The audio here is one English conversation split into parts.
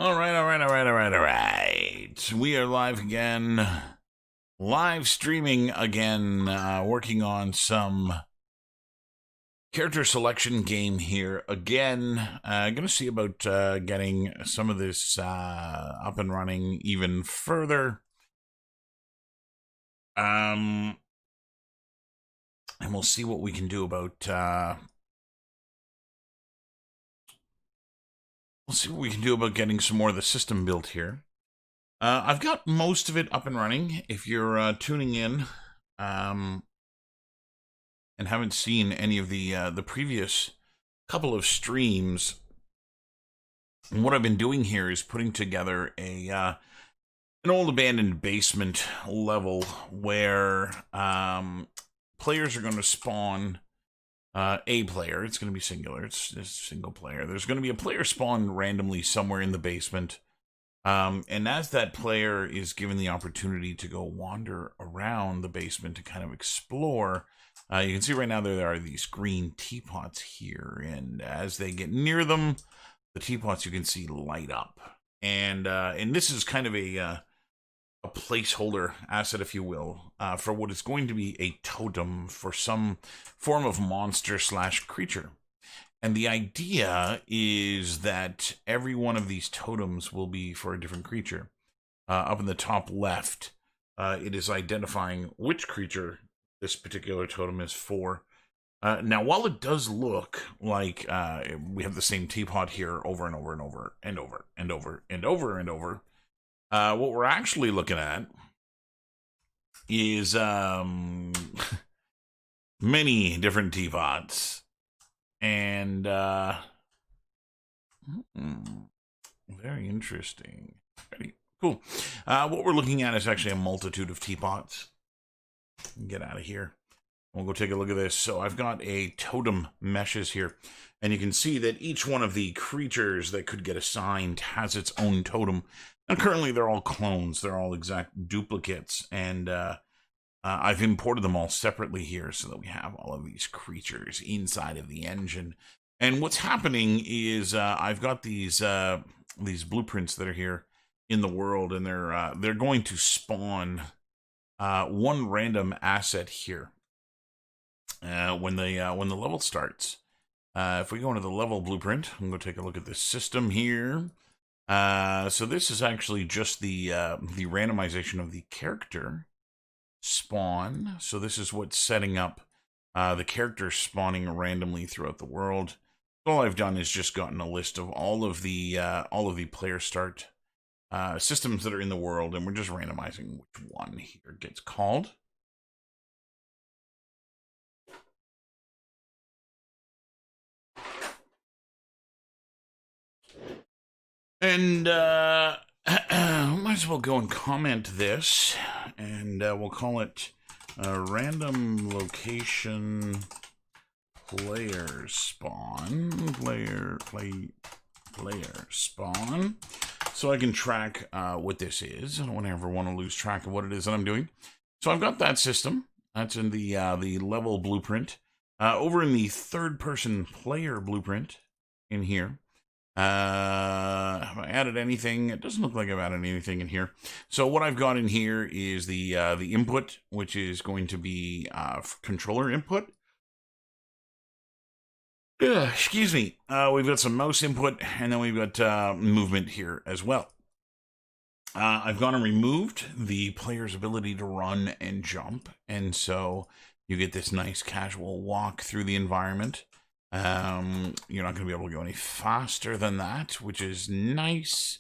All right. We are live again. Live streaming again, working on some character selection game here again. Going to see about getting some of this up and running even further. And we'll see what we can do about getting some more of the system built here. I've got most of it up and running. If you're tuning in and haven't seen any of the previous couple of streams, what I've been doing here is putting together an old abandoned basement level where players are going to spawn a player. It's going to be singular. It's single player. There's going to be a player spawned randomly somewhere in the basement. And as that player is given the opportunity to go wander around the basement to kind of explore, you can see right now there are these green teapots here. And as they get near them, the teapots you can see light up. And this is kind of a placeholder asset, if you will, for what is going to be a totem for some form of monster / creature. And the idea is that every one of these totems will be for a different creature. Up in the top left, it is identifying which creature this particular totem is for. Now, while it does look like we have the same teapot here over and over and over and over and over and over and over, what we're actually looking at is many different teapots. And very interesting. Very cool. What we're looking at is actually a multitude of teapots. Get out of here. We'll go take a look at this. So I've got a totem meshes here. And you can see that each one of the creatures that could get assigned has its own totem. And currently they're all clones. They're all exact duplicates. And I've imported them all separately here so that we have all of these creatures inside of the engine. And what's happening is I've got these blueprints that are here in the world, and they're going to spawn one random asset here when the level starts. If we go into the level blueprint, I'm going to take a look at this system here. So this is actually just the randomization of the character spawn. So this is what's setting up the character spawning randomly throughout the world. All I've done is just gotten a list of all of the player start systems that are in the world, and we're just randomizing which one here gets called. And might as well go and comment this, and we'll call it random location player spawn. Player spawn. So I can track what this is. I don't ever want to lose track of what it is that I'm doing. So I've got that system. That's in the level blueprint. Over in the third person player blueprint in here. Have I added anything? It doesn't look like I've added anything in here. So what I've got in here is the input, which is going to be controller input. Excuse me. We've got some mouse input, and then we've got movement here as well. I've gone and removed the player's ability to run and jump, and so you get this nice casual walk through the environment. You're not going to be able to go any faster than that, which is nice.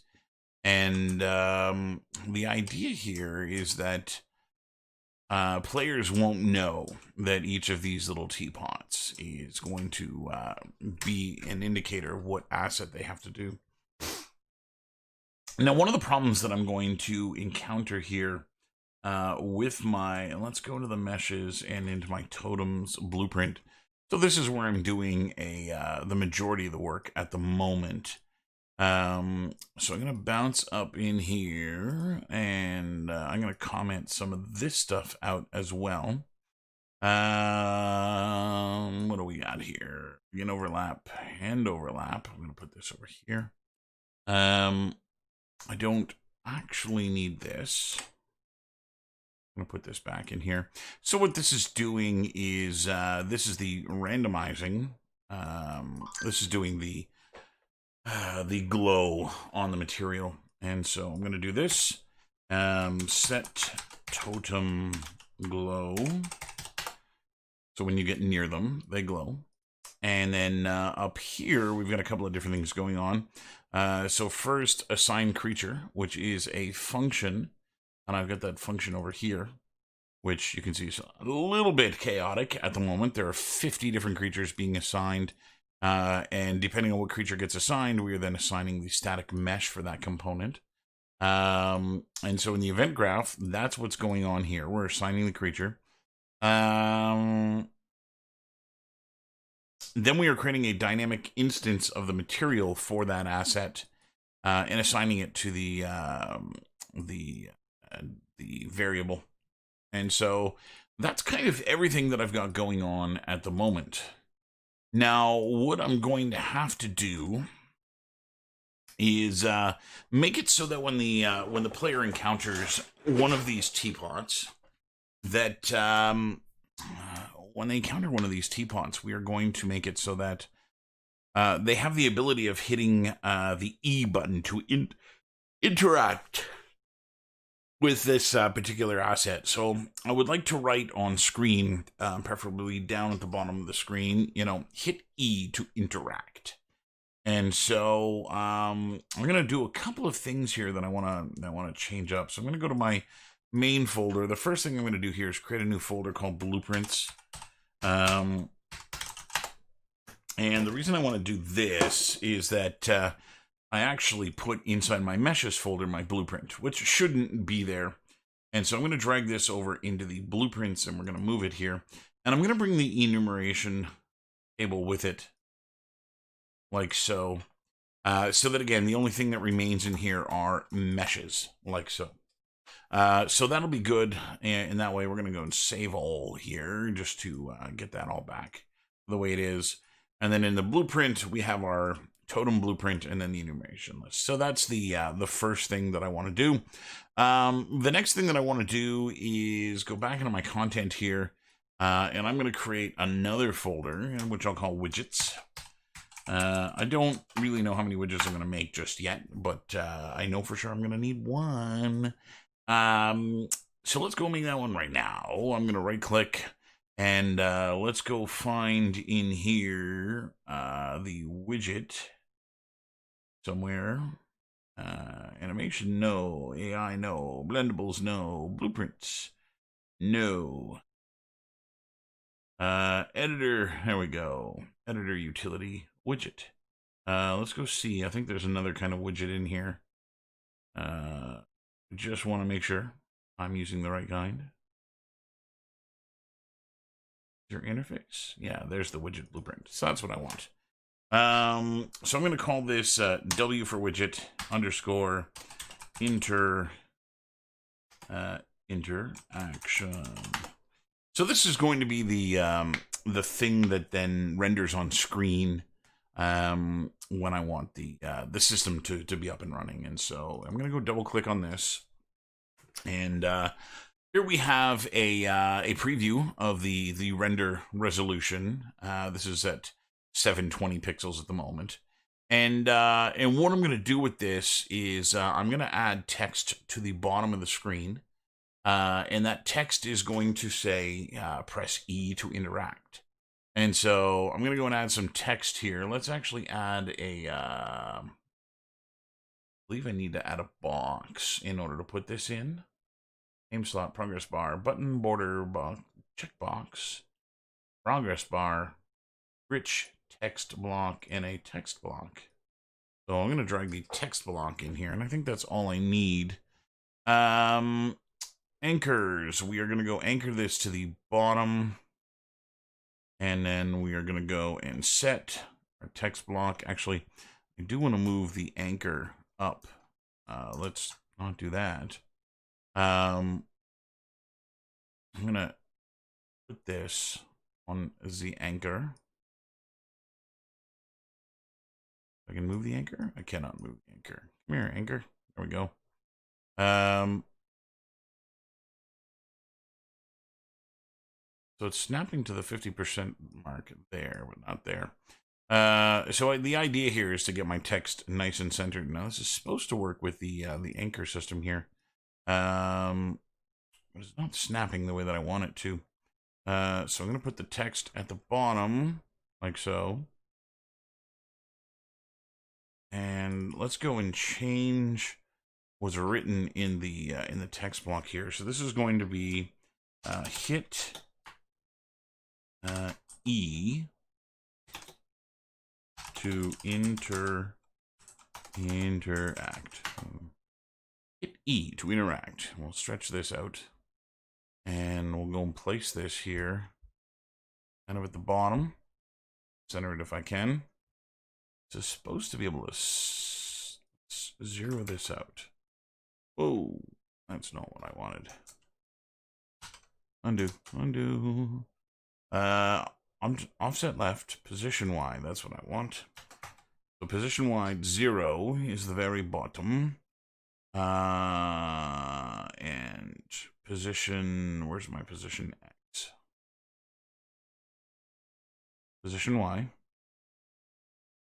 And the idea here is that players won't know that each of these little teapots is going to be an indicator of what asset they have to do. Now, one of the problems that I'm going to encounter here with let's go to the meshes and into my totems blueprint. So this is where I'm doing the majority of the work at the moment. So I'm going to bounce up in here, and I'm going to comment some of this stuff out as well. What do we got here? We can overlap and overlap. I'm going to put this over here. I don't actually need this. I'm going to put this back in here. So what this is doing is, this is the randomizing. This is doing the glow on the material. And so I'm going to do this. Set totem glow. So when you get near them, they glow. And then up here, we've got a couple of different things going on. So first, assign creature, which is a function. And I've got that function over here, which you can see is a little bit chaotic at the moment. There are 50 different creatures being assigned. And depending on what creature gets assigned, we are then assigning the static mesh for that component. And so in the event graph, that's what's going on here. We're assigning the creature. Then we are creating a dynamic instance of the material for that asset and assigning it to the variable. And so that's kind of everything that I've got going on at the moment. Now, what I'm going to have to do is make it so that when the player encounters one of these teapots, that when they encounter one of these teapots, we are going to make it so that they have the ability of hitting the E button to interact with this particular asset. So I would like to write on screen, preferably down at the bottom of the screen, hit E to interact. And so I'm going to do a couple of things here that I want to change up. So I'm going to go to my main folder. The first thing I'm going to do here is create a new folder called blueprints. And the reason I want to do this is that I actually put inside my meshes folder my blueprint, which shouldn't be there. And so I'm going to drag this over into the blueprints, and we're going to move it here. And I'm going to bring the enumeration table with it, like so. So that, again, the only thing that remains in here are meshes, like so. So that'll be good. And that way we're going to go and save all here just to get that all back the way it is. And then in the blueprint, we have our totem blueprint and then the enumeration list. So that's the first thing that I want to do. The next thing that I want to do is go back into my content here. And I'm going to create another folder, which I'll call widgets. I don't really know how many widgets I'm going to make just yet, but I know for sure I'm going to need one. So let's go make that one right now. I'm going to right click and let's go find in here the widget somewhere. Animation, no. AI, no. Blendables, no. Blueprints, no. Editor, there we go. Editor utility, widget. Let's go see. I think there's another kind of widget in here. Just want to make sure I'm using the right kind. Is your interface? Yeah, there's the widget blueprint. So that's what I want. So I'm going to call this W for widget underscore interaction. So this is going to be the thing that then renders on screen when I want the system to be up and running. And so I'm going to go double click on this, and here we have a preview of the render resolution. This is at 720 pixels at the moment, and what I'm going to do with this is I'm going to add text to the bottom of the screen, and that text is going to say press E to interact. And so I'm going to go and add some text here. Let's actually add I believe I need to add a box in order to put this in. Name slot, progress bar, button, border, checkbox, progress bar, rich text block, and a text block. So I'm going to drag the text block in here, and I think that's all I need. Anchors. We are going to go anchor this to the bottom. And then we are going to go and set our text block. Actually, I do want to move the anchor up. Let's not do that. I'm going to put this on the anchor. I can move the anchor? I cannot move the anchor. Come here, anchor. There we go. So it's snapping to the 50% mark there, but not there. So the idea here is to get my text nice and centered. Now this is supposed to work with the anchor system here. But it's not snapping the way that I want it to. So I'm going to put the text at the bottom, like so. And let's go and change what's written in the text block here. So this is going to be hit E to interact. Hit E to interact. We'll stretch this out. And we'll go and place this here, kind of at the bottom. Center it if I can. It's supposed to be able to zero this out. Whoa, that's not what I wanted. Undo, undo. Offset left, position Y, that's what I want. So position Y, 0 is the very bottom. And position, where's my position X? Position Y.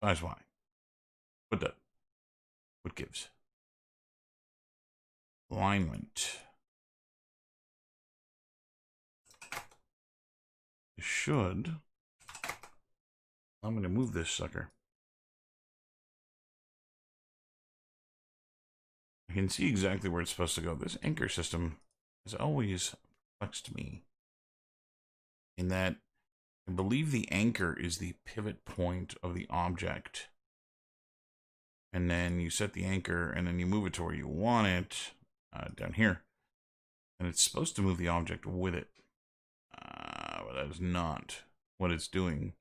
Size Y. What gives? Alignment. Should. I'm going to move this sucker. I can see exactly where it's supposed to go. This anchor system has always flexed me in that I believe the anchor is the pivot point of the object. And then you set the anchor and then you move it to where you want it, down here. And it's supposed to move the object with it. But that is not what it's doing.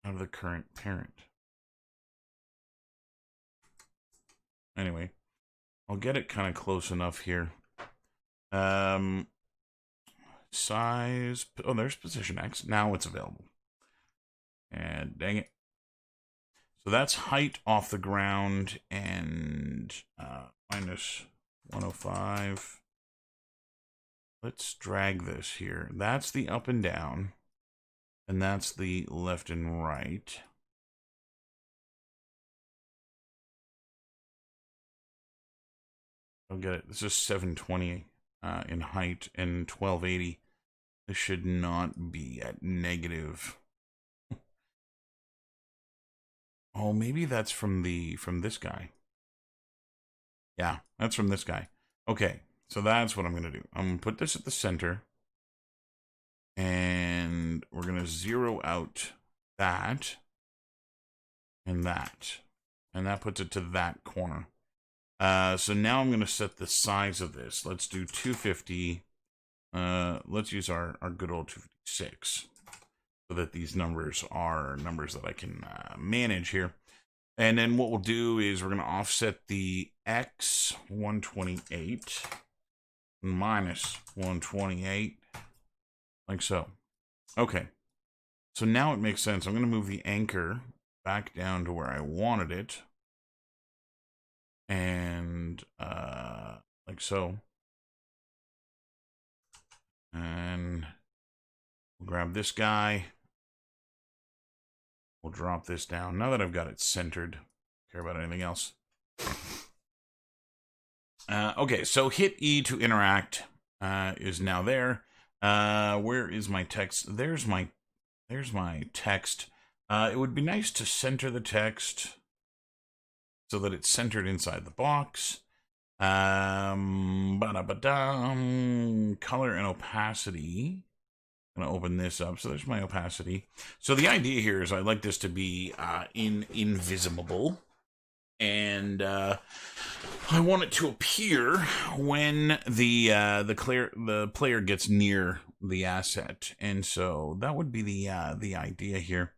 Out of the current parent. Anyway, I'll get it kind of close enough here. Size. Oh, there's position X. Now it's available. And dang it. So that's height off the ground and minus 105. Let's drag this here. That's the up and down. And that's the left and right. I'll get it. This is 720 in height and 1280. This should not be at negative. Oh, maybe that's from this guy. Yeah, that's from this guy. Okay, so that's what I'm going to do. I'm going to put this at the center. And we're going to zero out that and that. And that puts it to that corner. So now I'm going to set the size of this. Let's do 250. Let's use our good old 256 so that these numbers are numbers that I can manage here. And then what we'll do is we're going to offset the X 128 minus 128 like so. Okay. So now it makes sense. I'm going to move the anchor back down to where I wanted it. And like so. And we'll grab this guy. We'll drop this down. Now that I've got it centered, don't care about anything else. Okay, so hit E to interact is now there. Where is my text? There's my text. It would be nice to center the text so that it's centered inside the box. Color and opacity. I'm going to open this up. So there's my opacity. So the idea here is I'd like this to be invisible. And I want it to appear when the player gets near the asset. And so that would be the idea here.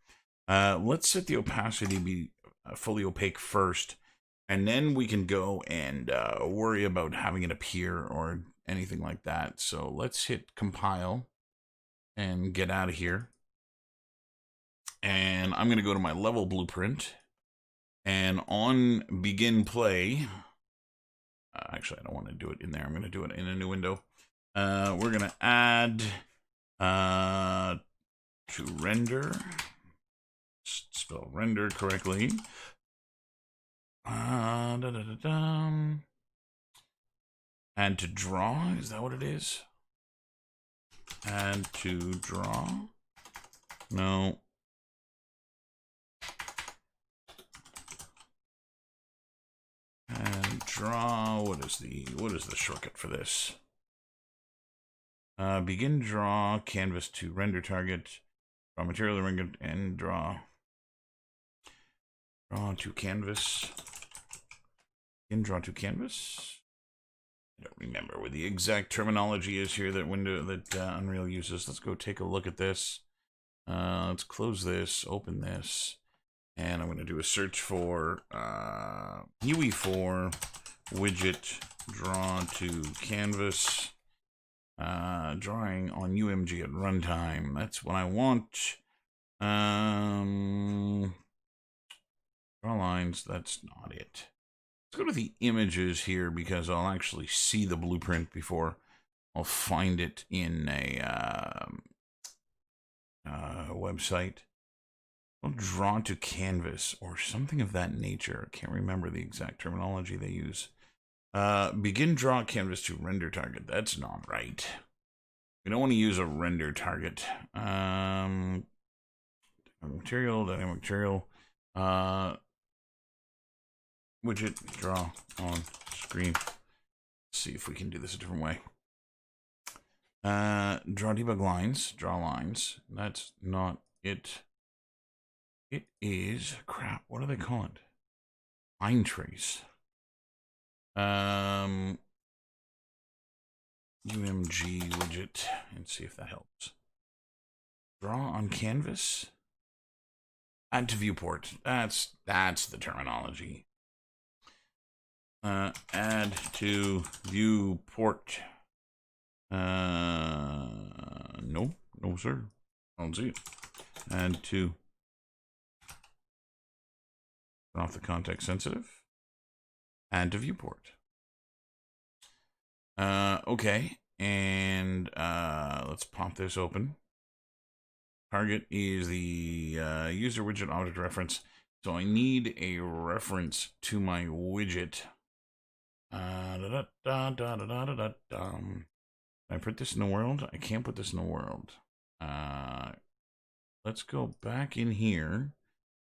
Let's set the opacity to be fully opaque first. And then we can go and worry about having it appear or anything like that. So let's hit compile and get out of here. And I'm going to go to my level blueprint. And on begin play, actually, I don't want to do it in there. I'm going to do it in a new window. We're going to add to render. Spell render correctly. Add to draw. Is that what it is? Add to draw. No. And draw. What is the shortcut for this? Begin draw canvas to render target. Draw material render and draw. Draw to canvas. Begin draw to canvas. I don't remember what the exact terminology is here that Unreal uses. Let's go take a look at this. Let's close this, open this, and I'm going to do a search for UE4 widget draw to canvas. Drawing on UMG at runtime. That's what I want. Draw lines. That's not it. Let's go to the images here because I'll actually see the blueprint before I'll find it in a website. I'll draw to canvas or something of that nature. I can't remember the exact terminology they use. Begin draw canvas to render target. That's not right. We don't want to use a render target. Dynamic material. Widget draw on screen. Let's see if we can do this a different way. Draw debug lines. Draw lines. That's not it. It is crap. What do they call it? Line trace. UMG widget, and see if that helps. Draw on canvas. Add to viewport. That's the terminology. Add to viewport. No, sir. I don't see it. Add to. Turn off the context sensitive. Add to viewport. Okay, and let's pop this open. Target is the user widget object reference. So I need a reference to my widget. Can I put this in the world? I can't put this in the world. Let's go back in here,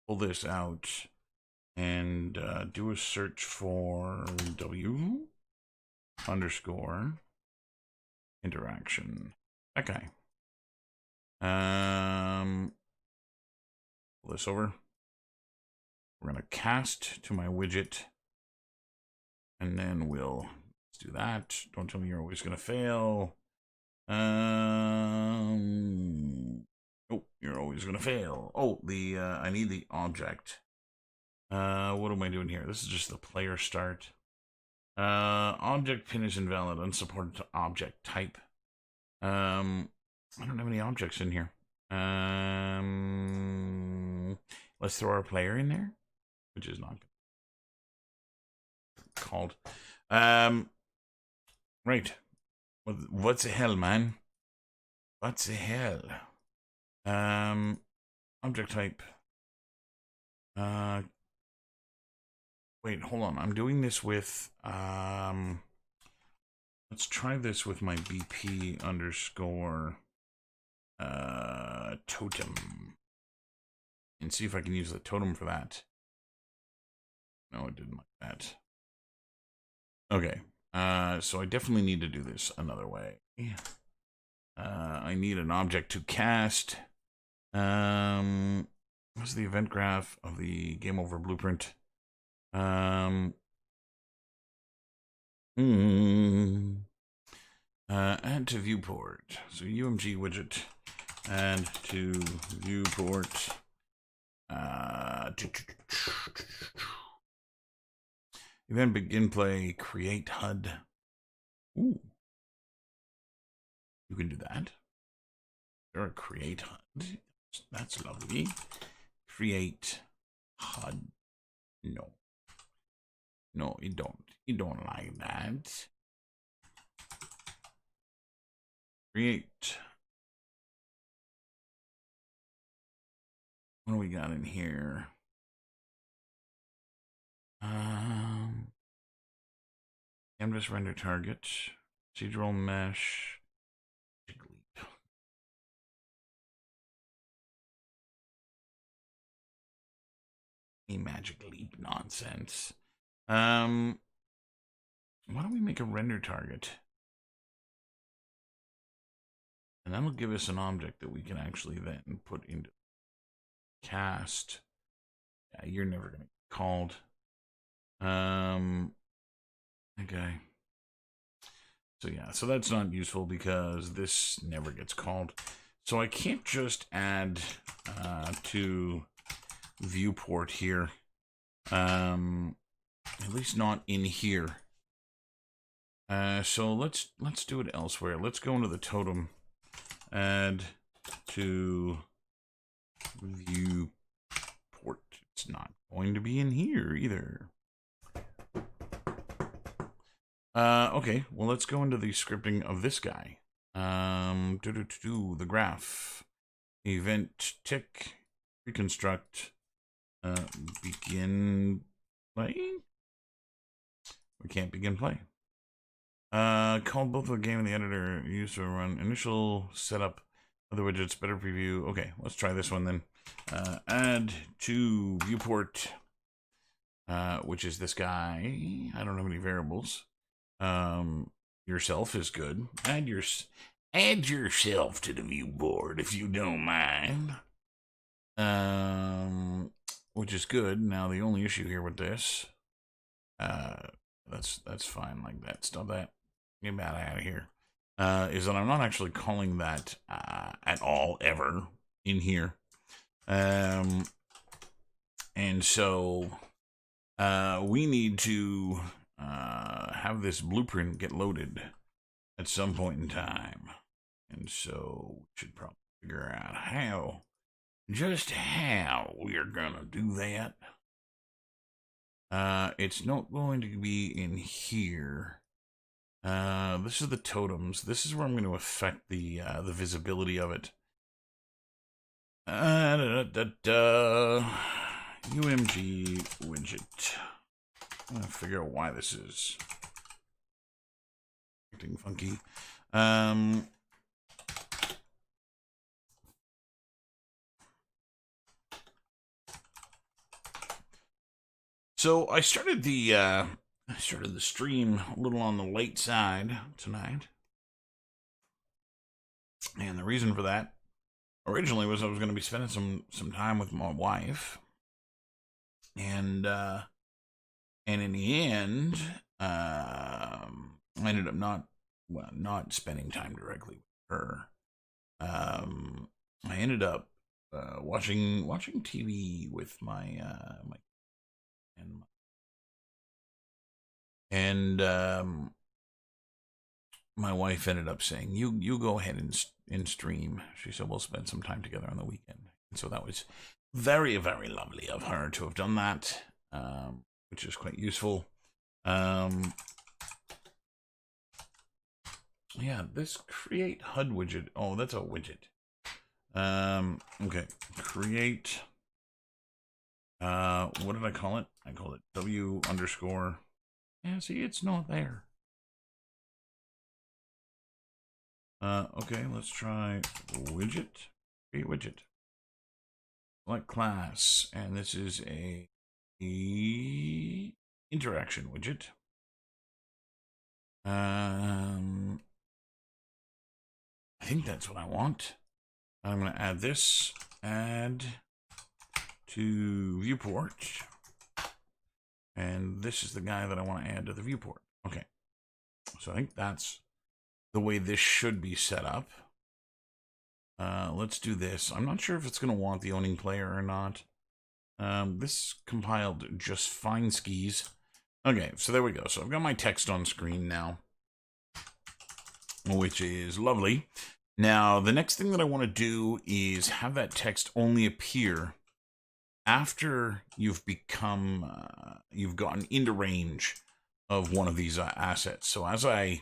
pull this out, and do a search for W underscore interaction. Okay. Pull this over. We're going to cast to my widget. And then let's do that. Don't tell me you're always going to fail. Oh, you're always going to fail. Oh, I need the object. What am I doing here? This is just the player start. Object pin is invalid, unsupported to object type. I don't have any objects in here. Let's throw our player in there, which is not called. Right. What's the hell, man? What's the hell? Object type. Wait, hold on. I'm doing this with, let's try this with my BP underscore totem. And see if I can use the totem for that. No, it didn't like that. Okay. So I definitely need to do this another way. I need an object to cast. What's the event graph of the game over blueprint? Add to viewport. So UMG widget. Add to viewport. Event begin play. Create HUD. Ooh. You can do that. There are create HUD. That's lovely. Create HUD. No. No, you don't. You don't like that. Create. What do we got in here? Canvas render target. Procedural mesh. Leap. A magic leap nonsense. Why don't we make a render target? And that'll give us an object that we can actually then put into cast. Yeah, you're never gonna get called. Okay. So yeah, so that's not useful because this never gets called. So I can't just add to viewport here. At least not in here. So let's do it elsewhere. Let's go into the totem. Add to viewport. It's not going to be in here either. Okay, well, let's go into the scripting of this guy. The graph. Event tick. Reconstruct. Begin play? We can't begin play. Call both the game and the editor. Use to run initial setup. Other widgets, better preview. Okay, let's try this one then. Add to viewport, which is this guy. I don't have any variables. Yourself is good. Add yourself to the viewboard if you don't mind. Which is good. Now the only issue here with this, that's fine like that. Stop that. Get out of here. Is that I'm not actually calling that at all ever in here. And so we need to have this blueprint get loaded at some point in time. And so we should probably figure out how, just how we are going to do that. It's not going to be in here. This is the totems. This is where I'm going to affect the visibility of it. UMG widget. I'm going to figure out why this is acting funky. So I started the stream a little on the late side tonight. And the reason for that originally was I was going to be spending some time with my wife. And in the end, I ended up not spending time directly with her. I ended up watching TV with my my wife ended up saying, "You go ahead and stream." She said, "We'll spend some time together on the weekend." And so that was very, very lovely of her to have done that, which is quite useful. Yeah, this create HUD widget. Oh, that's a widget. Okay, create. What did I call it? I called it W underscore. Yeah, see, it's not there. Okay, let's try widget. Create widget. Select class, and this is a interaction widget. I think that's what I want. I'm going to add this. Add to viewport. And this is the guy that I want to add to the viewport. Okay. So I think that's the way this should be set up. Let's do this. I'm not sure if it's going to want the owning player or not. This compiled just fine skis. Okay, so there we go. So I've got my text on screen now, which is lovely. Now, the next thing that I want to do is have that text only appear after you've become, you've gotten into range of one of these assets. So as I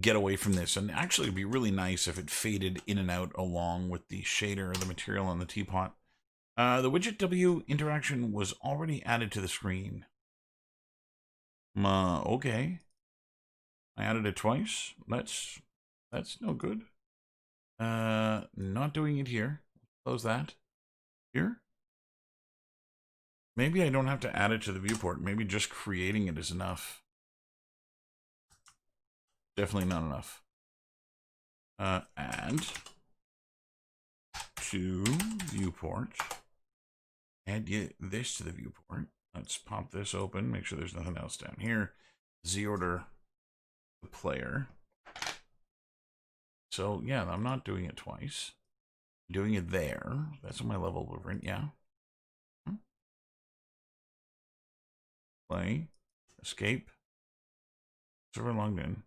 get away from this, and actually it'd be really nice if it faded in and out along with the shader or the material on the teapot. The widget W interaction was already added to the screen. Okay. I added it twice. That's no good. Not doing it here. Close that. Here. Maybe I don't have to add it to the viewport. Maybe just creating it is enough. Definitely not enough. Add to viewport. Add this to the viewport. Let's pop this open. Make sure there's nothing else down here. Z-order the player. So yeah, I'm not doing it twice. I'm doing it there. That's on my level blueprint. Yeah. Play. Escape. Server logged in.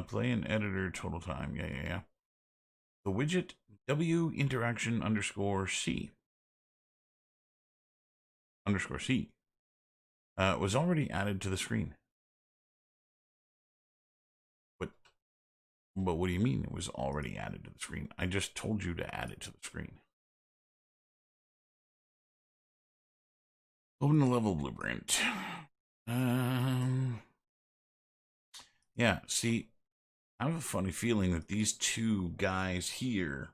Play and editor total time. Yeah. The widget W interaction underscore C. Underscore C. Was already added to the screen. But what do you mean it was already added to the screen? I just told you to add it to the screen. Open the level blueprint. Yeah, see, I have a funny feeling that these two guys here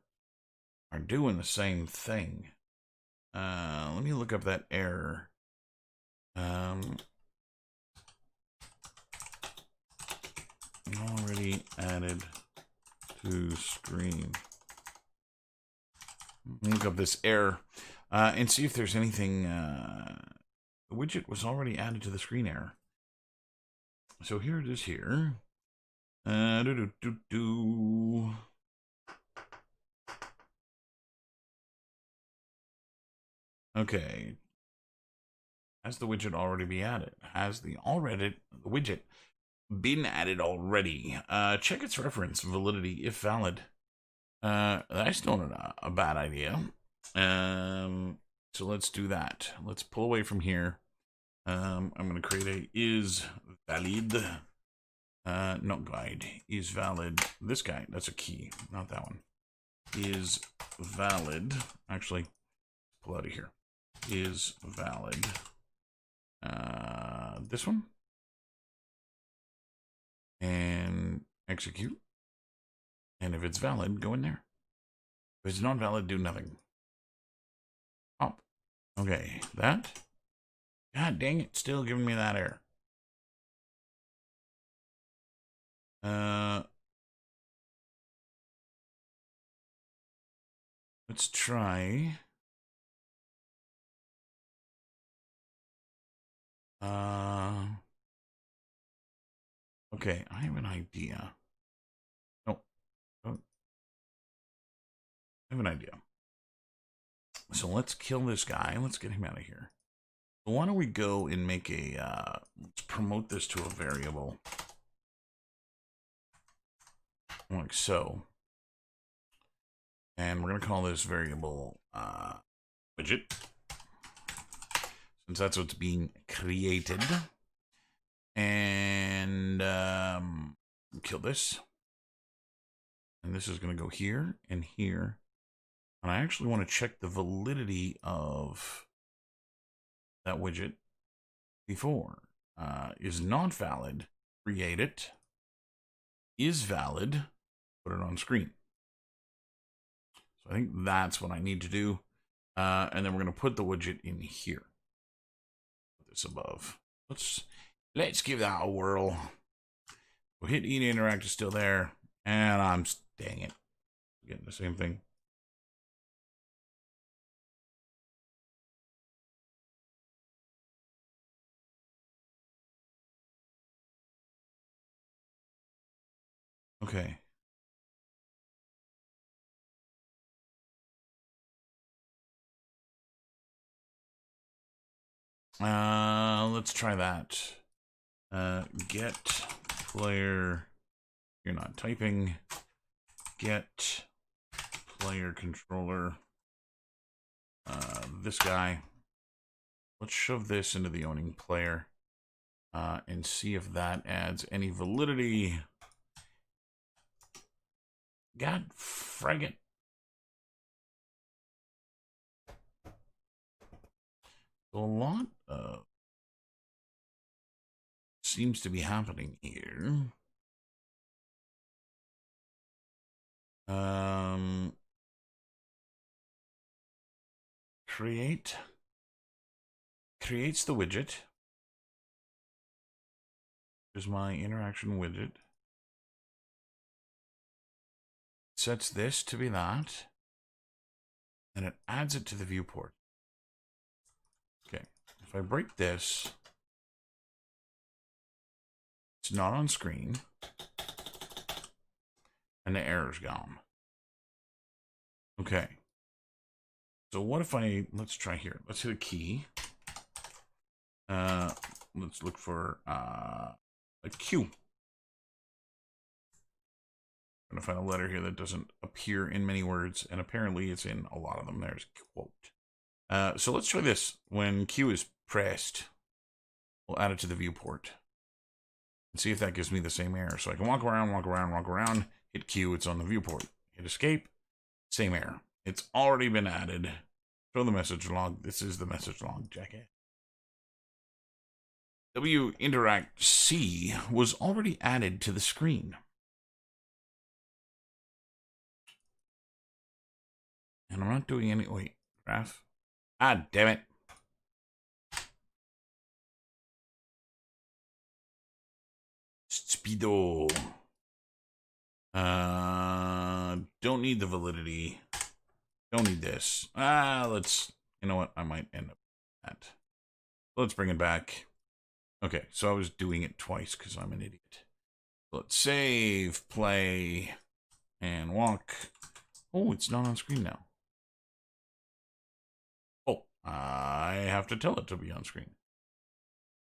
are doing the same thing. Let me look up that error. Already added to screen. Look up this error and see if there's anything. The widget was already added to the screen error. So here it is here. Okay. Has the widget already be added? Has the widget been added already? Check its reference validity if valid. That's not a bad idea. So let's do that. Let's pull away from here. I'm going to create a is valid. Not guide. Is valid. This guy. That's a key. Not that one. Is valid. Actually, pull out of here. Is valid. This one. And execute. And if it's valid, go in there. If it's not valid, do nothing. Oh. Okay. That. God dang it. Still giving me that error. Let's try. Okay, I have an idea. No. I have an idea. So let's kill this guy. Let's get him out of here. So why don't we go and make a, let's promote this to a variable. Like so. And we're going to call this variable widget. Since that's what's being created. And kill this. And this is going to go here and here. And I actually want to check the validity of that widget before. Is not valid, create it. Is valid, put it on screen. So I think that's what I need to do. And then we're going to put the widget in here. Put this above. Let's give that a whirl. We'll hit E to interact is still there. And dang it. Getting the same thing. Okay. Let's try that. Get player. You're not typing. Get player controller. This guy. let's shove this into the owning player and see if that adds any validity. God frag it. So a lot seems to be happening here. Creates the widget. Here's my interaction widget. Sets this to be that. And it adds it to the viewport. Okay, if I break this, it's not on screen. And the error's gone. Okay. So what if let's try here. Let's hit a key. Let's look for a Q. I'm going to find a letter here that doesn't appear in many words, and apparently it's in a lot of them. There's quote. So let's try this. When Q is pressed, we'll add it to the viewport. And see if that gives me the same error. So I can walk around, hit Q, it's on the viewport. Hit escape, same error. It's already been added. Show the message log. This is the message log, jackass. W interact C was already added to the screen. And I'm not doing any, wait, graph. Ah, damn it. Speedo. Don't need the validity. Don't need this. Let's, you know what? I might end up with that. Let's bring it back. Okay, so I was doing it twice because I'm an idiot. Let's save, play, and walk. Oh, it's not on screen now. Oh, I have to tell it to be on screen.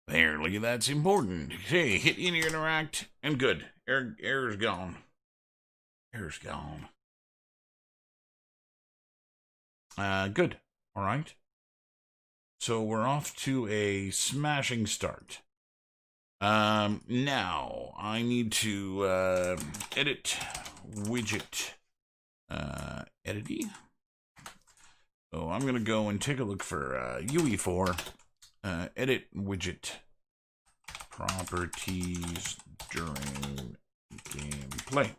Apparently that's important. Hey, hit any interact, and good. Error's gone. Error's gone. Good. All right. So we're off to a smashing start. Now I need to edit widget edity. So I'm gonna go and take a look for UE4 edit widget properties during gameplay,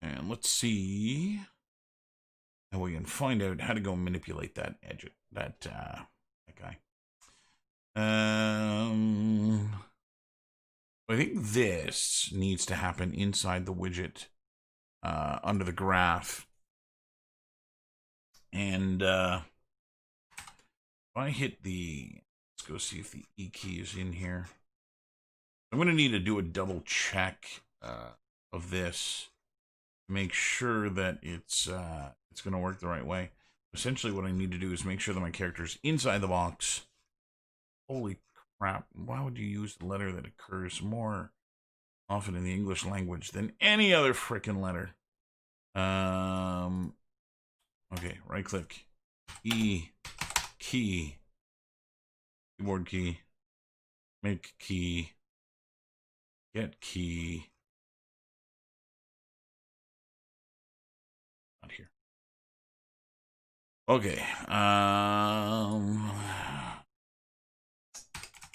and let's see how we can find out how to go manipulate that that guy. I think this needs to happen inside the widget under the graph. And if I hit the, let's go see if the E key is in here. I'm going to need to do a double check of this to make sure that it's going to work the right way. Essentially what I need to do is make sure that my character's inside the box. Holy crap, why would you use the letter that occurs more often in the English language than any other frickin' letter? Okay, right click, E, key, keyboard key, make key, get key, not here. Okay,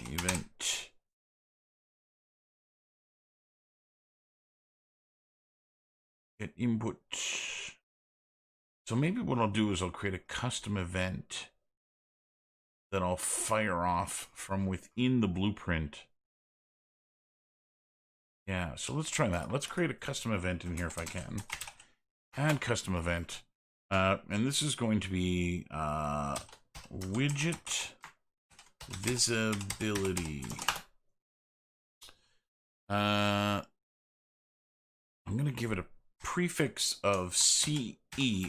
event, get input. So maybe what I'll do is I'll create a custom event that I'll fire off from within the blueprint. Yeah, so let's try that. Let's create a custom event in here if I can. Add custom event. And this is going to be widget visibility. I'm going to give it a prefix of CE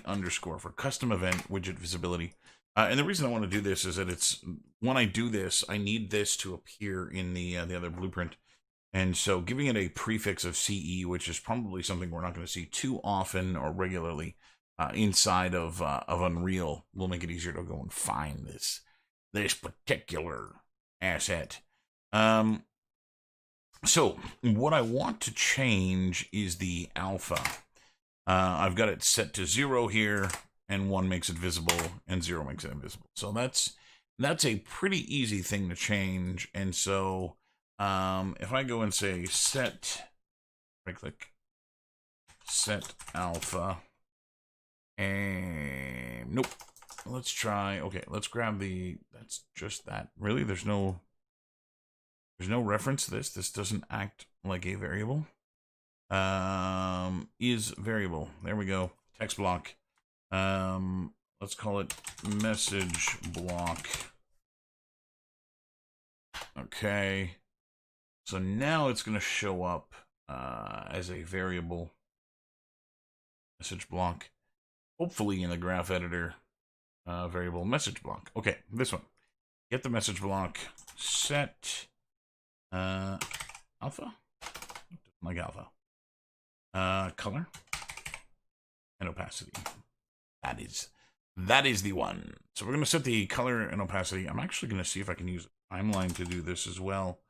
underscore for custom event widget visibility. And the reason I want to do this is that it's, when I do this, I need this to appear in the other blueprint. And so giving it a prefix of CE, which is probably something we're not going to see too often or regularly inside of Unreal, will make it easier to go and find this. this particular asset. So what I want to change is the alpha. I've got it set to 0 here, and 1 makes it visible, and 0 makes it invisible. So that's a pretty easy thing to change. And so if I go and say set, right click, set alpha, and nope. Let's try, okay, let's grab that's just that. Really, there's no reference to this. This doesn't act like a variable. Is variable. There we go. Text block. Let's call it message block. Okay. So now it's going to show up as a variable message block. Hopefully in the graph editor, variable message block. Okay, this one. Get the message block. Set alpha. Like alpha. Color and opacity. That is the one. So we're going to set the color and opacity. I'm actually going to see if I can use a timeline to do this as well.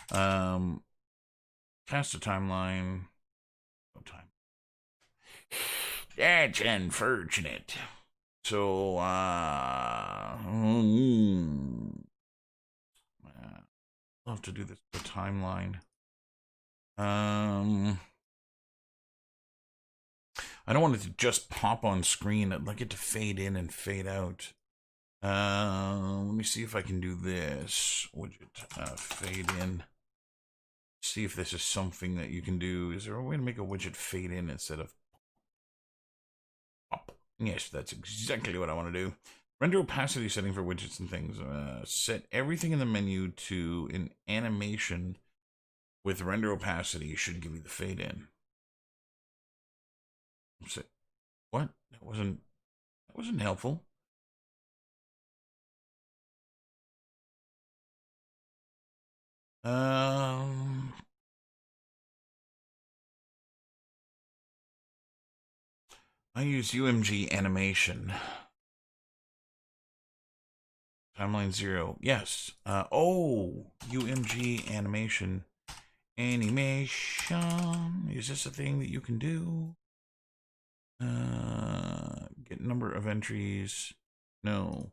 Cast a timeline. No time. That's unfortunate. So I'll have to do this with the timeline. I don't want it to just pop on screen. I'd like it to fade in and fade out. Let me see if I can do this. Widget fade in. See if this is something that you can do. Is there a way to make a widget fade in instead of pop? Yes, that's exactly what I want to do. Render opacity setting for widgets and things. Set everything in the menu to an animation with render opacity. Should give you the fade in. What? That wasn't helpful. I use UMG animation. Timeline 0. Yes. UMG animation. Animation. Is this a thing that you can do? Get number of entries. No.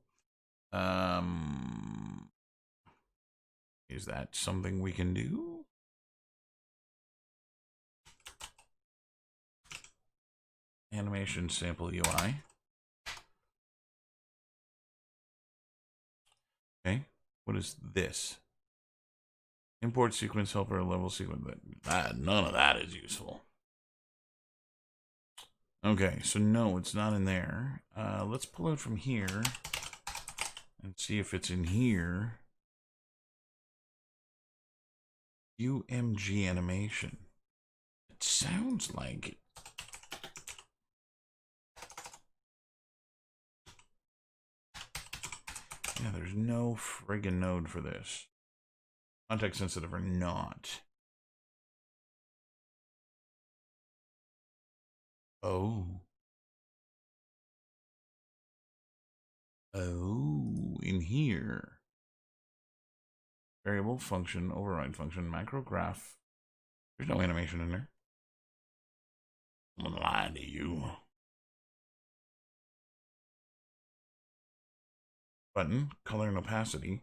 Is that something we can do? Animation sample UI. Okay. What is this? Import sequence helper level sequence. None of that is useful. Okay, so no, it's not in there. Let's pull it from here and see if it's in here. UMG animation. It sounds like it. Yeah, there's no friggin' node for this. Context sensitive or not. Oh, in here. Variable function, override function, macro graph. There's no animation in there. I'm gonna lie to you. Button, color and opacity.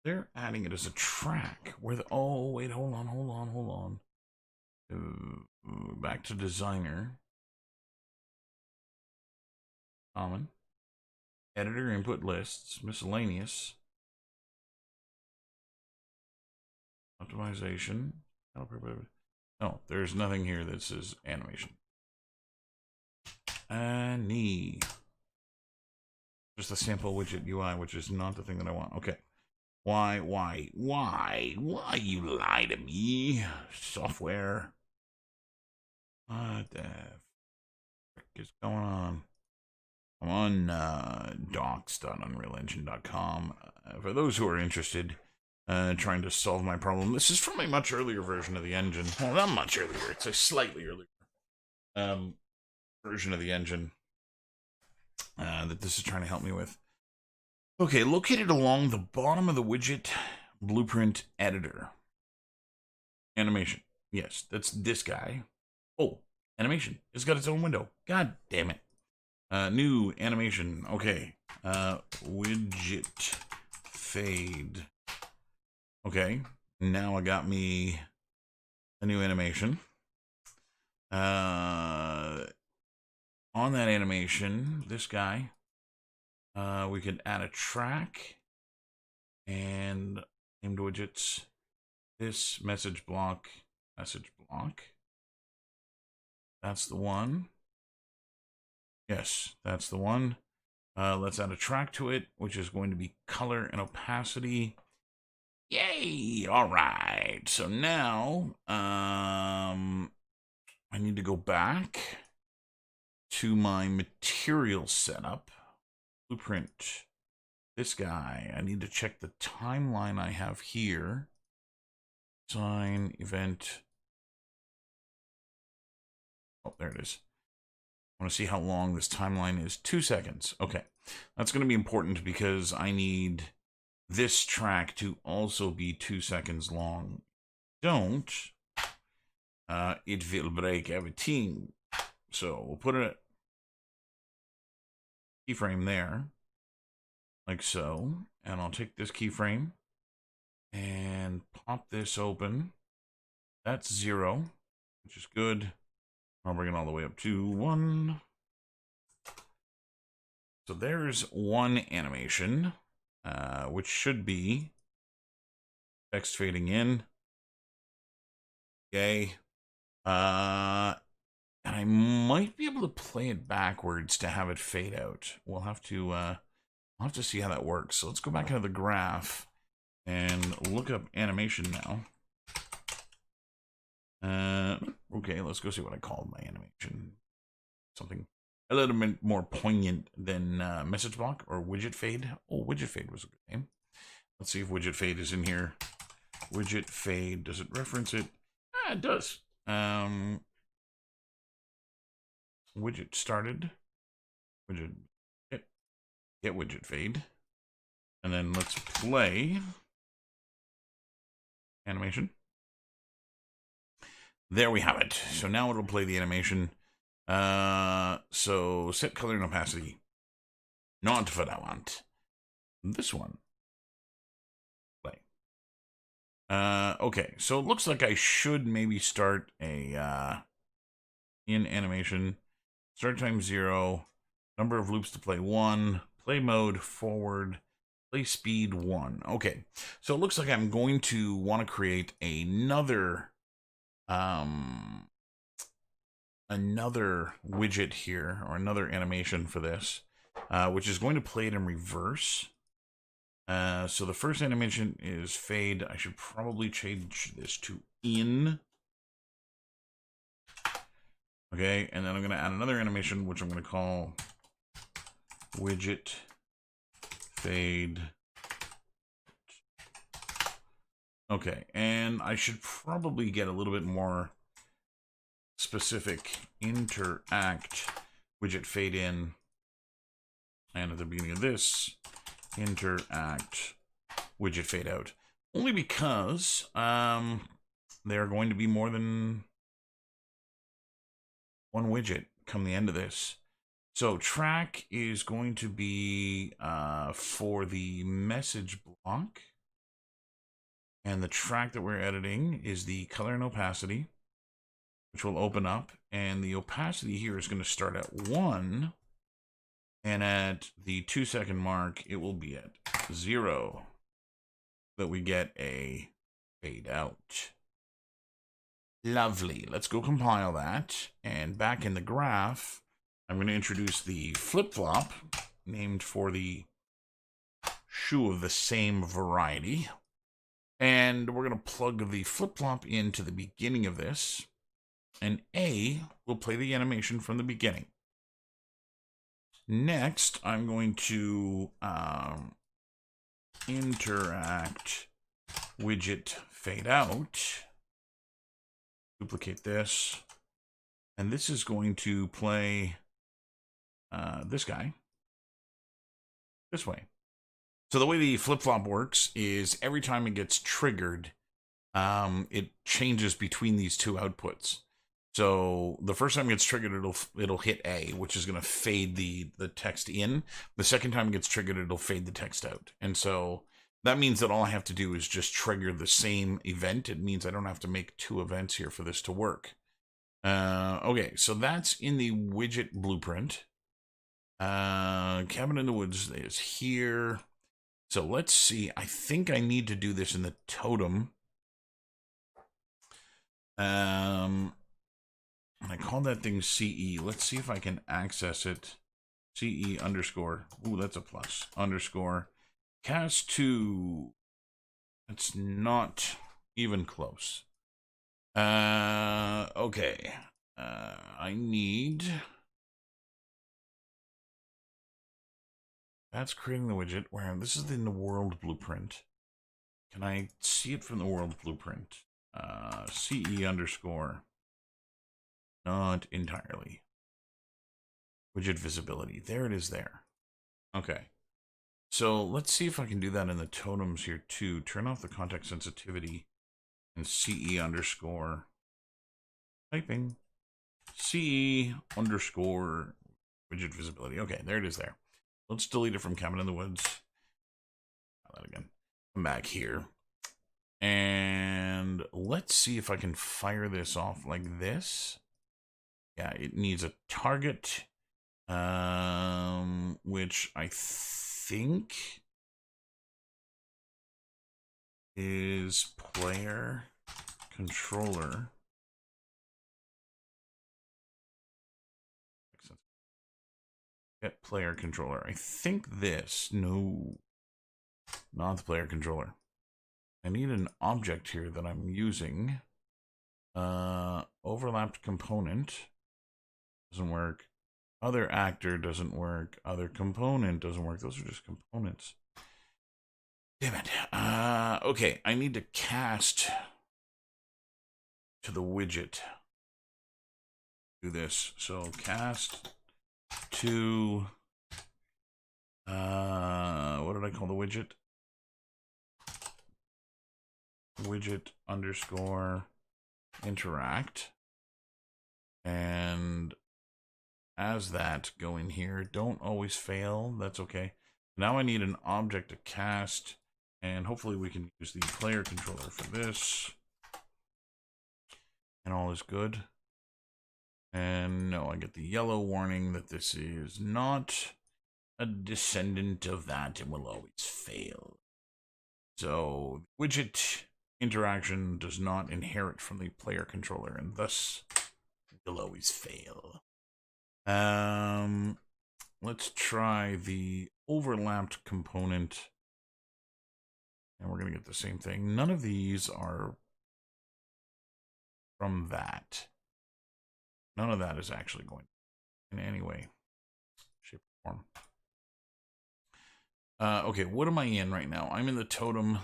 They're adding it as a track. Where the wait, hold on. Back to designer. Common. Editor input lists, miscellaneous. Optimization. No, there's nothing here that says animation. Just the sample widget UI, which is not the thing that I want. Okay. Why you lie to me? Software. What the frick is going on? I'm on docs.unrealengine.com. For those who are interested, trying to solve my problem. This is from a much earlier version of the engine. Well, not much earlier. It's a slightly earlier version of the engine that this is trying to help me with. Okay, located along the bottom of the widget blueprint editor. Animation. Yes, that's this guy. Oh, animation. It's got its own window. God damn it. New animation. Okay. Widget fade. Okay. Now I got me a new animation. On that animation, this guy, we could add a track and named widgets. This message block. That's the one. Yes, that's the one. Let's add a track to it, which is going to be color and opacity. Yay! All right. So now, I need to go back to my material setup. Blueprint. This guy. I need to check the timeline I have here. Sign, event. Oh, there it is. I want to see how long this timeline is. 2 seconds. Okay. That's going to be important because I need this track to also be 2 seconds long. Don't, it will break everything. So we'll put a keyframe there, like so. And I'll take this keyframe and pop this open. That's 0, which is good. I'll bring it all the way up to 1. So there's one animation, which should be text fading in. Okay. And I might be able to play it backwards to have it fade out. We'll have to see how that works. So let's go back into the graph and look up animation now. Okay, let's go see what I called my animation. Something a little bit more poignant than message block or widget fade. Oh, widget fade was a good name. Let's see if widget fade is in here. Widget fade, does it reference it? Ah, it does. Widget started. Widget get widget fade. And then let's play animation. There we have it. So now it'll play the animation. So set color and opacity. Not what I want. This one. Play. Okay, so it looks like I should maybe start a in animation. Start time 0. Number of loops to play 1. Play mode forward. Play speed 1. Okay, so it looks like I'm going to want to create another widget here, or another animation for this, which is going to play it in reverse. So the first animation is fade. I should probably change this to in. Okay, and then I'm going to add another animation, which I'm going to call widget fade. Okay, and I should probably get a little bit more specific. Interact widget fade in, and at the beginning of this, interact widget fade out. Only because there are going to be more than one widget come the end of this. So track is going to be for the message block. And the track that we're editing is the color and opacity, which will open up. And the opacity here is going to start at 1. And at the 2 second mark, it will be at 0. That we get a fade out. Lovely. Let's go compile that. And back in the graph, I'm going to introduce the flip-flop, named for the shoe of the same variety. And we're going to plug the flip-flop into the beginning of this. And A will play the animation from the beginning. Next, I'm going to interact widget fade out. Duplicate this. And this is going to play this guy this way. So the way the flip-flop works is every time it gets triggered, it changes between these two outputs. So the first time it gets triggered, it'll hit A, which is going to fade the text in. The second time it gets triggered, it'll fade the text out. And so that means that all I have to do is just trigger the same event. It means I don't have to make two events here for this to work. Okay, so that's in the widget blueprint. Cabin in the Woods is here. So let's see. I think I need to do this in the totem. I called that thing CE. Let's see if I can access it. CE underscore. Ooh, that's a plus. Underscore. Cast to. That's not even close. Okay. I need. That's creating the widget. Where this is in the world blueprint. Can I see it from the world blueprint? CE underscore. Not entirely. Widget visibility. There it is there. Okay. So let's see if I can do that in the totems here too. Turn off the context sensitivity and CE underscore. Typing. CE underscore widget visibility. Okay, there it is there. Let's delete it from Cabin in the Woods. Try that again. Come back here. And let's see if I can fire this off like this. Yeah, it needs a target, which I think is player controller. Get player controller. I think this. No, not the player controller. I need an object here that I'm using. Overlapped component. Doesn't work. Other actor doesn't work. Other component doesn't work. Those are just components. Damn it. Okay, I need to cast to the widget. Do this. So cast to what did I call the widget? Widget underscore interact. And as that, go in here. Don't always fail. That's okay. Now I need an object to cast, and hopefully we can use the player controller for this. And all is good. And no, I get the yellow warning that this is not a descendant of that and will always fail. So widget interaction does not inherit from the player controller, and thus will always fail. Let's try the overlapped component, and we're going to get the same thing. None of these are from that. None of that is actually going in any way, shape, or form. Okay, what am I in right now? I'm in the totem,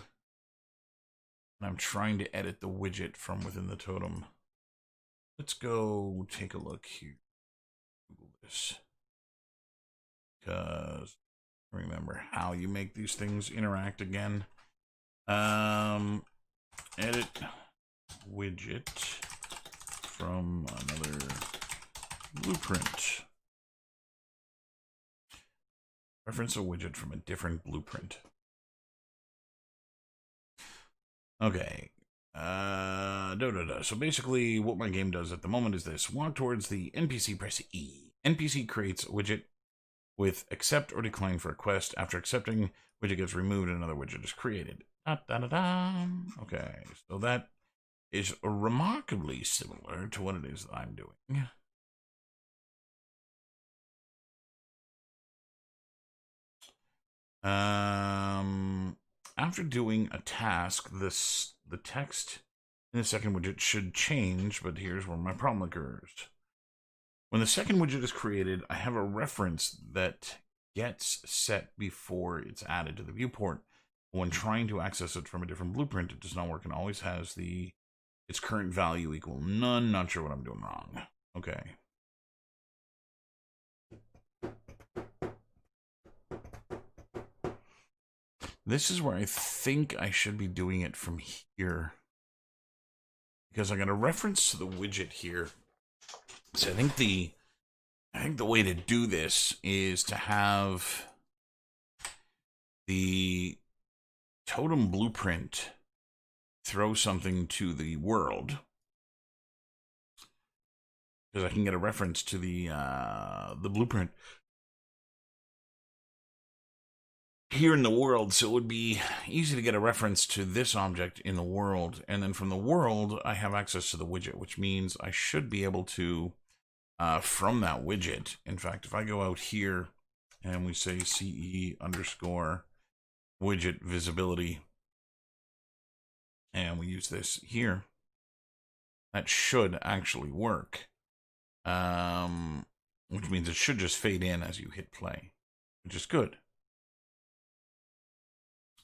and I'm trying to edit the widget from within the totem. Let's go take a look here. Google this. Because remember how you make these things interact again. Edit widget from another blueprint. Reference a widget from a different blueprint. Okay. So basically what my game does at the moment is this. Walk towards the NPC, press E. NPC creates a widget with accept or decline for a quest. After accepting, widget gets removed and another widget is created. Okay, so that is remarkably similar to what it is that I'm doing. After doing a task, the text in the second widget should change, but here's where my problem occurs. When the second widget is created, I have a reference that gets set before it's added to the viewport. When trying to access it from a different blueprint, it does not work and always has its current value equal none. Not sure what I'm doing wrong. Okay. This is where I think I should be doing it from here. Because I got a reference to the widget here. So I think the way to do this is to have the totem blueprint throw something to the world. Because I can get a reference to the blueprint here in the world, so it would be easy to get a reference to this object in the world, and then from the world I have access to the widget, which means I should be able to from that widget. In fact, if I go out here and we say CE underscore widget visibility and we use this here, that should actually work, which means it should just fade in as you hit play, which is good.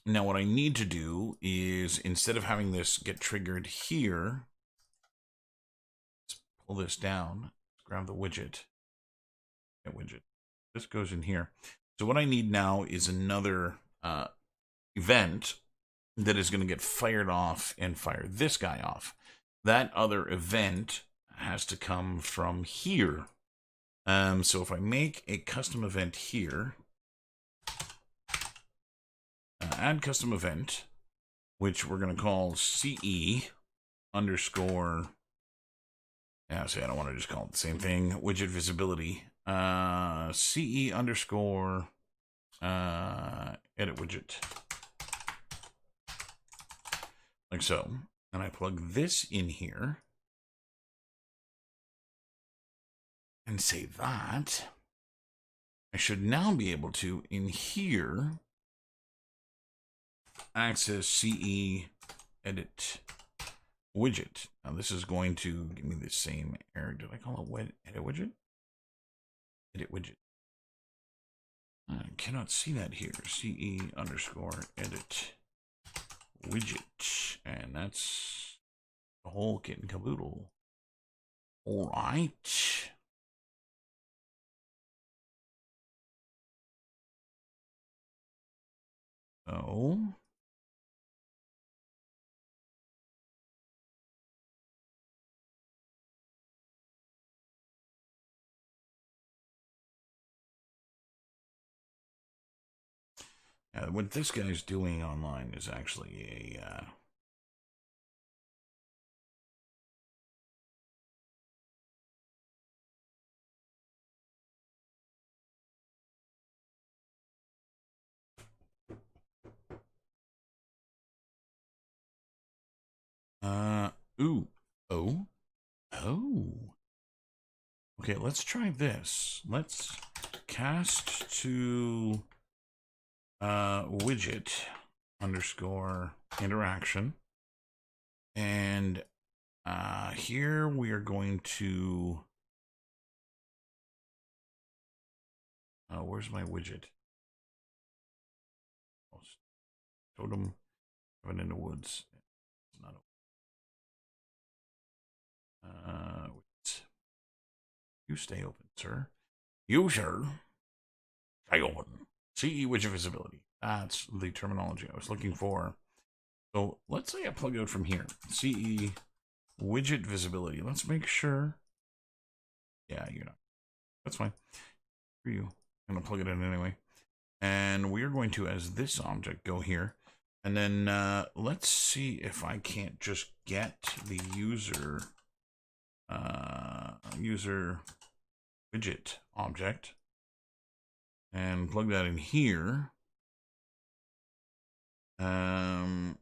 Now what I need to do is, instead of having this get triggered here, let's pull this down, grab the widget, this goes in here. So what I need now is another event that is going to get fired off and fire this guy off. That other event has to come from here. So if I make a custom event here, add custom event, which we're going to call CE underscore, see, I don't want to just call it the same thing, widget visibility, CE underscore edit widget, like so. And I plug this in here and say that. I should now be able to, in here, access CE edit widget. Now this is going to give me the same error. Did I call it edit widget? Edit widget. I cannot see that here. CE underscore edit widget. And that's the whole kit and caboodle. All right. So what this guy's doing online is actually a okay, let's try this. Let's cast to widget underscore interaction, and here we are going to where's my widget? Totem running in the woods. It's not you stay open, sir. You, sir, stay open. CE widget visibility. That's the terminology I was looking for. So let's say I plug out from here. CE widget visibility. Let's make sure. Yeah, you're not. That's fine. For you. I'm going to plug it in anyway. And we're going to, as this object, go here. And then let's see if I can't just get the user widget object and plug that in here. Will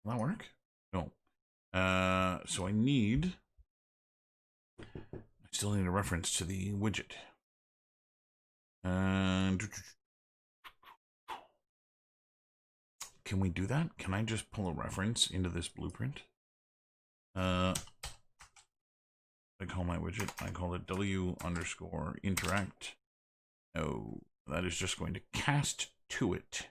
that work? No. So I still need a reference to the widget. And can we do that? Can I just pull a reference into this blueprint? I call my widget, I call it W underscore interact. Oh, that is just going to cast to it.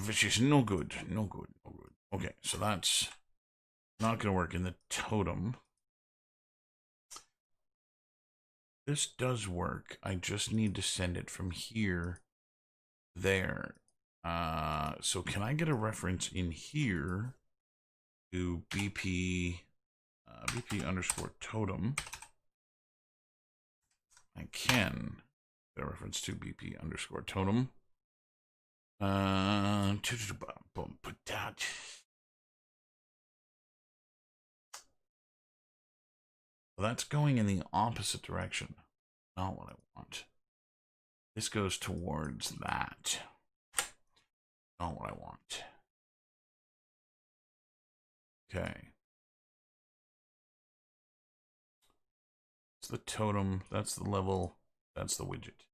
Which is no good, no good, no good. Okay, so that's not going to work in the totem. This does work. I just need to send it from here there. So can I get a reference in here to BP underscore totem? I can get a reference to BP underscore totem. Put that. Well, that's going in the opposite direction. Not what I want. This goes towards that. Not what I want. Okay. It's the totem. That's the level. That's the widget.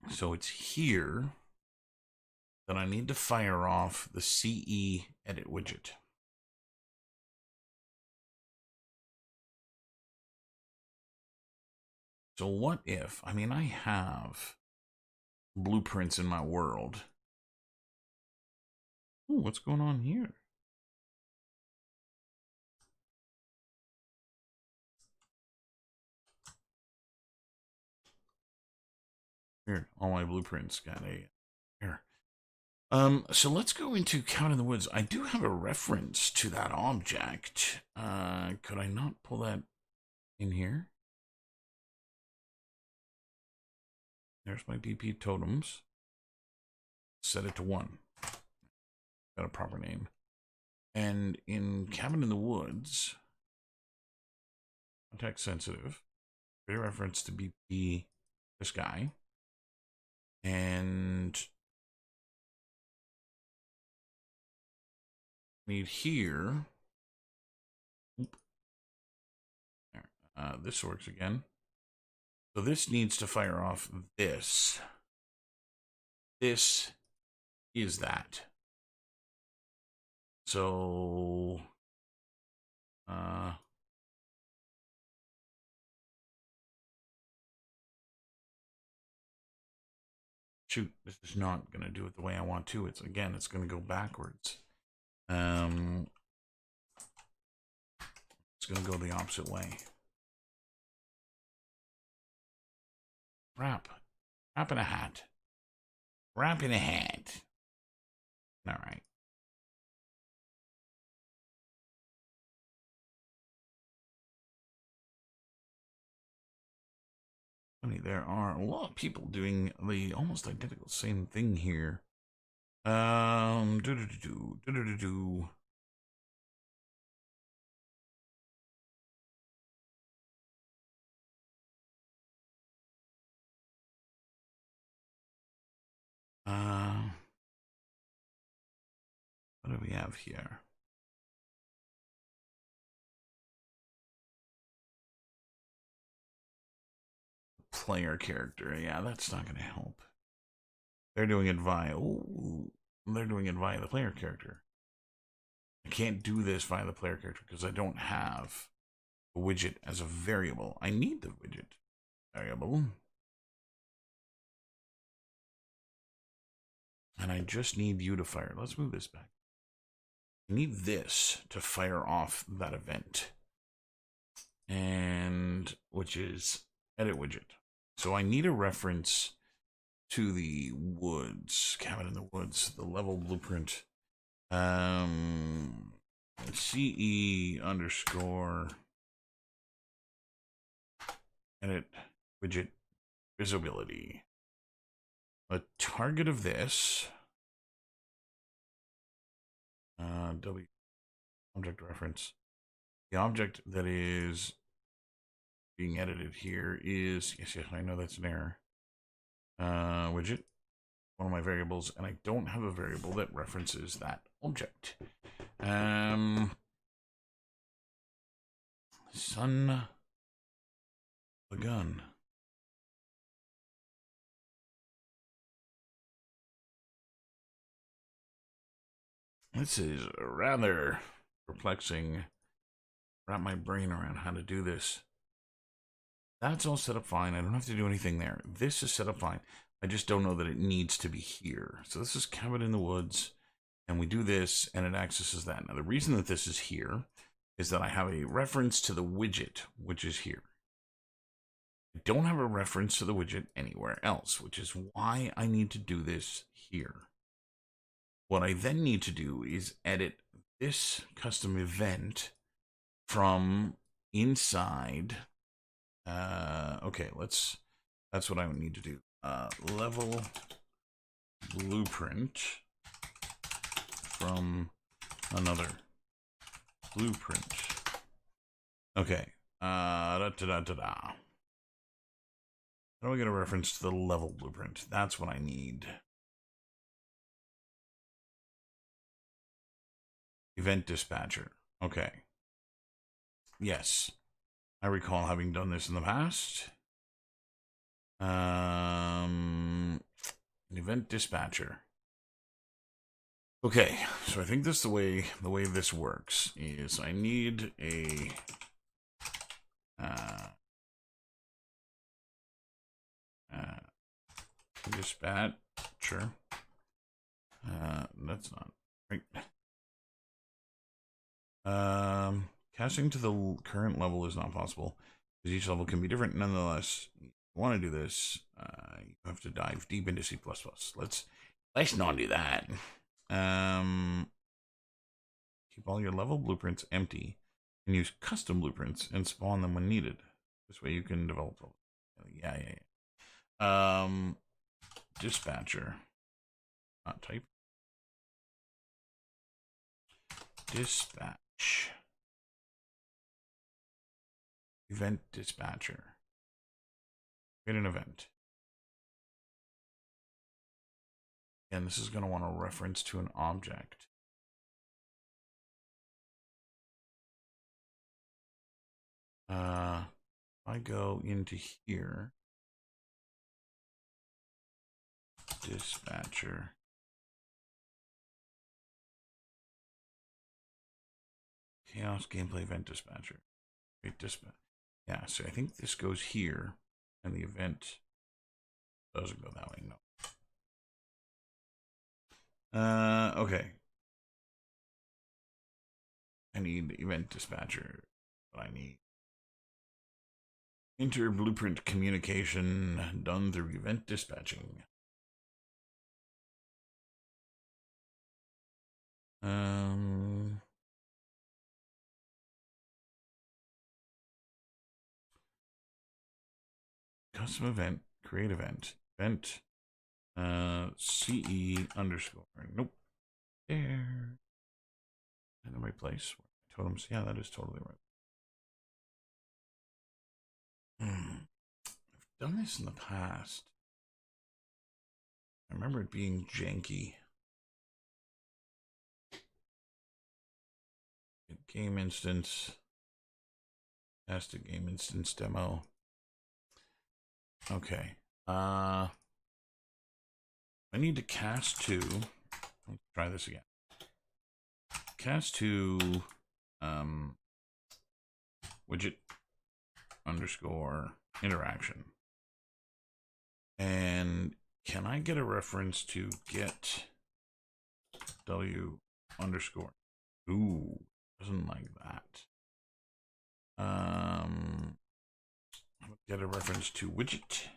So it's here that I need to fire off the CE edit widget. So what if, I mean, I have blueprints in my world. Ooh, what's going on here? Here, all my blueprints got a here. So let's go into Cabin in the Woods. I do have a reference to that object. Could I not pull that in here? There's my BP totems. Set it to 1. Got a proper name. And in Cabin in the Woods, context sensitive, create a reference to BP, this guy. And need here. This works again. So this needs to fire off this. This is that. So shoot, this is not going to do it the way I want to. It's going to go backwards. It's going to go the opposite way. Wrap in a hat. Wrap in a hat. All right. Funny, there are a lot of people doing the almost identical same thing here. What do we have here? Player character. Yeah, that's not going to help. They're doing it via. Ooh, they're doing it via the player character. I can't do this via the player character because I don't have a widget as a variable. I need the widget variable. And I just need you to fire. Let's move this back. I need this to fire off that event. And which is edit widget. So I need a reference to the woods, cabin in the woods, the level blueprint. CE underscore edit widget visibility. A target of this. W object reference. The object that is being edited here is, yes, I know that's an error. Widget, one of my variables, and I don't have a variable that references that object. Son of a gun. This is rather perplexing. Wrap my brain around how to do this. That's all set up fine. I don't have to do anything there. This is set up fine. I just don't know that it needs to be here. So this is cabin in the woods, and we do this, and it accesses that. Now, the reason that this is here is that I have a reference to the widget, which is here. I don't have a reference to the widget anywhere else, which is why I need to do this here. What I then need to do is edit this custom event from inside. Okay, that's what I would need to do. Level blueprint from another blueprint. Okay. How do I get a reference to the level blueprint? That's what I need. Event dispatcher. Okay. Yes. I recall having done this in the past. Event dispatcher. Okay, so I think this the way this works is I need a dispatcher. That's not right. Casting to the current level is not possible because each level can be different. Nonetheless, if you want to do this, you have to dive deep into C++. Let's not do that. Keep all your level blueprints empty and use custom blueprints and spawn them when needed. This way you can develop. Yeah. Dispatcher. Not type. Dispatch. Event dispatcher. Create an event. And this is going to want a reference to an object. I go into here. Dispatcher. Chaos gameplay event dispatcher. Wait, dispatch. Yeah, so I think this goes here, and the event doesn't go that way. No. Okay. I need event dispatcher. What I need. Inter blueprint communication done through event dispatching. Custom event, create event, CE underscore. Nope. There. In the right place. Totems. Yeah, that is totally right. I've done this in the past. I remember it being janky. Game instance. That's the game instance demo. Okay. I need to cast to. Let's try this again. Cast to widget underscore interaction. And can I get a reference to get W underscore? Ooh, doesn't like that. Get a reference to widget.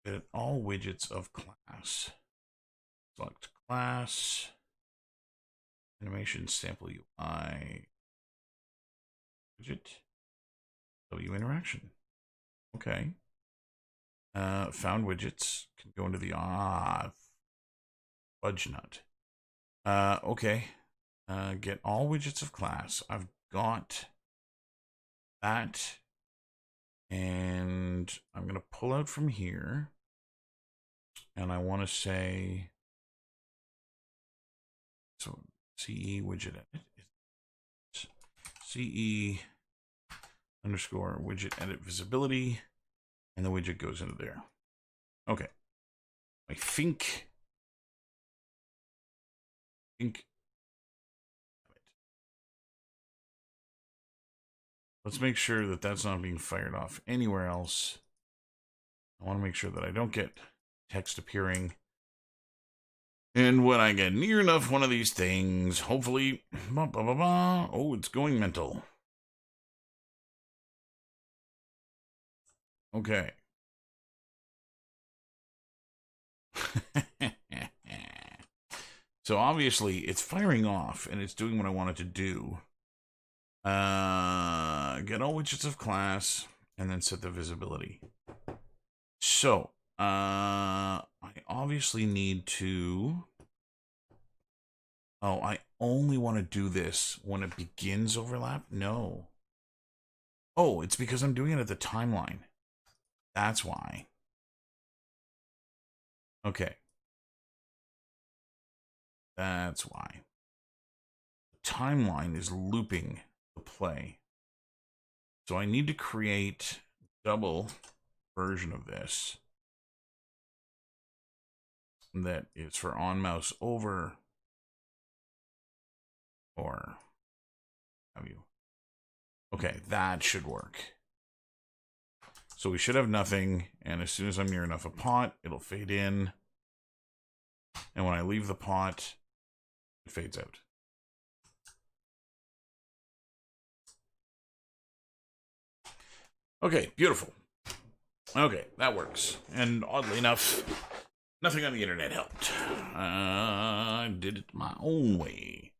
Get all widgets of class. Select class. Animation sample UI. Widget. W interaction. Okay. Found widgets can go into the fudge nut. Okay. Get all widgets of class. I've got that. And I'm going to pull out from here. And I want to say, so CE widget edit. CE underscore widget edit visibility. And the widget goes into there. Okay. I think. Let's make sure that that's not being fired off anywhere else. I want to make sure that I don't get text appearing. And when I get near enough one of these things, hopefully, oh, it's going mental. Okay. So obviously it's firing off and it's doing what I want it to do. Get all widgets of class and then set the visibility. So, I obviously need to... Oh, I only want to do this when it begins overlap? No. Oh, it's because I'm doing it at the timeline. That's why. Okay. That's why. The timeline is looping the play. So I need to create double version of this that is for on mouse over or have you. Okay, that should work. So we should have nothing, and as soon as I'm near enough a pot, it'll fade in. And when I leave the pot, it fades out. Okay, beautiful. Okay, that works. And oddly enough, nothing on the internet helped. I did it my own way.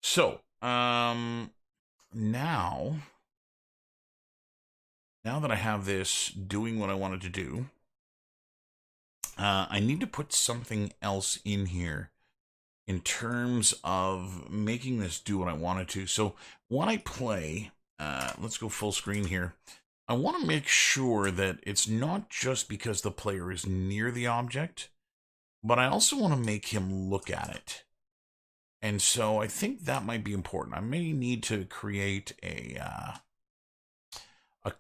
So, now that I have this doing what I wanted to do, I need to put something else in here in terms of making this do what I wanted to. So when I play, let's go full screen here. I want to make sure that it's not just because the player is near the object, but I also want to make him look at it. And so I think that might be important. I may need to create a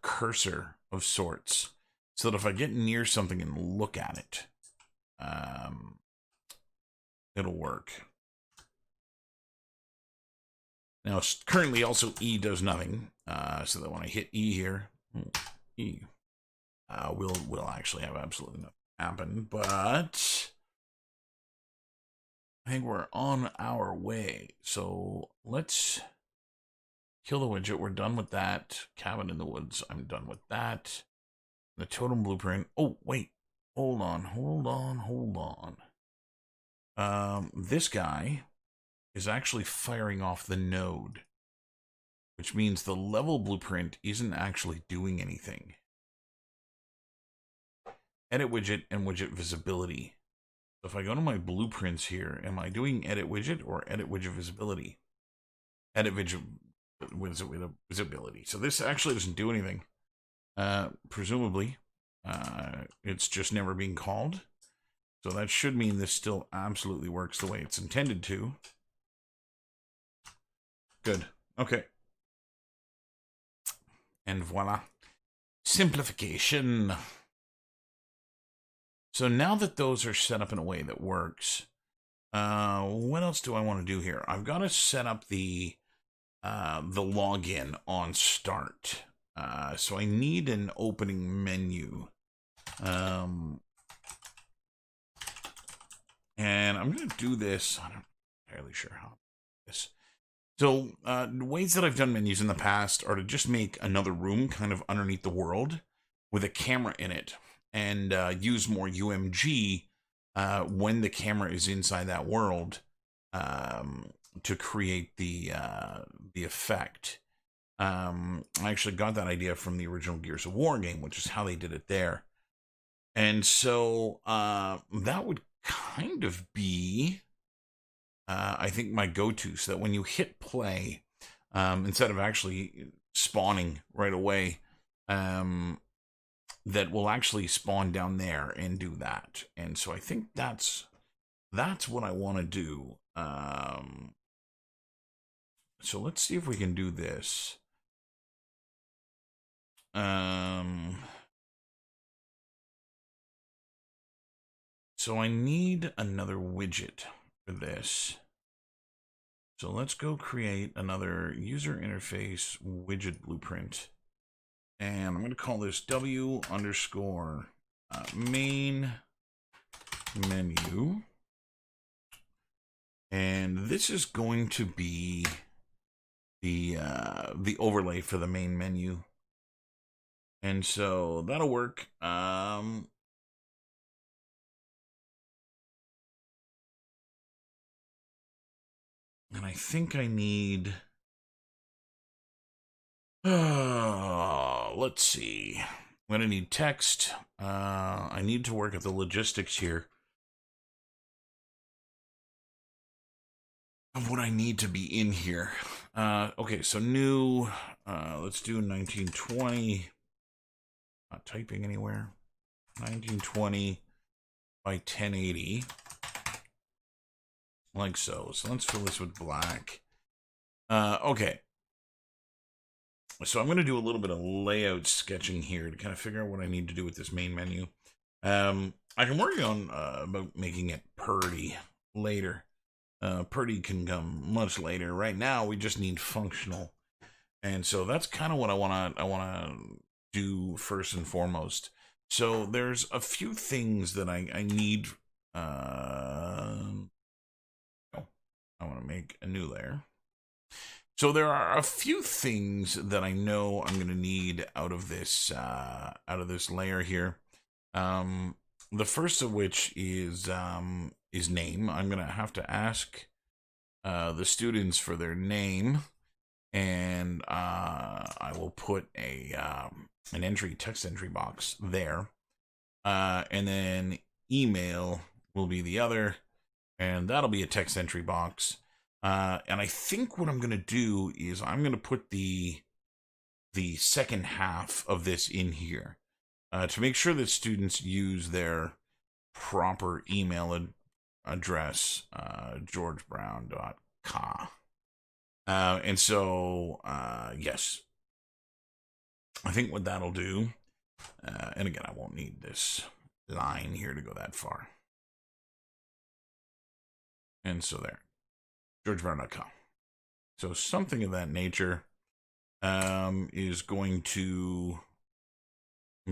cursor of sorts so that if I get near something and look at it, it'll work. Now, currently also E does nothing, so that when I hit E here, E, will actually have absolutely nothing happen, but I think we're on our way. So let's kill the widget. We're done with that. Cabin in the woods, I'm done with that. The totem blueprint. Oh, wait. Hold on. This guy is actually firing off the node, which means the level blueprint isn't actually doing anything. Edit widget and widget visibility. So if I go to my blueprints here, am I doing edit widget or edit widget visibility? Edit widget visibility. So this actually doesn't do anything. Presumably, it's just never being called. So that should mean this still absolutely works the way it's intended to. Good. Okay. And voila. Simplification. So now that those are set up in a way that works, what else do I want to do here? I've got to set up the login on start. So I need an opening menu. And I'm going to do this. I'm not entirely sure how this. So the ways that I've done menus in the past are to just make another room kind of underneath the world with a camera in it and use more UMG when the camera is inside that world to create the effect. I actually got that idea from the original Gears of War game, which is how they did it there. And so that would kind of be, I think, my go-to, so that when you hit play, instead of actually spawning right away, that will actually spawn down there and do that. And so I think that's what I want to do. So let's see if we can do this. So I need another widget for this. So let's go create another user interface widget blueprint. And I'm going to call this W underscore main menu. And this is going to be the overlay for the main menu. And so that'll work. And I think I need... let's see. I'm going to need text. I need to work at the logistics here of what I need to be in here. Okay, so new. Let's do 1920. Not typing anywhere. 1920 by 1080. Like so. So let's fill this with black. Okay. So I'm going to do a little bit of layout sketching here to kind of figure out what I need to do with this main menu. I can work on about making it pretty later. Pretty can come much later. Right now, we just need functional, and so that's kind of what I wanna do first and foremost. So there's a few things that I need. Oh, I want to make a new layer. So there are a few things that I know I'm gonna need out of this layer here. The first of which is name. I'm gonna have to ask the students for their name, and I will put an text entry box there, and then email will be the other, and that'll be a text entry box. And I think what I'm gonna do is I'm gonna put the second half of this in here to make sure that students use their proper email address, georgebrown.ca. And so, yes, I think what that'll do, and again, I won't need this line here to go that far. And so there, georgebrown.ca. So something of that nature is going to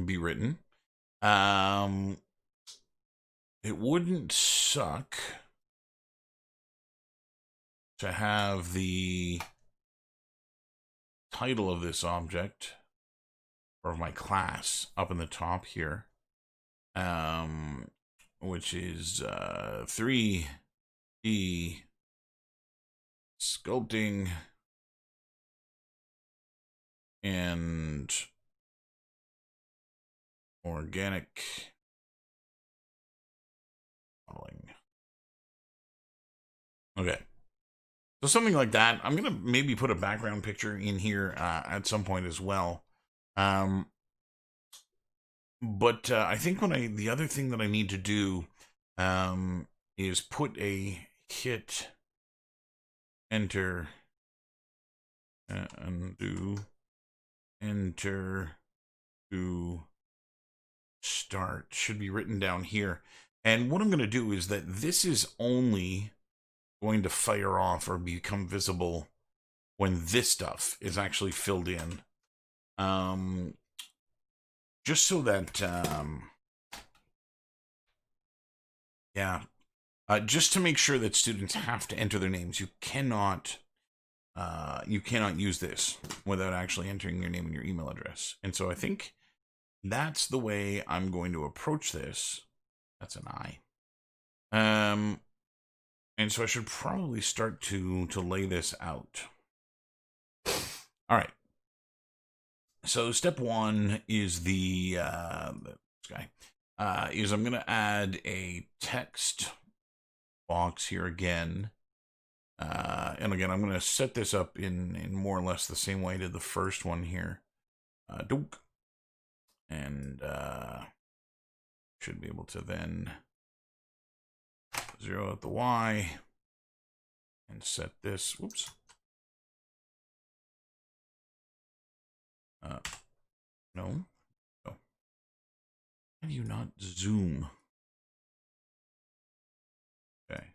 be written. It wouldn't suck to have the title of this object or of my class up in the top here, which is 3D sculpting and organic modeling. Okay. So something like that. I'm going to maybe put a background picture in here at some point as well. But I think the other thing that I need to do is put a hit enter undo enter to start should be written down here. And what I'm going to do is that this is only going to fire off or become visible when this stuff is actually filled in. Just so that, just to make sure that students have to enter their names. You cannot use this without actually entering your name and your email address. And so I think that's the way I'm going to approach this. That's an I. And so I should probably start to lay this out. All right. So step one is this guy. Is I'm going to add a text box here again. And again, I'm going to set this up in more or less the same way I did the first one here. And should be able to then zero out the Y and set this. Whoops. No. Oh. How do you not zoom? Okay. I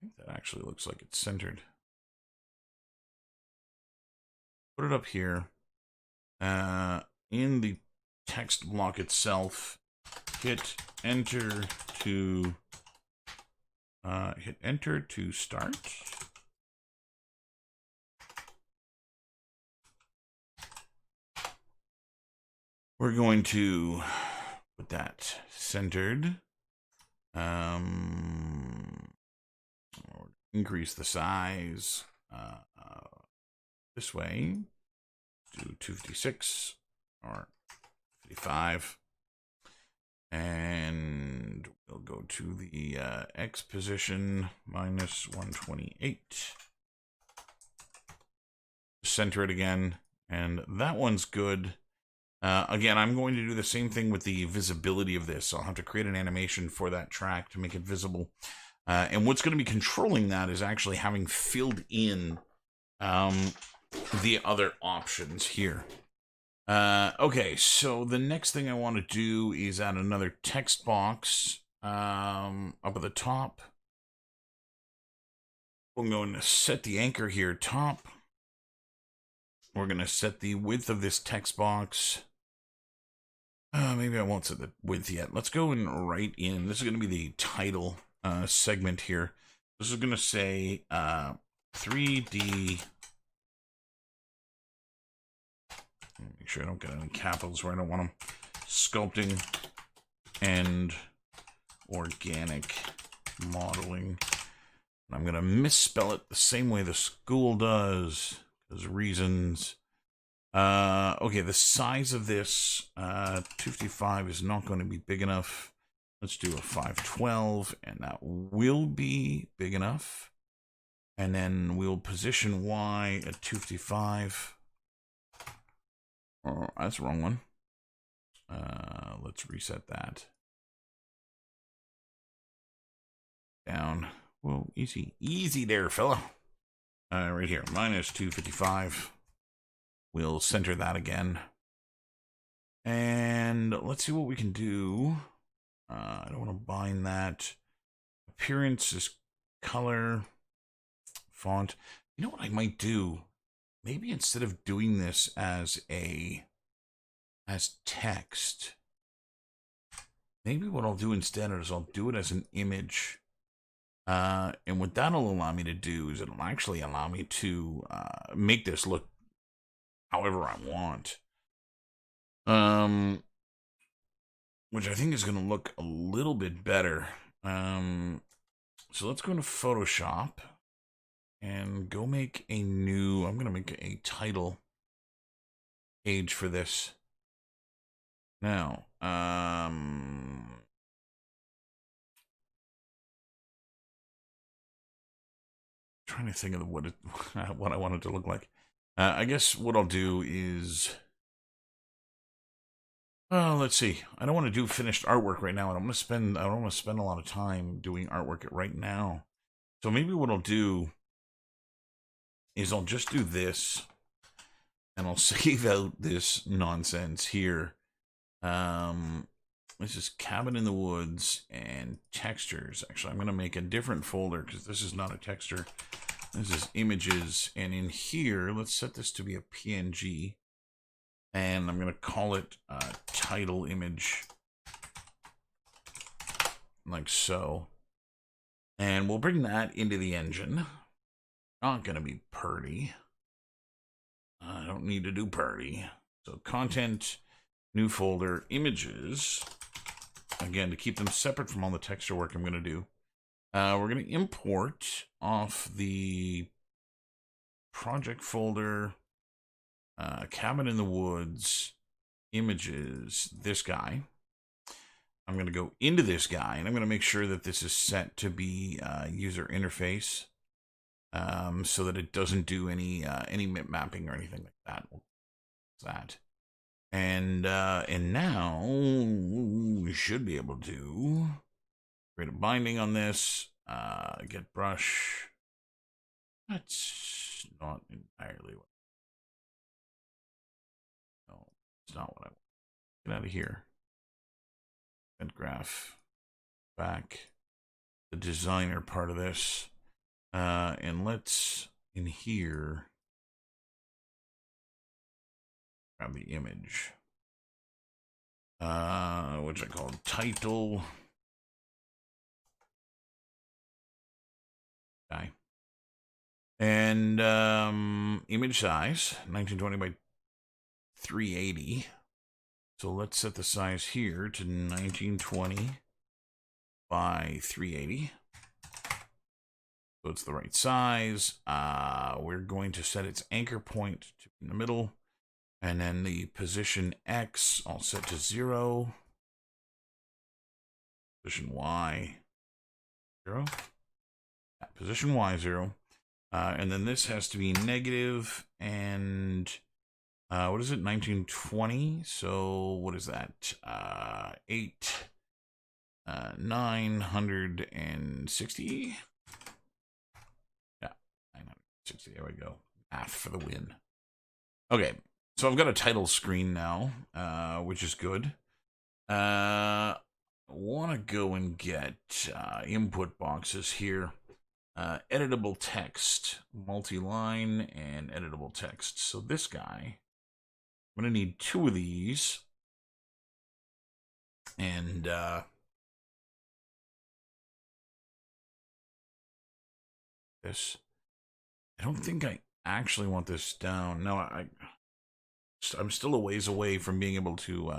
think that actually looks like it's centered. Put it up here. In the text block itself, hit enter to start. We're going to put that centered. Increase the size this way. Do 256 or 55. And we'll go to the X position, minus 128. Center it again, and that one's good. Again, I'm going to do the same thing with the visibility of this. I'll have to create an animation for that track to make it visible. And what's going to be controlling that is actually having filled in the other options here. Okay, so the next thing I want to do is add another text box up at the top. I'm going to set the anchor here top. We're going to set the width of this text box. Maybe I won't set the width yet. Let's go and write in. This is going to be the title segment here. This is going to say 3D. Make sure I don't get any capitals where I don't want them. Sculpting and organic modeling. And I'm going to misspell it the same way the school does. Those reasons. Okay, the size of this 255 is not going to be big enough. Let's do a 512, and that will be big enough. And then we'll position Y at 255. Oh, that's the wrong one. Let's reset that. Down. Whoa, easy. Easy there, fella. Right here, minus 255. We'll center that again. And let's see what we can do. I don't want to bind that. Appearance is color. Font. You know what I might do? Maybe instead of doing this as text, maybe what I'll do instead is I'll do it as an image. And what that'll allow me to do is it'll actually allow me to make this look however I want. Which I think is going to look a little bit better. So let's go into Photoshop and go make a new, I'm going to make a title page for this. Now, trying to think of what I want it to look like. I guess what I'll do is, let's see. I don't want to do finished artwork right now. I don't want to spend a lot of time doing artwork right now. So maybe what I'll do is I'll just do this, and I'll save out this nonsense here. This is Cabin in the Woods and textures. Actually, I'm going to make a different folder because this is not a texture. This is images, and in here, let's set this to be a PNG, and I'm going to call it title image, like so. And we'll bring that into the engine. Not going to be pretty. I don't need to do pretty. So content, new folder, images. Again, to keep them separate from all the texture work I'm going to do. We're going to import off the project folder, Cabin in the Woods, images, this guy. I'm going to go into this guy, and I'm going to make sure that this is set to be user interface, so that it doesn't do any mapping or anything like that. That. And now we should be able to create a binding on this. Get brush. That's not entirely what. No, it's not what I want. Get out of here. Event graph. Back. The designer part of this. And let's in here grab the image, which I call title. Okay. And image size 1920 by 380. So let's set the size here to 1920 by 380. So it's the right size. We're going to set its anchor point to in the middle. And then the position X, I'll set to 0. Position Y, 0. Yeah, position Y, 0. And then this has to be negative and what is it? 1920. So what is that? 960. Yeah, 960. There we go. Math for the win. Okay, so I've got a title screen now, which is good. Want to go and get input boxes here. Editable text, multi-line, and editable text. So this guy, I'm going to need 2 of these. And this. I don't think I actually want this down. No, I'm still a ways away from being able to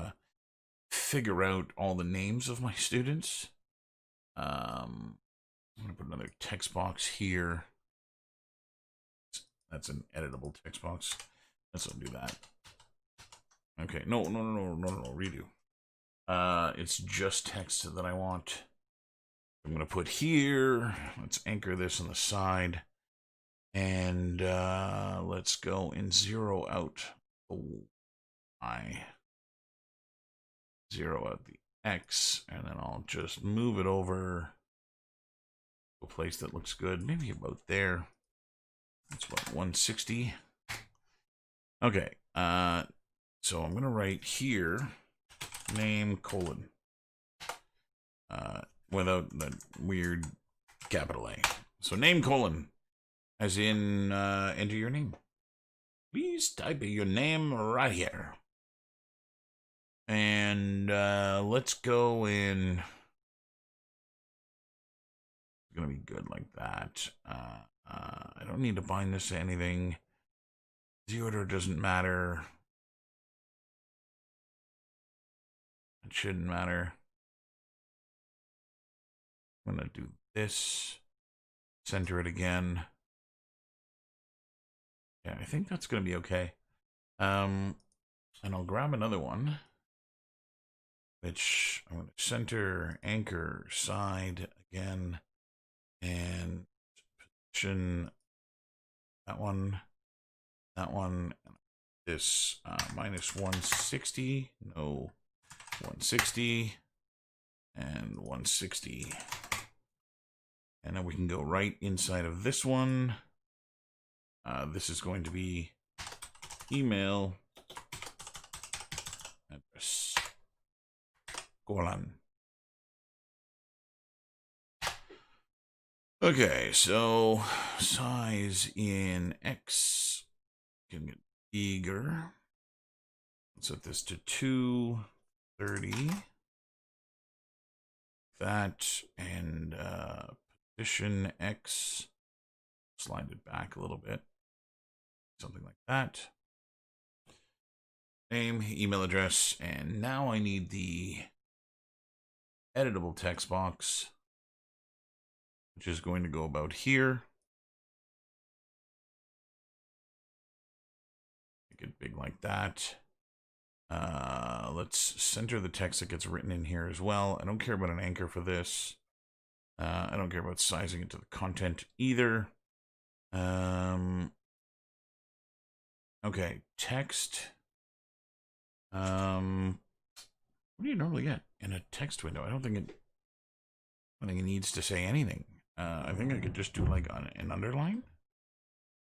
figure out all the names of my students. I'm going to put another text box here. That's an editable text box. Let's not do that. Okay, no, redo. It's just text that I want. I'm going to put here. Let's anchor this on the side. And let's go and 0 out the Y. 0 out the X. And then I'll just move it over to a place that looks good. Maybe about there. That's what, 160. Okay. So I'm going to write here, name, colon. Without the weird capital A. So name, colon. As in, enter your name. Please type your name right here. And let's go in. It's going to be good like that. I don't need to bind this to anything. The order doesn't matter. It shouldn't matter. I'm going to do this. Center it again. Yeah, I think that's going to be okay. And I'll grab another one, which I'm going to center, anchor, side again, and position that one, this minus 160, no, 160, and 160. And then we can go right inside of this one. This is going to be email address colon. Okay, so size in X can get bigger. Let's set this to 230. That and position X. Slide it back a little bit. Something like that. Name, email address, and now I need the editable text box, which is going to go about here. Make it big like that. Let's center the text that gets written in here as well. I don't care about an anchor for this. I don't care about sizing it to the content either. Okay, text. What do you normally get in a text window? I don't think it needs to say anything. I think I could just do like an underline.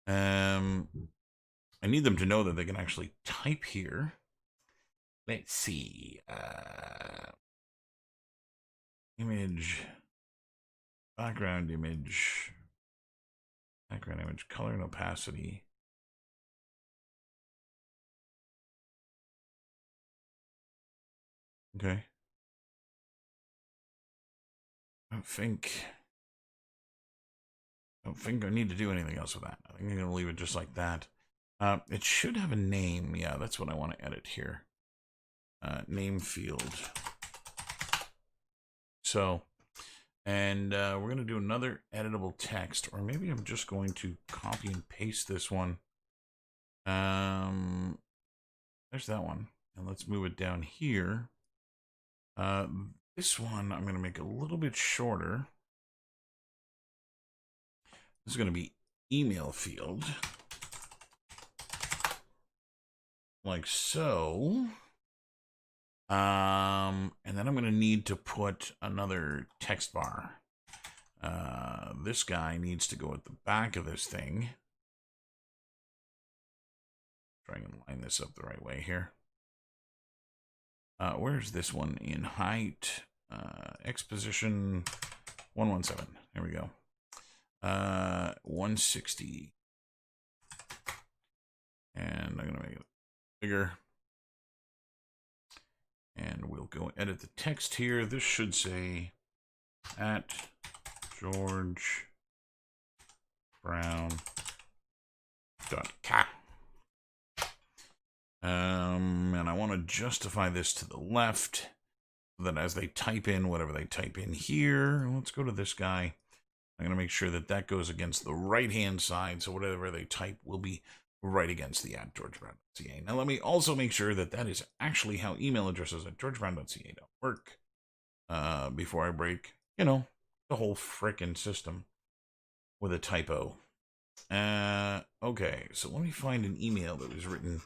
I need them to know that they can actually type here. Let's see. Image, background image, color and opacity. Okay. I don't think I need to do anything else with that. I think I'm going to leave it just like that. It should have a name. Yeah, that's what I want to edit here. name field. So, and we're going to do another editable text, or maybe I'm just going to copy and paste this one. There's that one. And let's move it down here. This one I'm going to make a little bit shorter. This is going to be email field. Like so. And then I'm going to need to put another text bar. This guy needs to go at the back of this thing. Try and line this up the right way here. Where's this one in height? X position 117. There we go. 160. And I'm going to make it bigger. And we'll go edit the text here. This should say at George Brown .ca. And I want to justify this to the left so that as they type in whatever they type in here, let's go to this guy. I'm going to make sure that that goes against the right-hand side, so whatever they type will be right against the at georgebrown.ca. Now let me also make sure that that is actually how email addresses at georgebrown.ca don't work before I break, you know, the whole frickin' system with a typo. Okay, so let me find an email that was written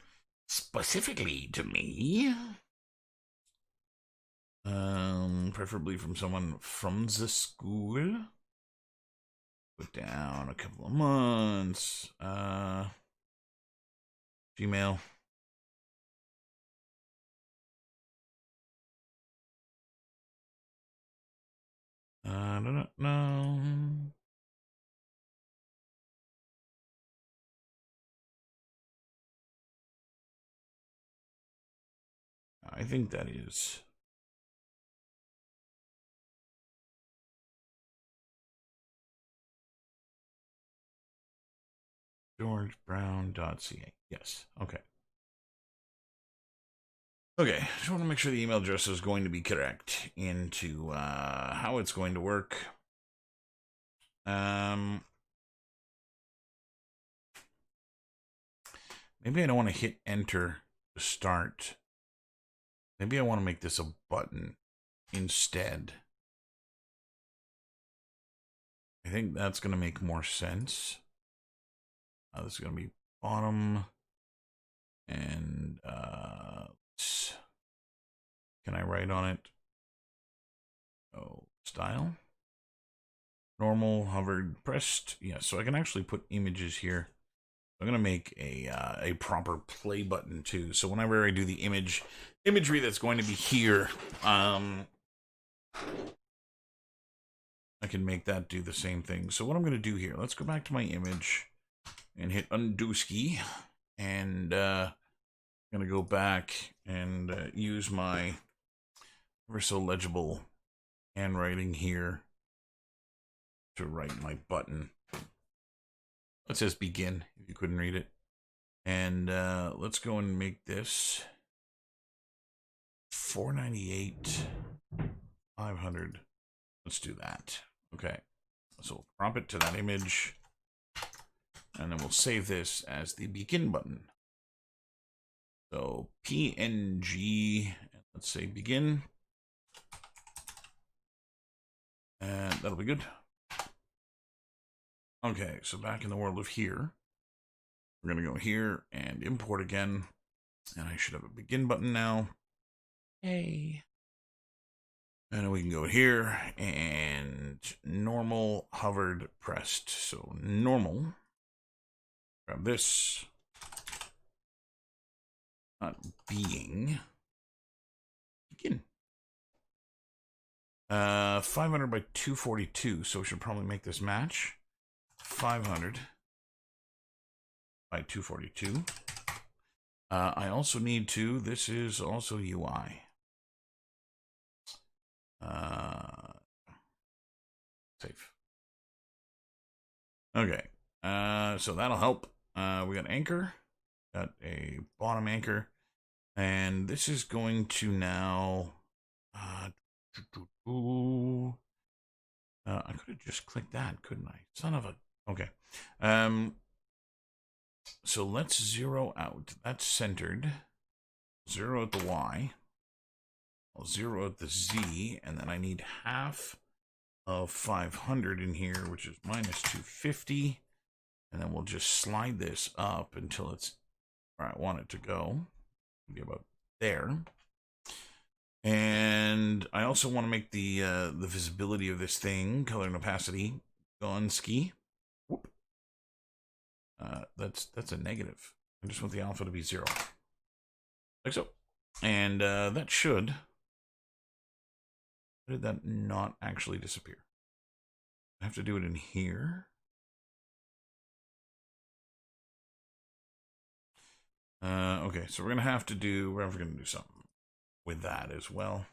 specifically to me. Preferably from someone from the school. Put down a couple of months. Gmail. I don't know. I think that is georgebrown.ca. Yes. Okay. Okay. Just want to make sure the email address is going to be correct into how it's going to work. Maybe I don't want to hit enter to start. Maybe I want to make this a button instead. I think that's going to make more sense. This is going to be bottom. And can I write on it? Oh, style. Normal, hovered, pressed. Yeah, so I can actually put images here. I'm going to make a proper play button too. So whenever I do the imagery that's going to be here, I can make that do the same thing. So what I'm going to do here, let's go back to my image and hit undo ski. And I'm going to go back and use my ever so legible handwriting here to write my button. It says begin, if you couldn't read it. And let's go and make this 498, 500. Let's do that. Okay. So we'll crop it to that image. And then we'll save this as the begin button. So PNG, let's say begin. And that'll be good. Okay, so back in the world of here, we're going to go here and import again. And I should have a begin button now. Hey. And then we can go here and normal, hovered, pressed. So normal. Grab this. Not being. Begin. 500 by 242. So we should probably make this match. 500 by 242. I also need to, this is also UI. Save. Okay. So that'll help. We got anchor. Got a bottom anchor. And this is going to now... I could have just clicked that, couldn't I? Son of a... Okay. So let's zero out. That's centered. Zero at the Y. I'll zero at the Z. And then I need half of 500 in here, which is minus 250. And then we'll just slide this up until it's where I want it to go. Maybe about there. And I also want to make the visibility of this thing, color and opacity, gone ski. Whoop. That's a negative. I just want the alpha to be 0. Like so. And that should... How did that not actually disappear? I have to do it in here. Okay, so we're gonna do something with that as well.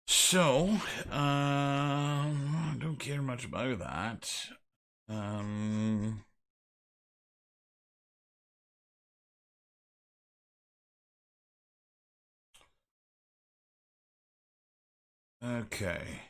So, I don't care much about that. Okay.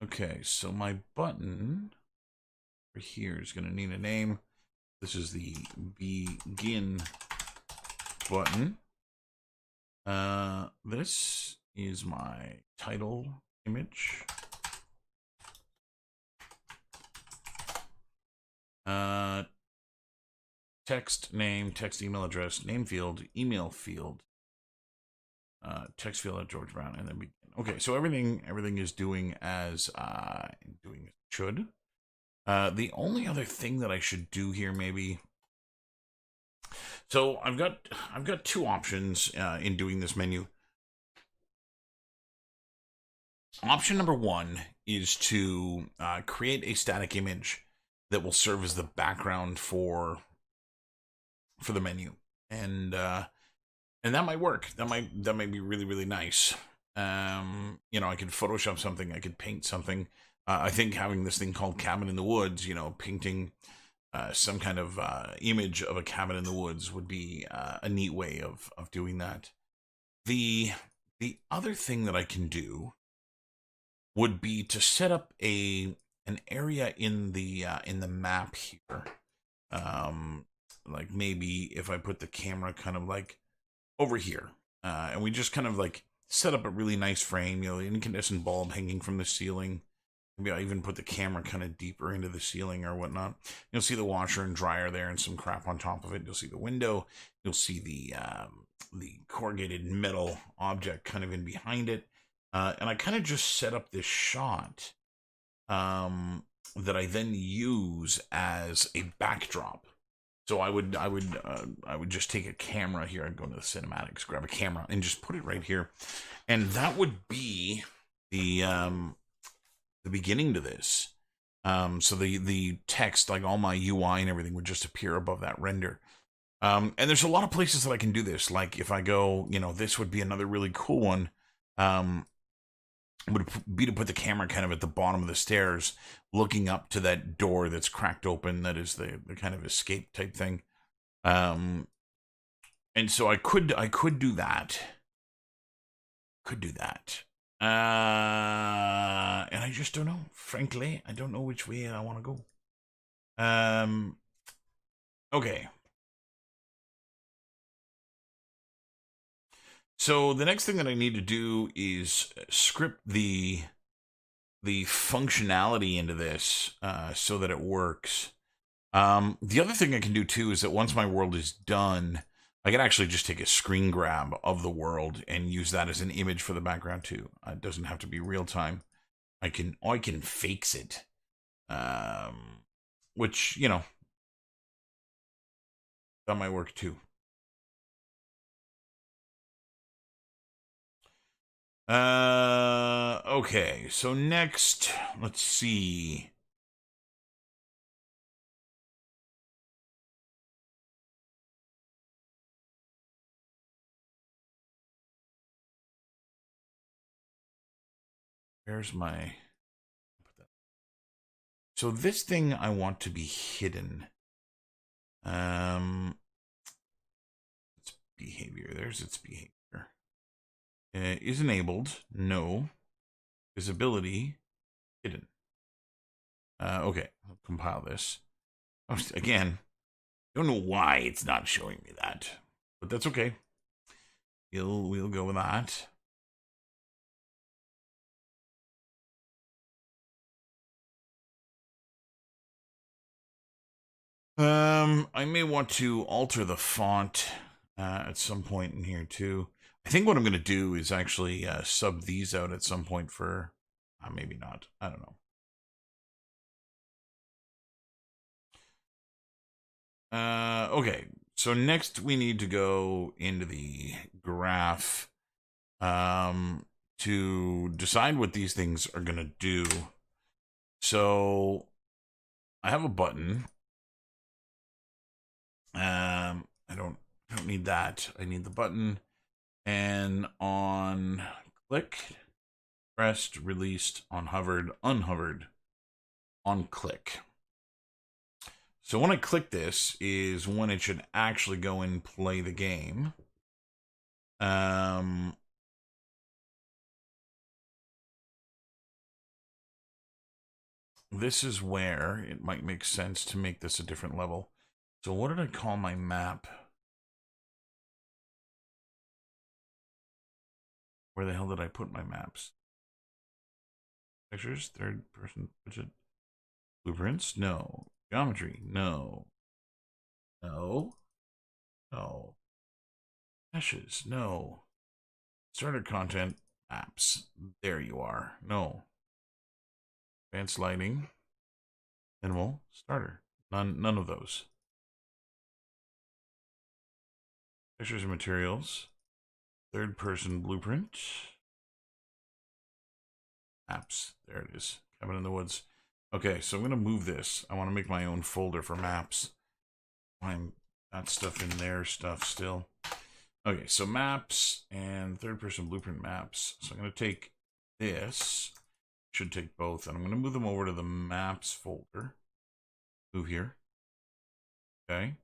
Okay, so my button over here is going to need a name. This is the begin button. This is my title image. Text name, text email address, name field, email field, text field at George Brown, and then begin. Okay, so everything is doing as doing should. The only other thing that I should do here, maybe. So I've got two options in doing this menu. Option number one is to create a static image that will serve as the background for the menu, and that might work. That might be really, really nice. You know, I could Photoshop something, I could paint something. I think having this thing called Cabin in the Woods, you know, painting some kind of image of a cabin in the woods would be a neat way of doing that. The other thing that I can do would be to set up an area in the map here. Like maybe if I put the camera kind of like over here, and we just kind of like set up a really nice frame, you know, the incandescent bulb hanging from the ceiling. Maybe I'll even put the camera kind of deeper into the ceiling or whatnot. You'll see the washer and dryer there and some crap on top of it. You'll see the window. You'll see the corrugated metal object kind of in behind it. And I kind of just set up this shot that I then use as a backdrop. So I would just take a camera here. I'd go to the cinematics, grab a camera, and just put it right here, and that would be the beginning to this. So the text, like all my UI and everything, would just appear above that render. And there's a lot of places that I can do this. Like if I go, you know, this would be another really cool one. Would be to put the camera kind of at the bottom of the stairs, looking up to that door that's cracked open. That is the kind of escape type thing. And so I could do that. And I just don't know. Frankly, I don't know which way I want to go. Okay. So the next thing that I need to do is script the functionality into this so that it works. The other thing I can do too is that once my world is done, I can actually just take a screen grab of the world and use that as an image for the background too. It doesn't have to be real time. I can fakes it, which, you know, that might work too. Okay, so next, let's see. Where's my... So this thing I want to be hidden. Its behavior. There's its behavior. Is enabled. No. Visibility. Hidden. Okay. I'll compile this. Again, don't know why it's not showing me that, but that's okay. We'll go with that. I may want to alter the font at some point in here too. I think what I'm going to do is actually sub these out at some point for, maybe not. I don't know. Okay, so next we need to go into the graph to decide what these things are going to do. So I have a button. I don't need that. I need the button. And on click, pressed, released, on hovered, unhovered, on click. So when I click this is when it should actually go and play the game. This is where it might make sense to make this a different level. So what did I call my map? Where the hell did I put my maps? Pictures, third person, budget, blueprints, no. Geometry, no. No. No. Meshes, no. Starter content, maps. There you are. No. Advanced lighting, minimal, starter. None of those. Pictures and materials. Third person blueprint. Maps. There it is. Cabin in the woods. Okay, so I'm going to move this. I want to make my own folder for maps. I'm that stuff in there, stuff still. Okay, so maps and third person blueprint maps. So I'm going to take this. Should take both. And I'm going to move them over to the maps folder. Move here. Okay.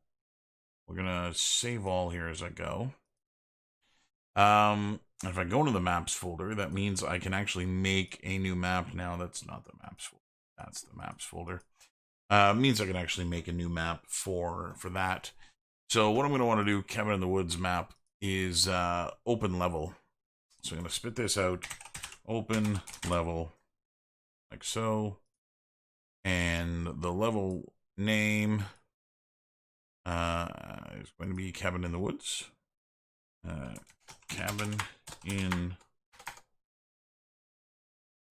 We're going to save all here as I go. If I go into the maps folder, that means I can actually make a new map now. That's not the maps folder. That's the maps folder. Means I can actually make a new map for that. So what I'm going to want to do, Cabin in the Woods map, is open level. So I'm going to spit this out. Open level, like so. And the level name is going to be Cabin in the Woods. Cabin in,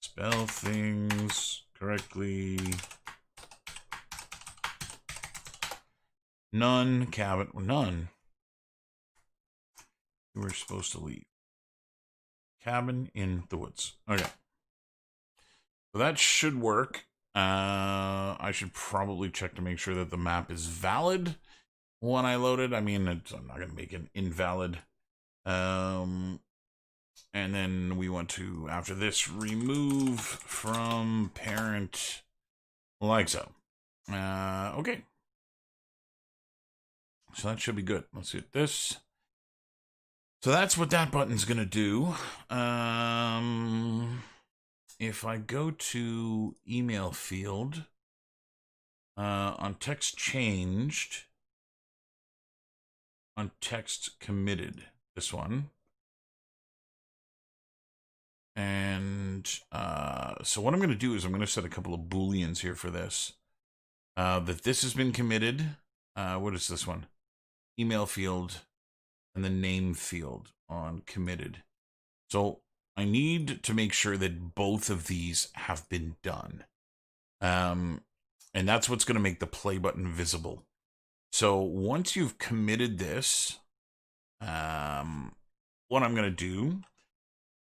spell things correctly. None, cabin, none. You were supposed to leave. Cabin in the woods. Okay. So that should work. I should probably check to make sure that the map is valid when I load it. I mean, I'm not going to make it invalid. And then we want to, after this, remove from parent like so. Okay. So that should be good. Let's hit this. So that's what that button's going to do. If I go to email field, on text changed, on text committed, this one. And so what I'm going to do is I'm going to set a couple of Booleans here for this. That this has been committed. What is this one? Email field and the name field on committed. So I need to make sure that both of these have been done. And that's what's going to make the play button visible. So once you've committed this, what I'm going to do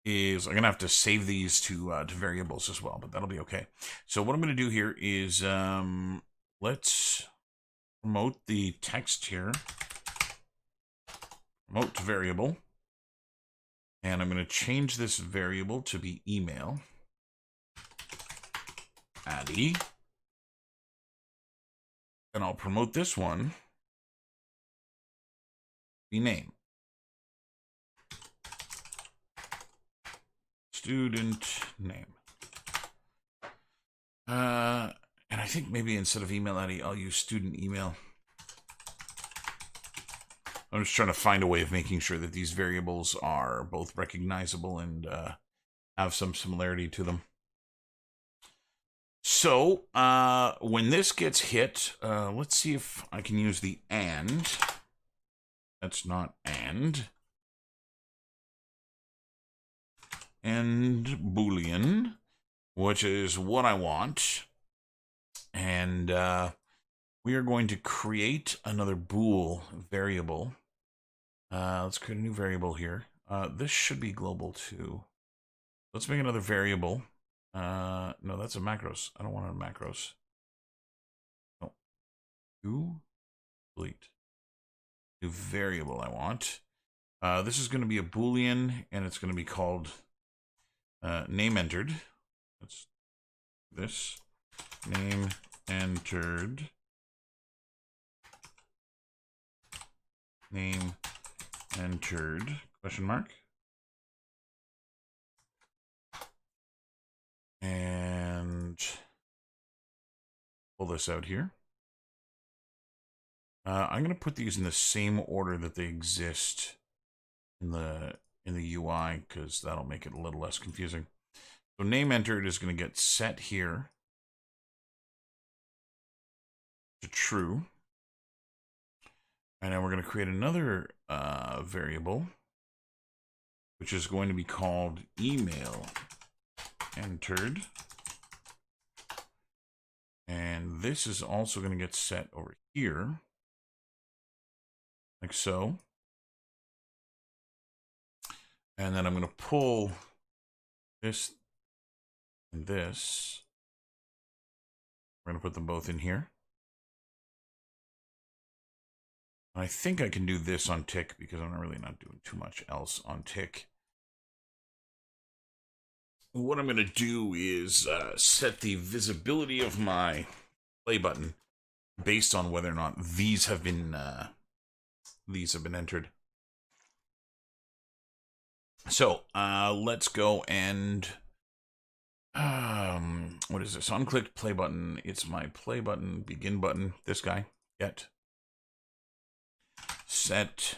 is I'm going to have to save these to variables as well, but that'll be okay. So what I'm going to do here is let's promote the text here. Promote to variable. And I'm going to change this variable to be email. Addy. And I'll promote this one. The name. Student name. And I think maybe instead of email ID, I'll use student email. I'm just trying to find a way of making sure that these variables are both recognizable and have some similarity to them. So when this gets hit, let's see if I can use the and. That's not and. And Boolean, which is what I want. And we are going to create another bool variable. Let's create a new variable here. This should be global too. Let's make another variable. No, that's a macros. I don't want a macros. No. New delete. New variable I want. This is going to be a Boolean, and it's going to be called name entered. Let's do this. Name entered. Name entered. Question mark. And pull this out here. I'm going to put these in the same order that they exist in the UI, because that'll make it a little less confusing. So name entered is going to get set here to true. And then we're going to create another variable, which is going to be called email entered. And this is also going to get set over here, like so. And then I'm going to pull this and this. We're going to put them both in here. I think I can do this on tick because I'm really not doing too much else on tick. What I'm going to do is set the visibility of my play button based on whether or not these have been entered. So let's go and what is this? Unclicked play button. It's my play button, begin button. This guy. Get. Set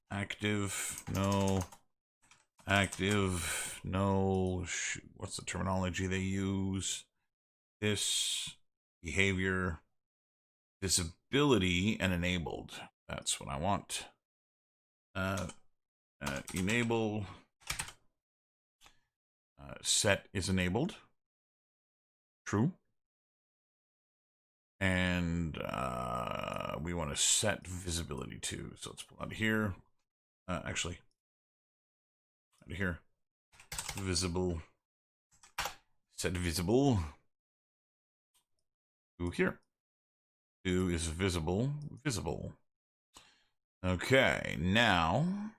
active, no, active, no, what's the terminology they use? This, behavior, visibility, and enabled. That's what I want. Enable, set is enabled, true. And we want to set visibility too. So let's pull out of here. Actually, out of here. Visible. Set visible. To here. To is visible. Visible. Okay. Now,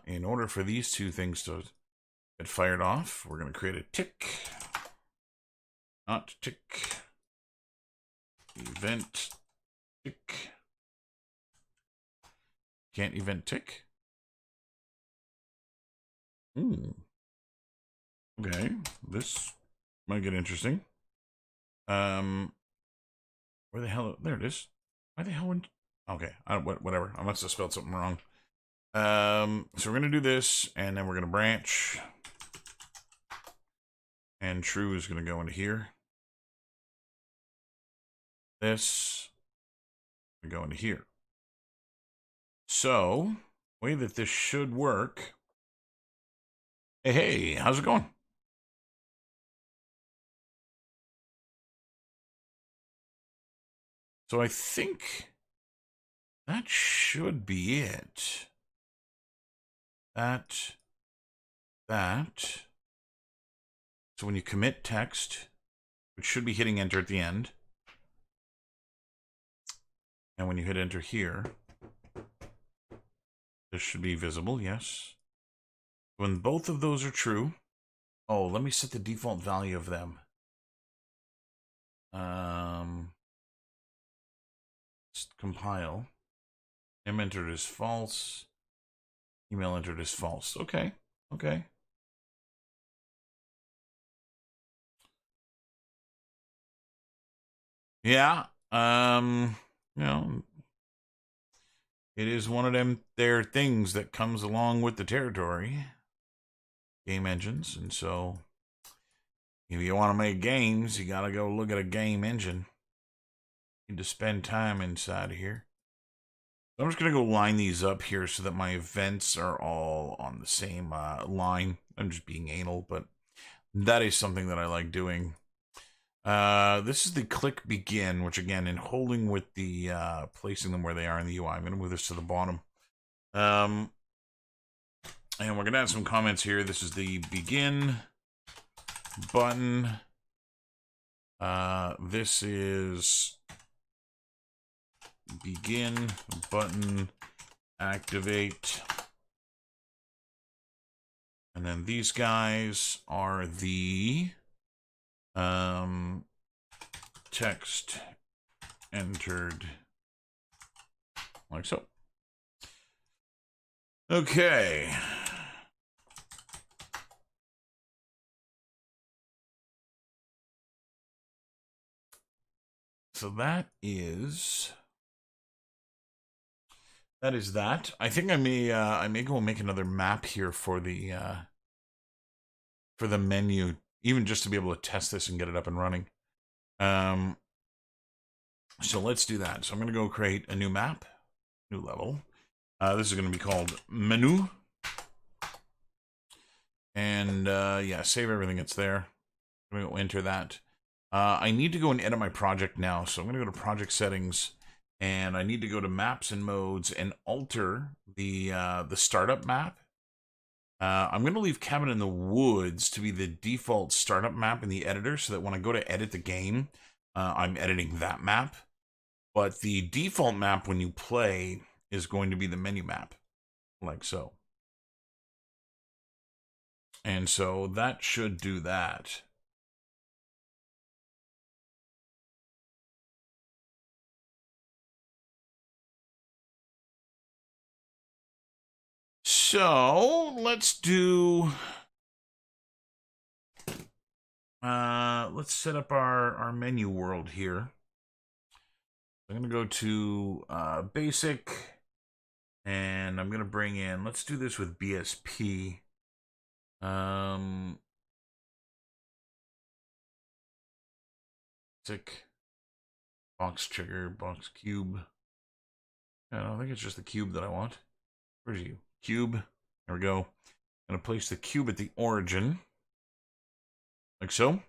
in order for these two things to get fired off, we're going to create a tick. Not tick. Event tick. Can't event tick. Okay, this might get interesting. Where the hell? There it is. Why the hell? Okay, whatever. I must have spelled something wrong. So we're gonna do this, and then we're gonna branch, and true is gonna go into here. This we go into here. So, way that this should work. Hey, how's it going? So I think that should be it. That. So when you commit text, which should be hitting enter at the end. And when you hit enter here, this should be visible, yes. When both of those are true, oh, let me set the default value of them. Just compile. M entered as false. Email entered as false. Okay. Okay. Yeah. You know, it is one of them there things that comes along with the territory. Game engines, and so if you want to make games, you gotta go look at a game engine. You need to spend time inside of here. So I'm just gonna go line these up here so that my events are all on the same line. I'm just being anal, but that is something that I like doing. This is the click begin, which again, in holding with the placing them where they are in the UI, I'm gonna move this to the bottom. And we're gonna add some comments here. This is the begin button. This is begin button activate. And then these guys are the text entered like so. Okay. So that is that. I think I may go make another map here for the menu, even just to be able to test this and get it up and running. So let's do that. So I'm going to go create a new map, new level. This is going to be called menu. And yeah, save everything that's there. I'm going to go enter that. I need to go and edit my project now. So I'm going to go to project settings, and I need to go to maps and modes and alter the startup map. I'm going to leave Cabin in the Woods to be the default startup map in the editor so that when I go to edit the game, I'm editing that map. But the default map when you play is going to be the menu map, like so. And so that should do that. So let's do. Let's set up our menu world here. I'm gonna go to basic, and I'm gonna bring in. Let's do this with BSP. Basic box trigger, box cube. I don't think it's just the cube that I want. Where's you? Cube. There we go. I'm gonna place the cube at the origin, like so.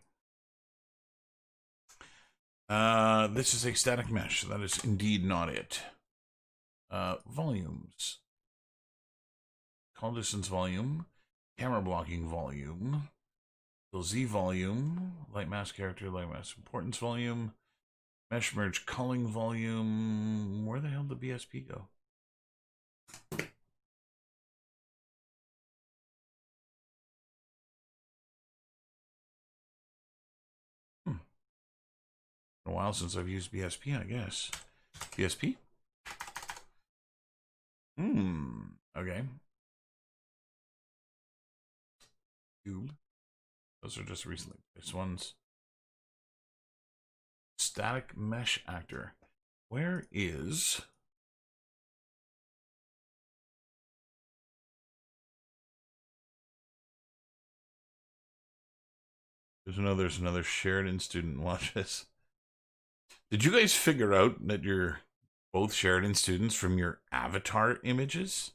This is a static mesh. That is indeed not it. Volumes. Call distance volume. Camera blocking volume. Z volume. Light mask character. Light mask importance volume. Mesh merge culling volume. Where the hell did the BSP go? A while since I've used BSP, I guess. BSP? Okay. Cube. Those are just recently placed ones. Static mesh actor. Where is... There's another Sheridan student. Watch this. Did you guys figure out that you're both Sheridan students from your avatar images?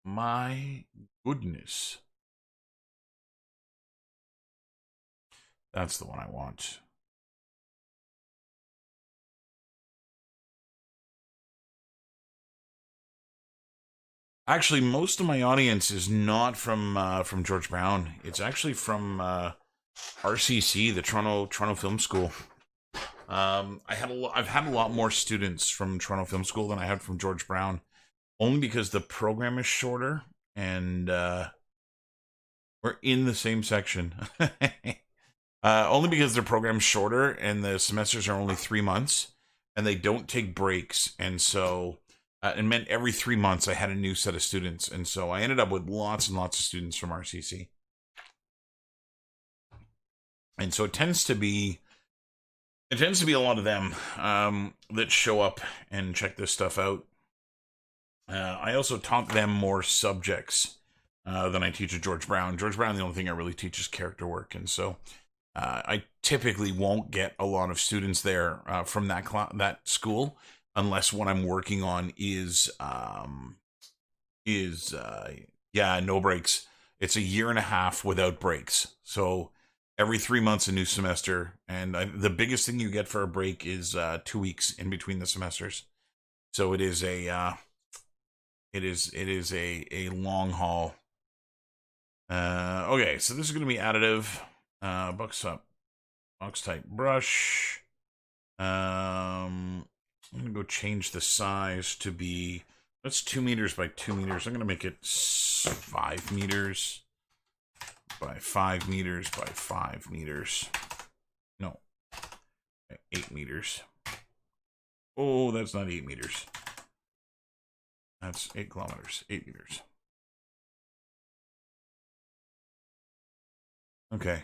My goodness. That's the one I want. Actually, most of my audience is not from George Brown. It's actually from RCC, the Toronto Film School. I've had a lot more students from Toronto Film School than I had from George Brown, only because the program is shorter and we're in the same section. Only because their program's shorter and the semesters are only 3 months and they don't take breaks. And so it meant every 3 months I had a new set of students. And so I ended up with lots and lots of students from RCC. And so it tends to be a lot of them that show up and check this stuff out. I also taught them more subjects than I teach at George Brown. George Brown, the only thing I really teach is character work. And so I typically won't get a lot of students there from that school unless what I'm working on is no breaks. It's a year and a half without breaks. So every 3 months a new semester, and the biggest thing you get for a break is 2 weeks in between the semesters. So it is a long haul. Okay, so this is going to be additive. Box type brush. I'm going to go change the size to be, that's 2 meters by 2 meters. I'm going to make it 5 meters by 5 meters by 5 meters. No, 8 meters. Oh, that's not 8 meters. That's 8 kilometers, 8 meters. Okay.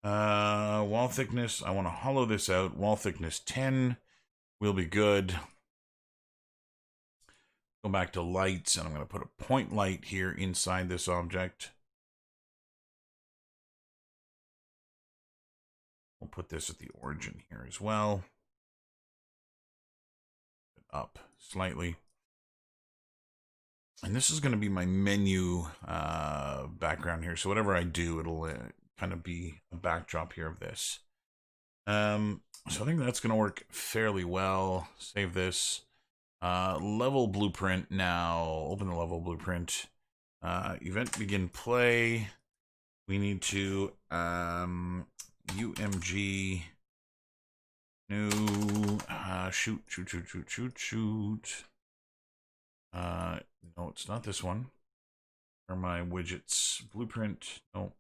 Wall thickness, I want to hollow this out. Wall thickness 10 will be good. Go back to lights, and I'm going to put a point light here inside this object. We'll put this at the origin here as well. Up slightly. And this is going to be my menu background here. So whatever I do, it'll kind of be a backdrop here of this. So I think that's going to work fairly well. Save this. Level blueprint now. Open the level blueprint. Event begin play. We need to UMG new shoot. No, it's not this one. Where are my widgets? Blueprint. No.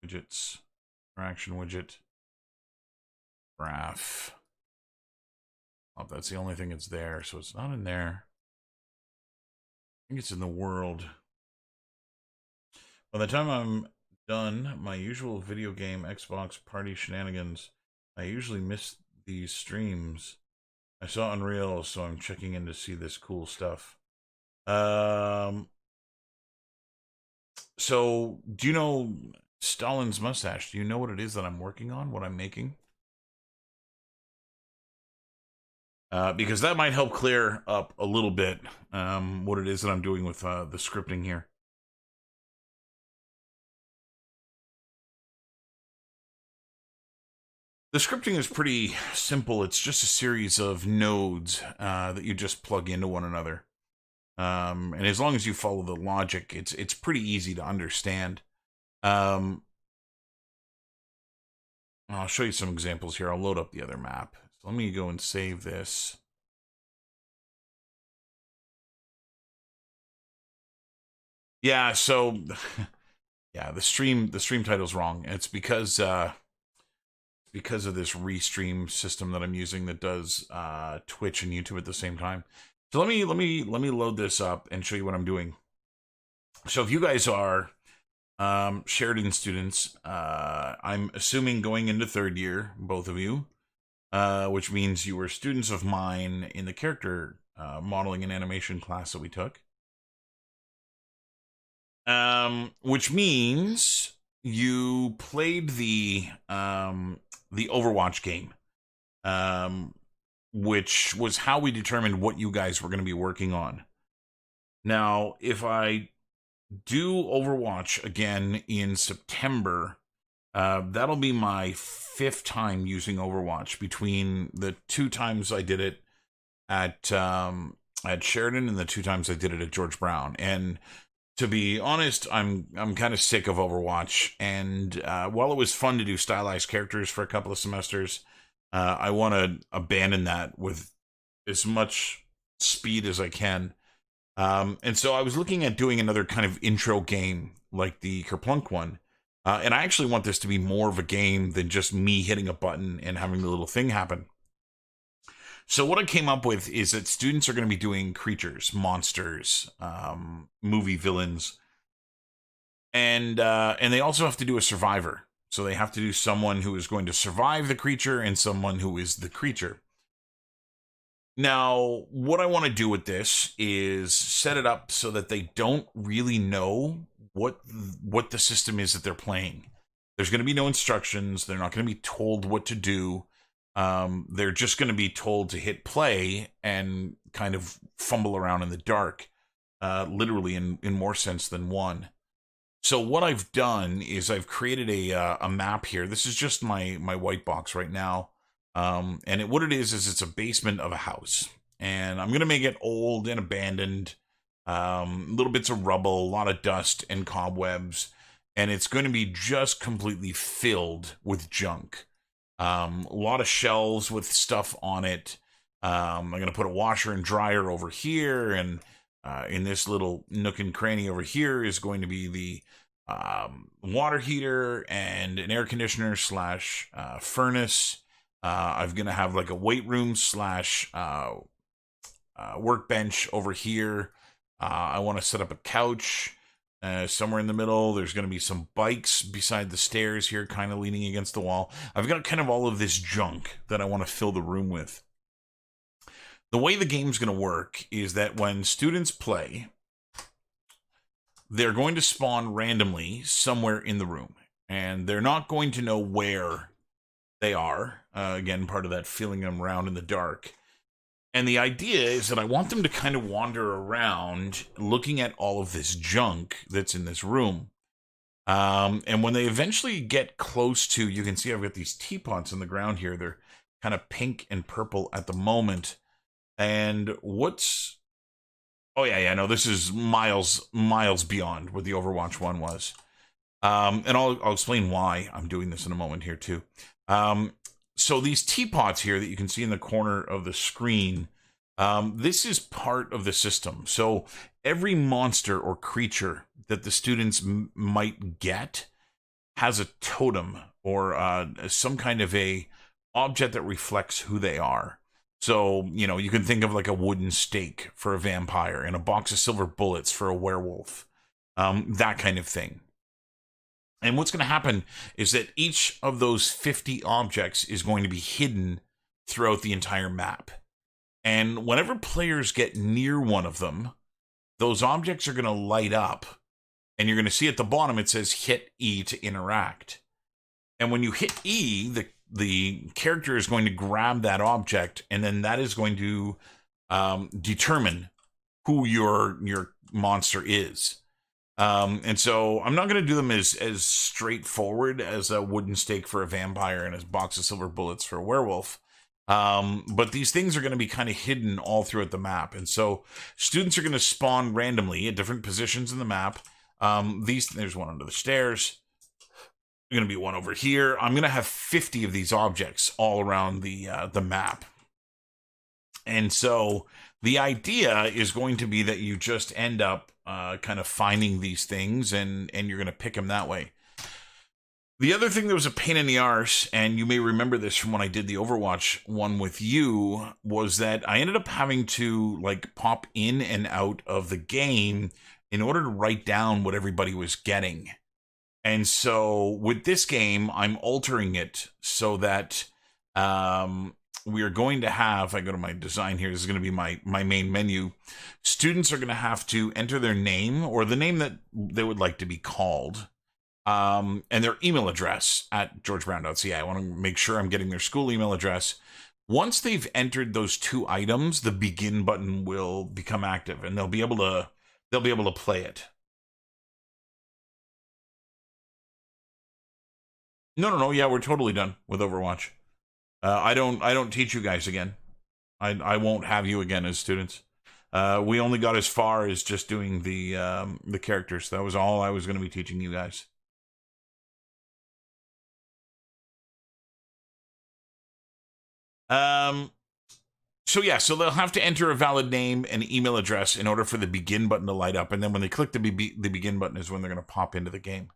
Widgets. Interaction widget. Graph. Oh, that's the only thing that's there, so it's not in there. I think it's in the world. By the time I'm done my usual video game Xbox party shenanigans, I usually miss these streams. I saw Unreal, so I'm checking in to see this cool stuff. So, do you know Stalin's mustache? Do you know what it is that I'm working on, what I'm making? Because that might help clear up a little bit what it is that I'm doing with the scripting here. The scripting is pretty simple. It's just a series of nodes that you just plug into one another. And as long as you follow the logic, it's pretty easy to understand. I'll show you some examples here. I'll load up the other map. So let me go and save this. Yeah, so yeah, the stream title's wrong. It's because of this restream system that I'm using that does Twitch and YouTube at the same time. So let me load this up and show you what I'm doing. So if you guys are Sheridan students, I'm assuming going into third year, both of you, which means you were students of mine in the character modeling and animation class that we took. Which means you played the Overwatch game, which was how we determined what you guys were going to be working on. Now, if I do Overwatch again in September, that'll be my 5th time using Overwatch between the 2 times I did it at Sheridan and the 2 times I did it at George Brown. And to be honest, I'm kind of sick of Overwatch, and while it was fun to do stylized characters for a couple of semesters, I want to abandon that with as much speed as I can. And so I was looking at doing another kind of intro game like the Kerplunk one, And I actually want this to be more of a game than just me hitting a button and having the little thing happen. So what I came up with is that students are going to be doing creatures, monsters, movie villains, and they also have to do a survivor. So they have to do someone who is going to survive the creature and someone who is the creature. Now, what I want to do with this is set it up so that they don't really know what the system is that they're playing. There's going to be no instructions. They're not going to be told what to do. They're just going to be told to hit play and kind of fumble around in the dark, literally in more sense than one. So what I've done is I've created a map here. This is just my white box right now. And what it is it's a basement of a house. And I'm going to make it old and abandoned, little bits of rubble, a lot of dust and cobwebs. And it's going to be just completely filled with junk. A lot of shelves with stuff on it. I'm going to put a washer and dryer over here. And in this little nook and cranny over here is going to be the water heater and an air conditioner slash furnace. I'm going to have like a weight room slash workbench over here. I want to set up a couch somewhere in the middle. There's going to be some bikes beside the stairs here, kind of leaning against the wall. I've got kind of all of this junk that I want to fill the room with. The way the game's going to work is that when students play, they're going to spawn randomly somewhere in the room. And they're not going to know where they are. Again, part of that feeling them around in the dark. And the idea is that I want them to kind of wander around looking at all of this junk that's in this room. And when they eventually get close to, you can see I've got these teapots on the ground here. They're kind of pink and purple at the moment. And what's... Oh, yeah, no, this is miles beyond what the Overwatch one was. And I'll explain why I'm doing this in a moment here, too. So these teapots here that you can see in the corner of the screen, this is part of the system. So every monster or creature that the students might get has a totem or some kind of a object that reflects who they are. So, you know, you can think of like a wooden stake for a vampire and a box of silver bullets for a werewolf, that kind of thing. And what's going to happen is that each of those 50 objects is going to be hidden throughout the entire map. And whenever players get near one of them, those objects are going to light up. And you're going to see at the bottom it says hit E to interact. And when you hit E, the character is going to grab that object, and then that is going to determine who your monster is. And so I'm not going to do them as straightforward as a wooden stake for a vampire and a box of silver bullets for a werewolf. But these things are going to be kind of hidden all throughout the map. And so students are going to spawn randomly at different positions in the map. There's one under the stairs. There's going to be one over here. I'm going to have 50 of these objects all around the map. And so the idea is going to be that you just end up kind of finding these things, and you're going to pick them that way. The other thing that was a pain in the arse, and you may remember this from when I did the Overwatch one with you, was that I ended up having to like pop in and out of the game in order to write down what everybody was getting. And so with this game, I'm altering it so that we are going to have, I go to my design here, this is going to be my main menu. Students are going to have to enter their name or the name that they would like to be called, and their email address at georgebrown.ca. I want to make sure I'm getting their school email address. Once they've entered those two items, the begin button will become active, and they'll be able to play it. No, yeah, we're totally done with Overwatch. I don't teach you guys again. I won't have you again as students. We only got as far as just doing the characters. That was all I was going to be teaching you guys. So they'll have to enter a valid name and email address in order for the begin button to light up, and then when they click the begin button is when they're going to pop into the game.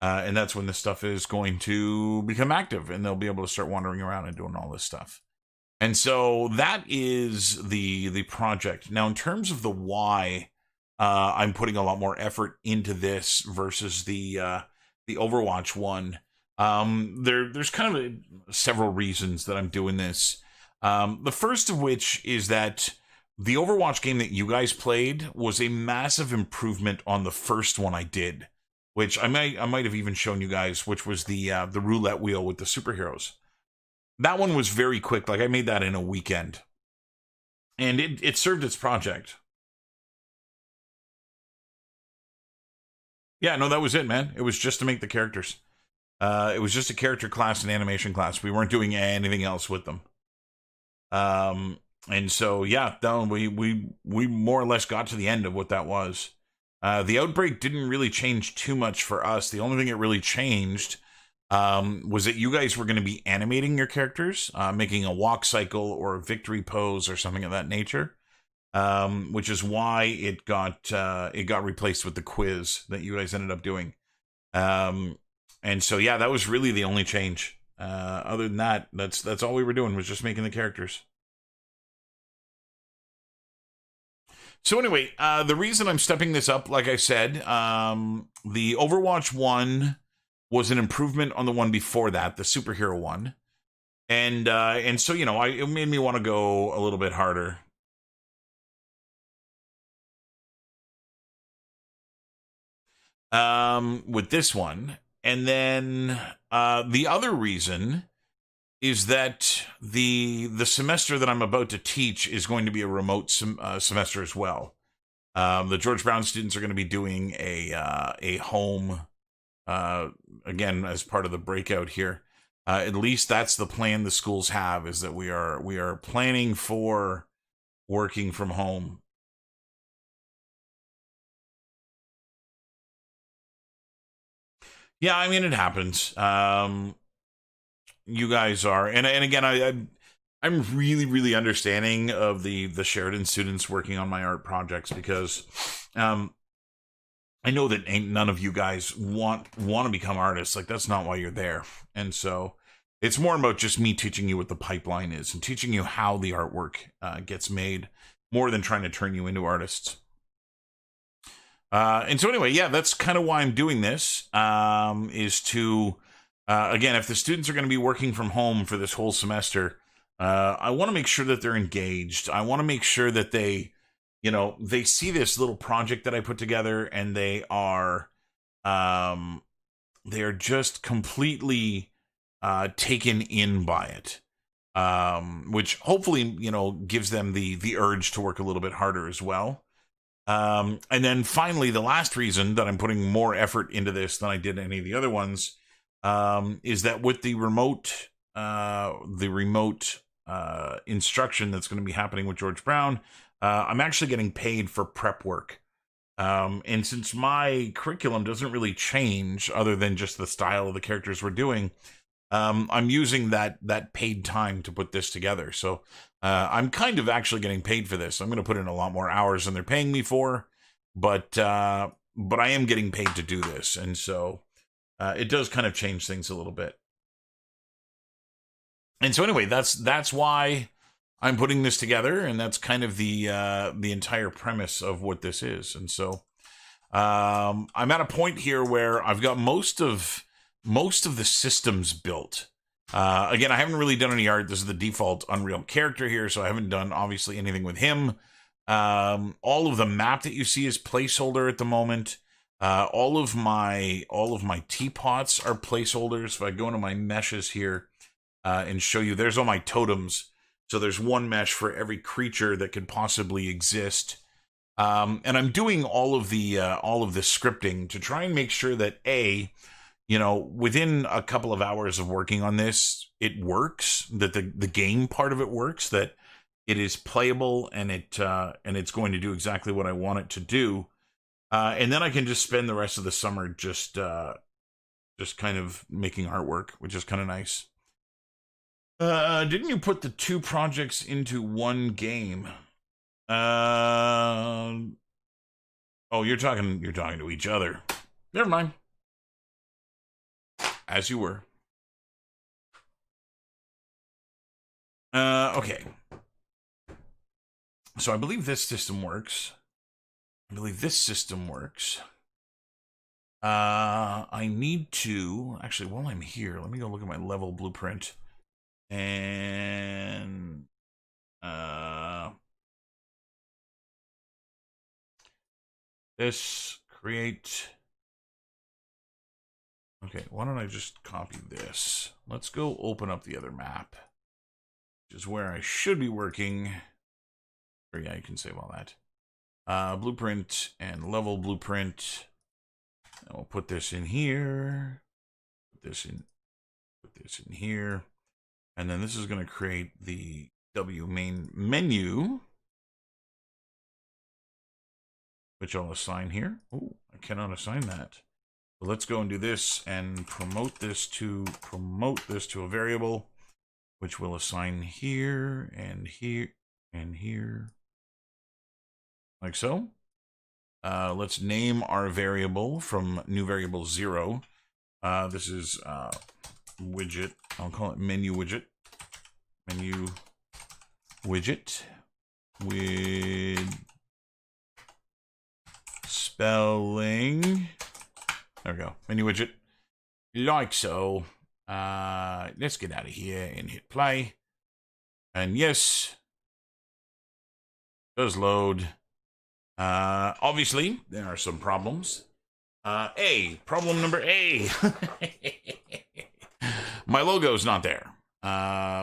And that's when this stuff is going to become active, and they'll be able to start wandering around and doing all this stuff. And so that is the project. Now, in terms of the why, I'm putting a lot more effort into this versus the Overwatch one. There's kind of several reasons that I'm doing this. The first of which is that the Overwatch game that you guys played was a massive improvement on the first one I did, which I might have even shown you guys, which was the roulette wheel with the superheroes. That one was very quick. Like, I made that in a weekend, and it served its project. Yeah, no, that was it, man. It was just to make the characters. It was just a character class and animation class. We weren't doing anything else with them. And so, yeah, we more or less got to the end of what that was. The Outbreak didn't really change too much for us. The only thing it really changed was that you guys were going to be animating your characters, making a walk cycle or a victory pose or something of that nature, which is why it got replaced with the quiz that you guys ended up doing. And so, yeah, that was really the only change. Other than that, that's all we were doing, was just making the characters. So anyway, the reason I'm stepping this up, like I said, the Overwatch 1 was an improvement on the one before that, the superhero one. And so, you know, it made me want to go a little bit harder. With this one. And then the other reason is that the semester that I'm about to teach is going to be a remote semester as well. The George Brown students are going to be doing a home, again, as part of the breakout here. At least that's the plan the schools have, is that we are planning for working from home. Yeah, I mean, it happens. You guys are, and again, I'm really, really understanding of the Sheridan students working on my art projects, because I know that none of you guys want to become artists. Like, that's not why you're there. And so it's more about just me teaching you what the pipeline is and teaching you how the artwork gets made, more than trying to turn you into artists. And so anyway, yeah, that's kind of why I'm doing this, is to, again, if the students are going to be working from home for this whole semester, I want to make sure that they're engaged. I want to make sure that they, you know, they see this little project that I put together, and they are just completely taken in by it, which hopefully, you know, gives them the urge to work a little bit harder as well. And then finally, the last reason that I'm putting more effort into this than I did any of the other ones, is that with the remote instruction that's going to be happening with George Brown, I'm actually getting paid for prep work. And since my curriculum doesn't really change other than just the style of the characters we're doing, I'm using that paid time to put this together. So I'm kind of actually getting paid for this. I'm going to put in a lot more hours than they're paying me for, but I am getting paid to do this, and so it does kind of change things a little bit. And so anyway, that's why I'm putting this together, and that's kind of the entire premise of what this is. And so I'm at a point here where I've got most of the systems built. Again, I haven't really done any art. This is the default Unreal character here, so I haven't done, obviously, anything with him. All of the map that you see is placeholder at the moment. All of my teapots are placeholders. If I go into my meshes here and show you, there's all my totems. So there's one mesh for every creature that could possibly exist. And I'm doing all of the scripting to try and make sure that you know, within a couple of hours of working on this, it works, that the game part of it works, that it is playable, and it's going to do exactly what I want it to do. And then I can just spend the rest of the summer just kind of making artwork, which is kind of nice. Didn't you put the two projects into one game? Oh, you're talking to each other. Never mind. as you were. Okay. So I believe this system works. I believe this system works. I need to... Actually, while I'm here, let me go look at my level blueprint. And... this, create... Okay, why don't I just copy this? Let's go open up the other map, which is where I should be working. Or yeah, you can save all that. Blueprint and level blueprint. And we'll put this in here. Put this in here. And then this is going to create the W main menu, which I'll assign here. Oh, I cannot assign that. So let's go and do this and promote this to a variable, which we'll assign here and here and here, like so. Let's name our variable from new variable 0. This is widget. I'll call it menu widget. Menu widget with spelling. There we go. Menu widget. Like so. Let's get out of here and hit play. And yes, it does load. Obviously, there are some problems. Problem number A. My logo's not there,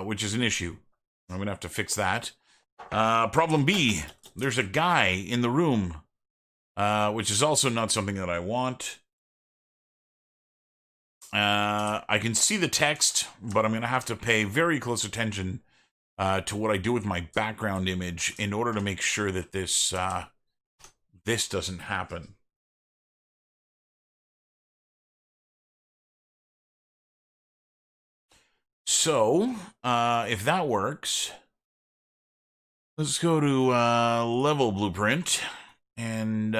which is an issue. I'm gonna have to fix that. Problem B. There's a guy in the room, which is also not something that I want. I can see the text, but I'm gonna have to pay very close attention to what I do with my background image in order to make sure that this doesn't happen. So, if that works, let's go to level blueprint, and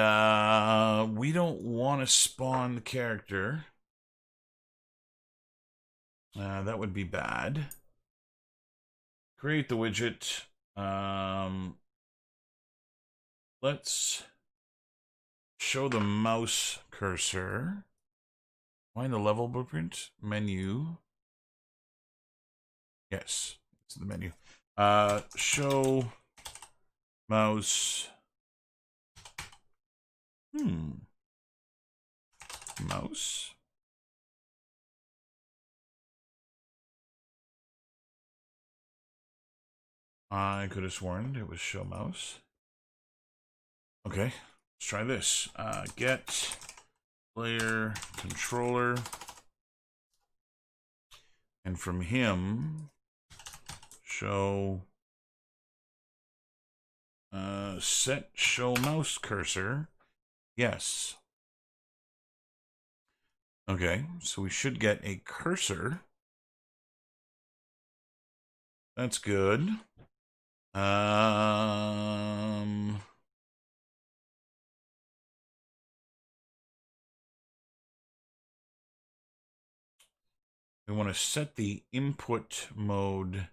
we don't want to spawn the character. That would be bad. Create the widget. Let's show the mouse cursor. Find the level blueprint menu. Yes, it's the menu. Show mouse. Mouse. I could have sworn it was show mouse. Okay, let's try this. Get player controller. And from him, show set show mouse cursor. Yes. Okay, so we should get a cursor. That's good. We want to set the input mode.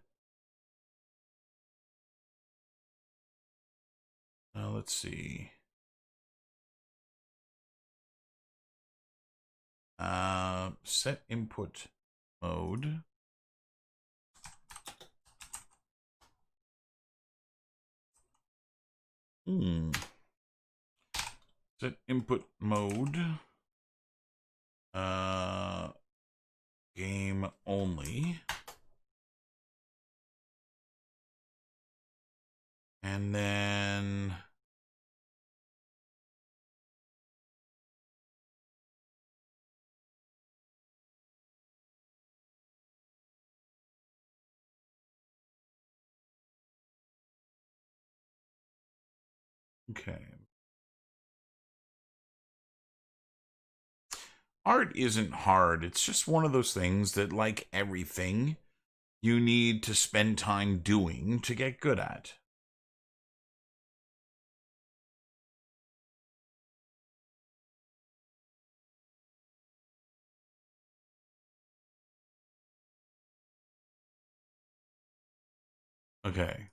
Let's see. Set input mode. Set input mode. Game only. And then okay. Art isn't hard. It's just one of those things that, like everything, you need to spend time doing to get good at. Okay.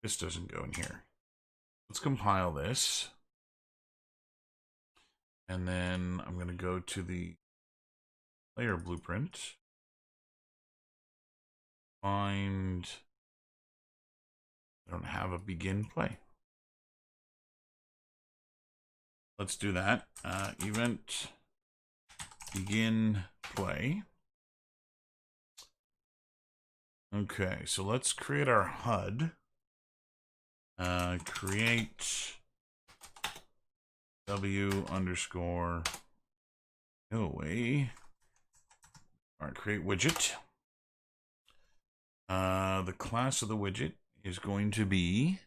This doesn't go in here. Let's compile this. And then I'm going to go to the player blueprint. Find... I don't have a begin play. Let's do that. Event begin play. Okay, so let's create our HUD. Create W underscore no way. All right, create widget. The class of the widget is going to be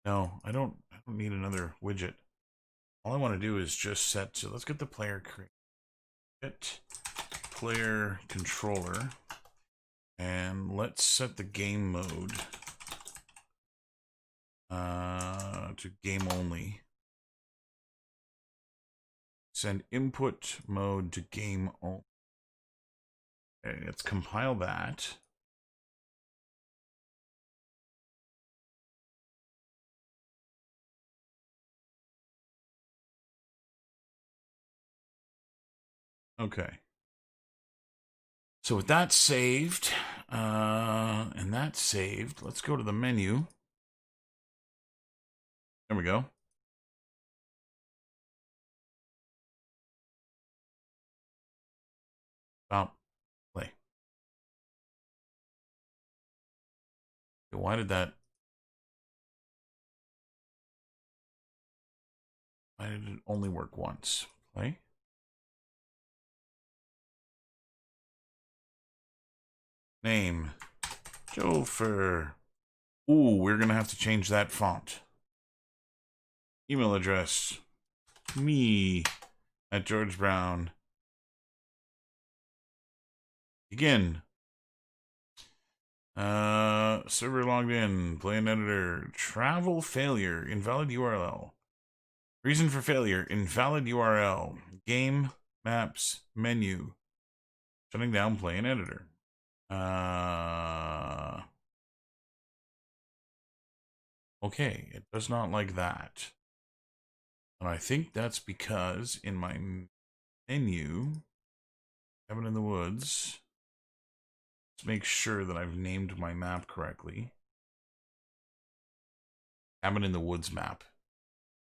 no, I don't need another widget. All I want to do is just set, so let's get the player create player controller, and let's set the game mode to game only. Send input mode to game only. Okay, let's compile that. Okay. So with that saved, and that's saved, let's go to the menu. There we go. Stop. Play. Okay, why did it only work once? Play. Name. Jofer. Ooh, we're going to have to change that font. Email address. Me at George Brown. Begin. Server logged in. Play an editor. Travel failure. Invalid URL. Reason for failure. Invalid URL. Game. Maps. Menu. Shutting down play and editor. Okay, it does not like that. And I think that's because in my menu, Cabin in the Woods, let's make sure that I've named my map correctly. Cabin in the Woods map.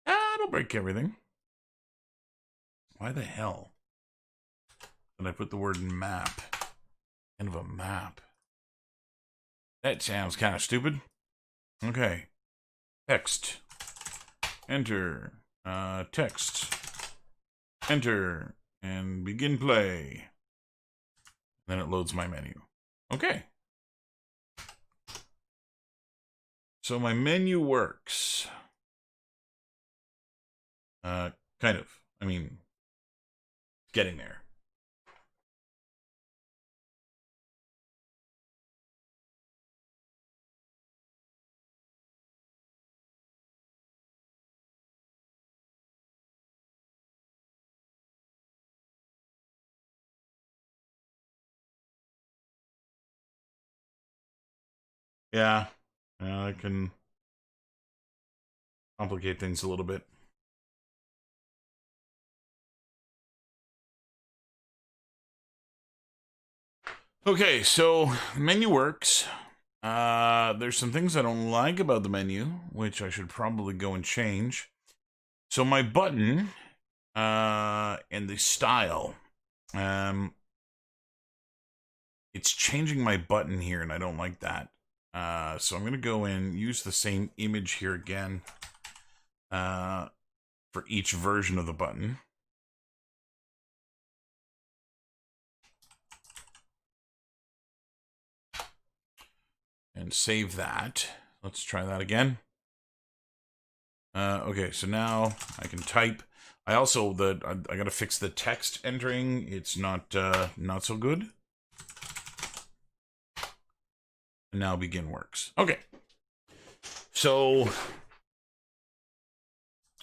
Don't break everything. Why the hell did I put the word map? End of a map. That sounds kind of stupid. Okay. Text. Enter. Text. Enter. And begin play. Then it loads my menu. Okay. So my menu works. Kind of. I mean, getting there. Yeah. I can complicate things a little bit. Okay, so the menu works. There's some things I don't like about the menu, which I should probably go and change. So my button and the style, it's changing my button here, and I don't like that. So I'm going to go in, use the same image here again for each version of the button. And save that. Let's try that again. Okay, so now I can type. I also I gotta fix the text entering. It's not so good. And now begin works. Okay. So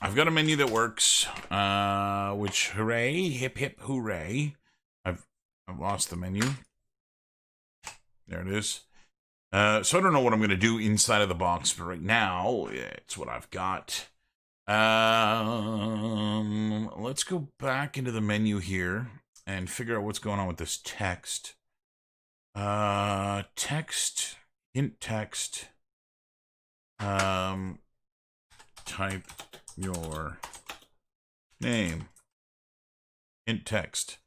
I've got a menu that works, which, hooray, hip hip hooray. I've lost the menu. There it is. So I don't know what I'm going to do inside of the box, but right now, it's what I've got. Let's go back into the menu here and figure out what's going on with this text. Text, hint text. Type your name. Hint text.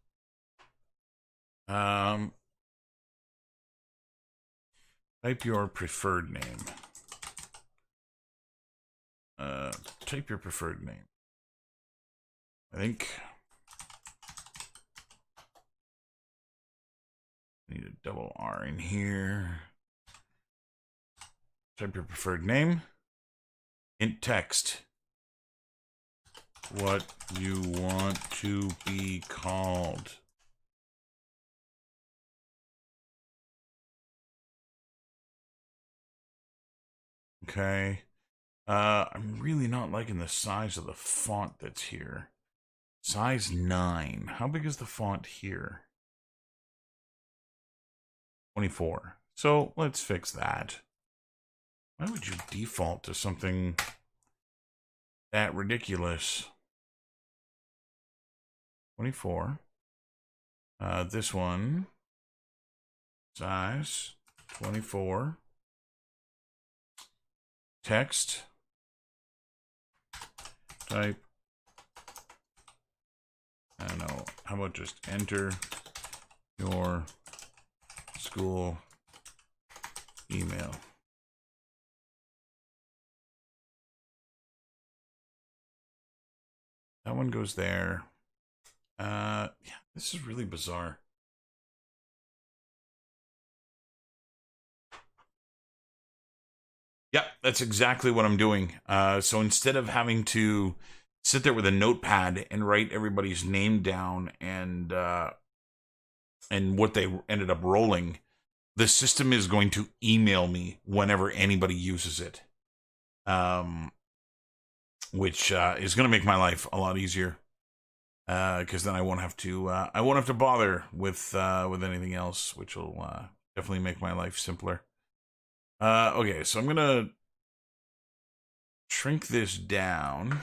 Type your preferred name. Type your preferred name. I think I need a double R in here. Type your preferred name. Hint text. What you want to be called. Okay. I'm really not liking the size of the font that's here. Size 9. How big is the font here? 24. So let's fix that. Why would you default to something that ridiculous? 24. This one. Size 24. Text. Type. I don't know. How about just enter your school email? That one goes there. Yeah, this is really bizarre. Yeah, that's exactly what I'm doing. So instead of having to sit there with a notepad and write everybody's name down and what they ended up rolling, the system is going to email me whenever anybody uses it, which is going to make my life a lot easier. Because then I won't have to bother with anything else, which will definitely make my life simpler. Okay, so I'm gonna shrink this down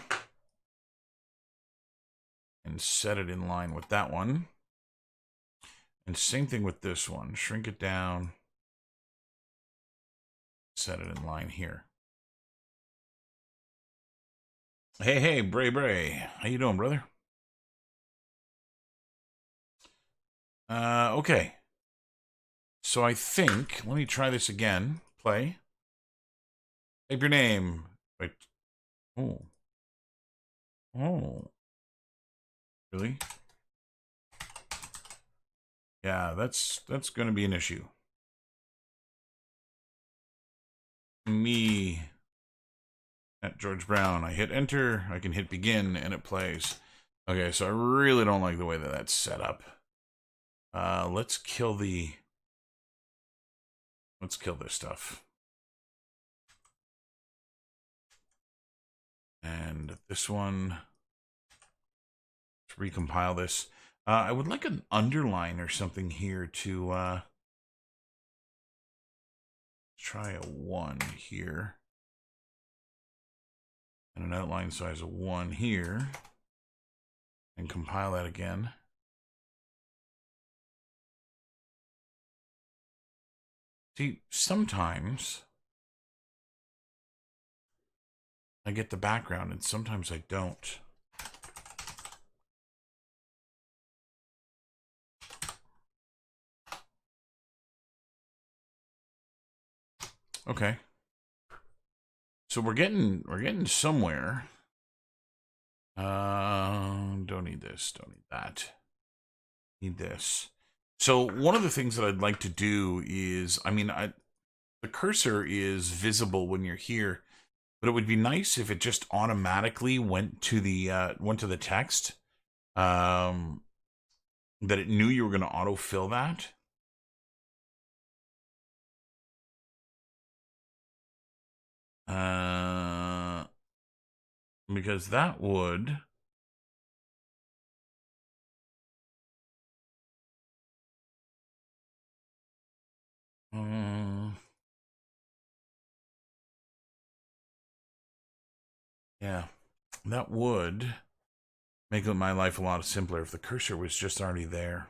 and set it in line with that one. And same thing with this one. Shrink it down, set it in line here. Hey, Bray. How you doing, brother? Okay. So I think, let me try this again. Play. Type your name. Wait. Oh. Really? Yeah, that's going to be an issue. Me at George Brown. I hit enter. I can hit begin, and it plays. Okay, so I really don't like the way that that's set up. Let's kill this stuff. And this one, let's recompile this. I would like an underline or something here to try a 1 here. And an outline size of 1 here. And compile that again. See, sometimes I get the background and sometimes I don't. Okay. So we're getting somewhere. Don't need this, don't need that. Need this. So one of the things that I'd like to do is, the cursor is visible when you're here, but it would be nice if it just automatically went to the text. That it knew you were going to autofill that. Because that would... yeah, that would make my life a lot simpler if the cursor was just already there.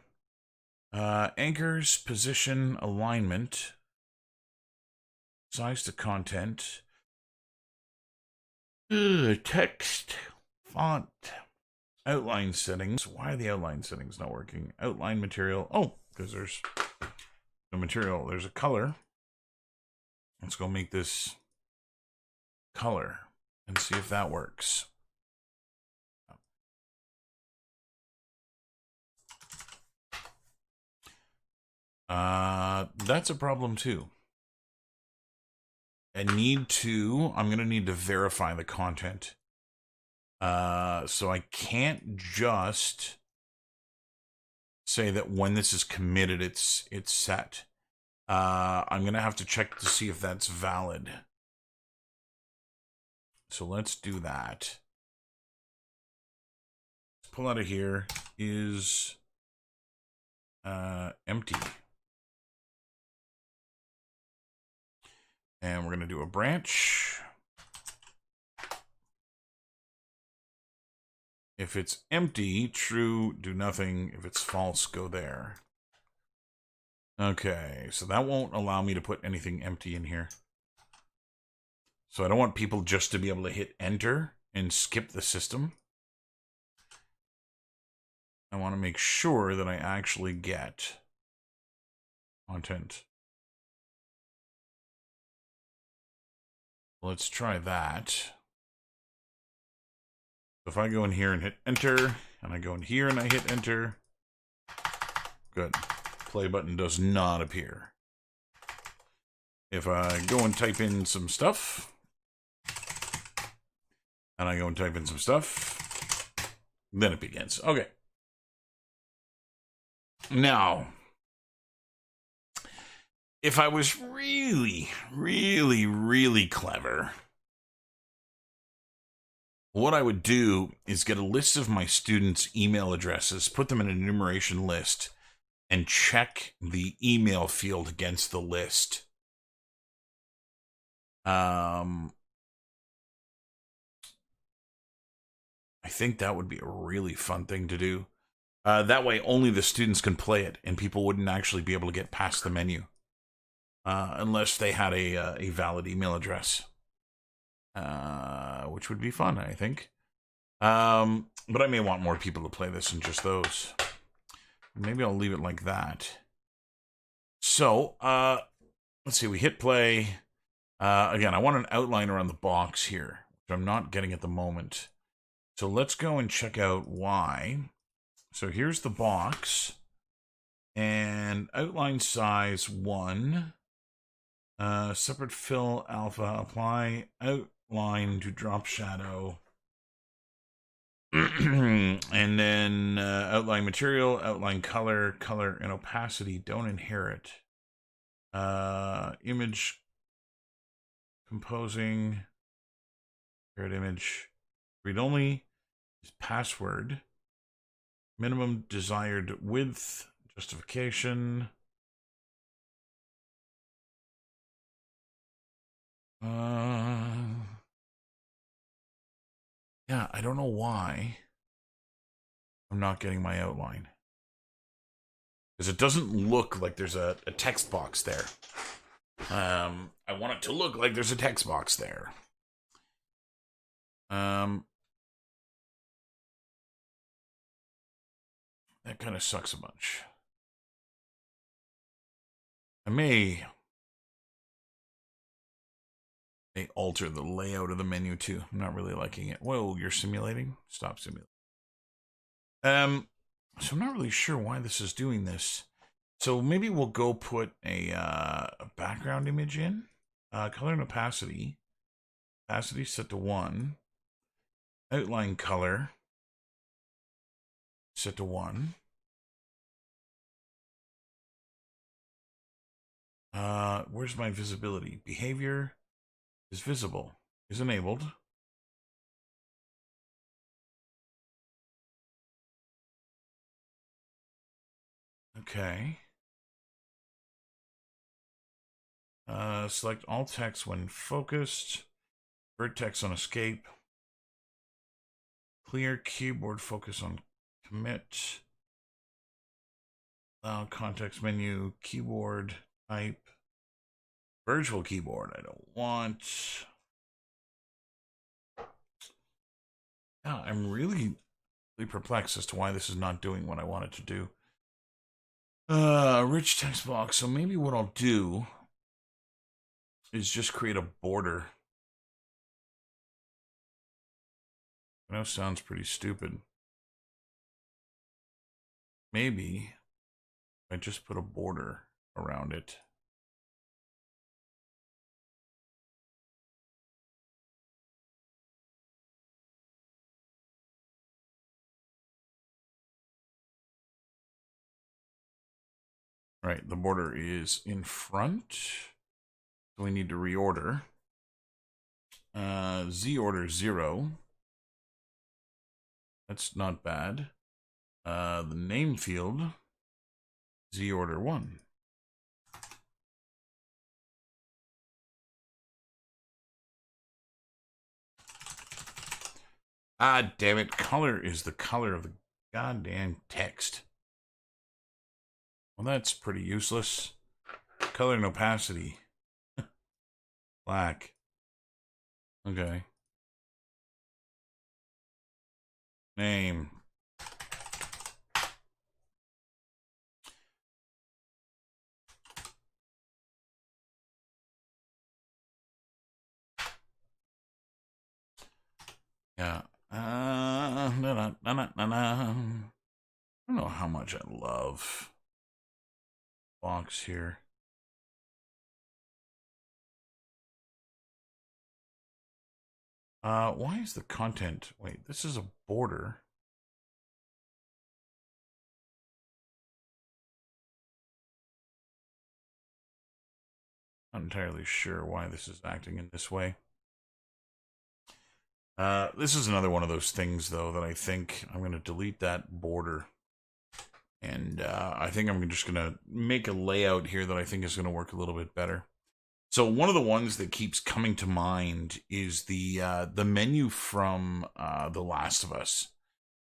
Anchors, position, alignment, size to content, text, font, outline settings. Why are the outline settings not working? Outline material. Oh, because there's no material. There's a color. Let's go make this color and see if that works. That's a problem too. I'm going to need to verify the content. So I can't just say that when this is committed, it's set. I'm going to have to check to see if that's valid. So let's do that. Let's pull out of here is empty. And we're going to do a branch. If it's empty, true, do nothing. If it's false, go there. Okay, so that won't allow me to put anything empty in here. So I don't want people just to be able to hit enter and skip the system. I want to make sure that I actually get content. Let's try that. If I go in here and hit enter, and I go in here and I hit enter, good. Play button does not appear. If I go and type in some stuff, and I go and type in some stuff, then it begins. Okay. Now, if I was really, really, really clever, what I would do is get a list of my students' email addresses, put them in an enumeration list, and check the email field against the list. I think that would be a really fun thing to do. That way, only the students can play it, and people wouldn't actually be able to get past the menu. Unless they had a valid email address. Which would be fun, I think. But I may want more people to play this than just those. Maybe I'll leave it like that. So, let's see, we hit play. Again, I want an outline around the box here, which I'm not getting at the moment. So let's go and check out why. So here's the box. And outline size 1. Separate fill alpha. Apply outline to drop shadow. And then outline material, outline color, color and opacity don't inherit. Image composing, inherit image, read only is password, minimum desired width, justification. Yeah, I don't know why I'm not getting my outline. Because it doesn't look like there's a text box there. I want it to look like there's a text box there. That kind of sucks a bunch. I may alter the layout of the menu too. I'm not really liking it. Whoa, you're simulating? Stop simulating. So I'm not really sure why this is doing this. So maybe we'll go put a background image in. Color and opacity. Opacity set to 1. Outline color set to 1. Where's my visibility? Behavior is visible. Is enabled. Okay. Select all text when focused. Vertex on escape. Clear keyboard focus on commit. Allow context menu, keyboard type. Virtual keyboard, I don't want. Yeah, I'm really perplexed as to why this is not doing what I want it to do. Rich text box. So maybe what I'll do is just create a border. I know it sounds pretty stupid. Maybe I just put a border around it. Right, the border is in front. So we need to reorder. Z order 0. That's not bad. The name field, Z order 1. Ah, damn it. Color is the color of the goddamn text. Well, that's pretty useless. Color and opacity. Black. Okay. Name. Yeah. I don't know how much I love box here. Why is the content? Wait, this is a border. Not entirely sure why this is acting in this way. This is another one of those things, though, that I think I'm going to delete that border. And I think I'm just going to make a layout here that I think is going to work a little bit better. So one of the ones that keeps coming to mind is the menu from The Last of Us,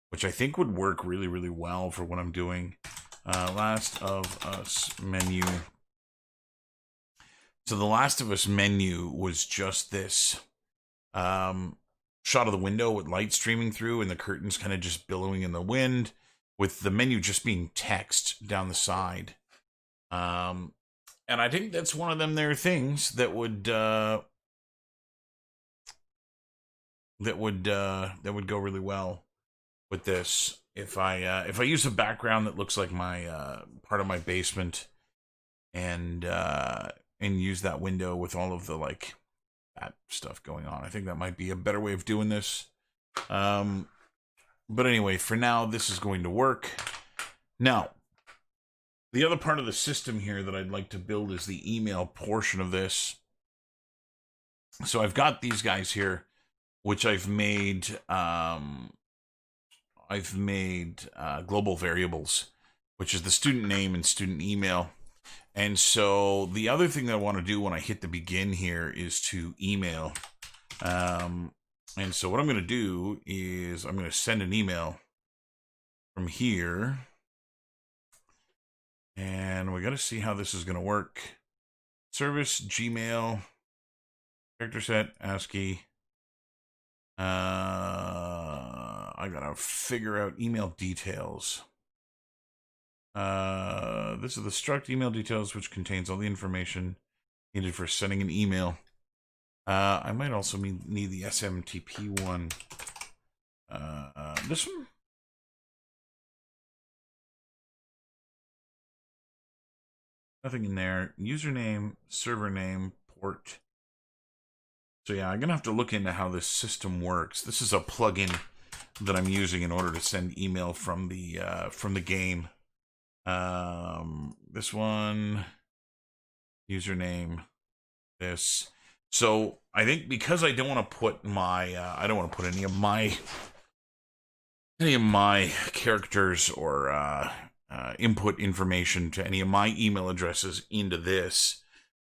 which I think would work really, really well for what I'm doing. Last of Us menu. So The Last of Us menu was just this shot of the window with light streaming through and the curtains kind of just billowing in the wind, with the menu just being text down the side. And I think that's one of them there things that would go really well with this. If I use a background that looks like my part of my basement, and use that window with all of the like that stuff going on, I think that might be a better way of doing this. But anyway, for now, this is going to work. Now, the other part of the system here that I'd like to build is the email portion of this. So I've got these guys here, which I've made global variables, which is the student name and student email. And so the other thing that I want to do when I hit the begin here is to email. And so what I'm going to do is I'm going to send an email from here. And we got to see how this is going to work. Service, Gmail, character set, ASCII. I got to figure out email details. This is the struct email details, which contains all the information needed for sending an email. I might also need the SMTP one. This one? Nothing in there. Username, server name, port. So yeah, I'm going to have to look into how this system works. This is a plugin that I'm using in order to send email from the game. This one, username, this. So I think because I don't want to put my, I don't want to put any of my characters or input information to any of my email addresses into this,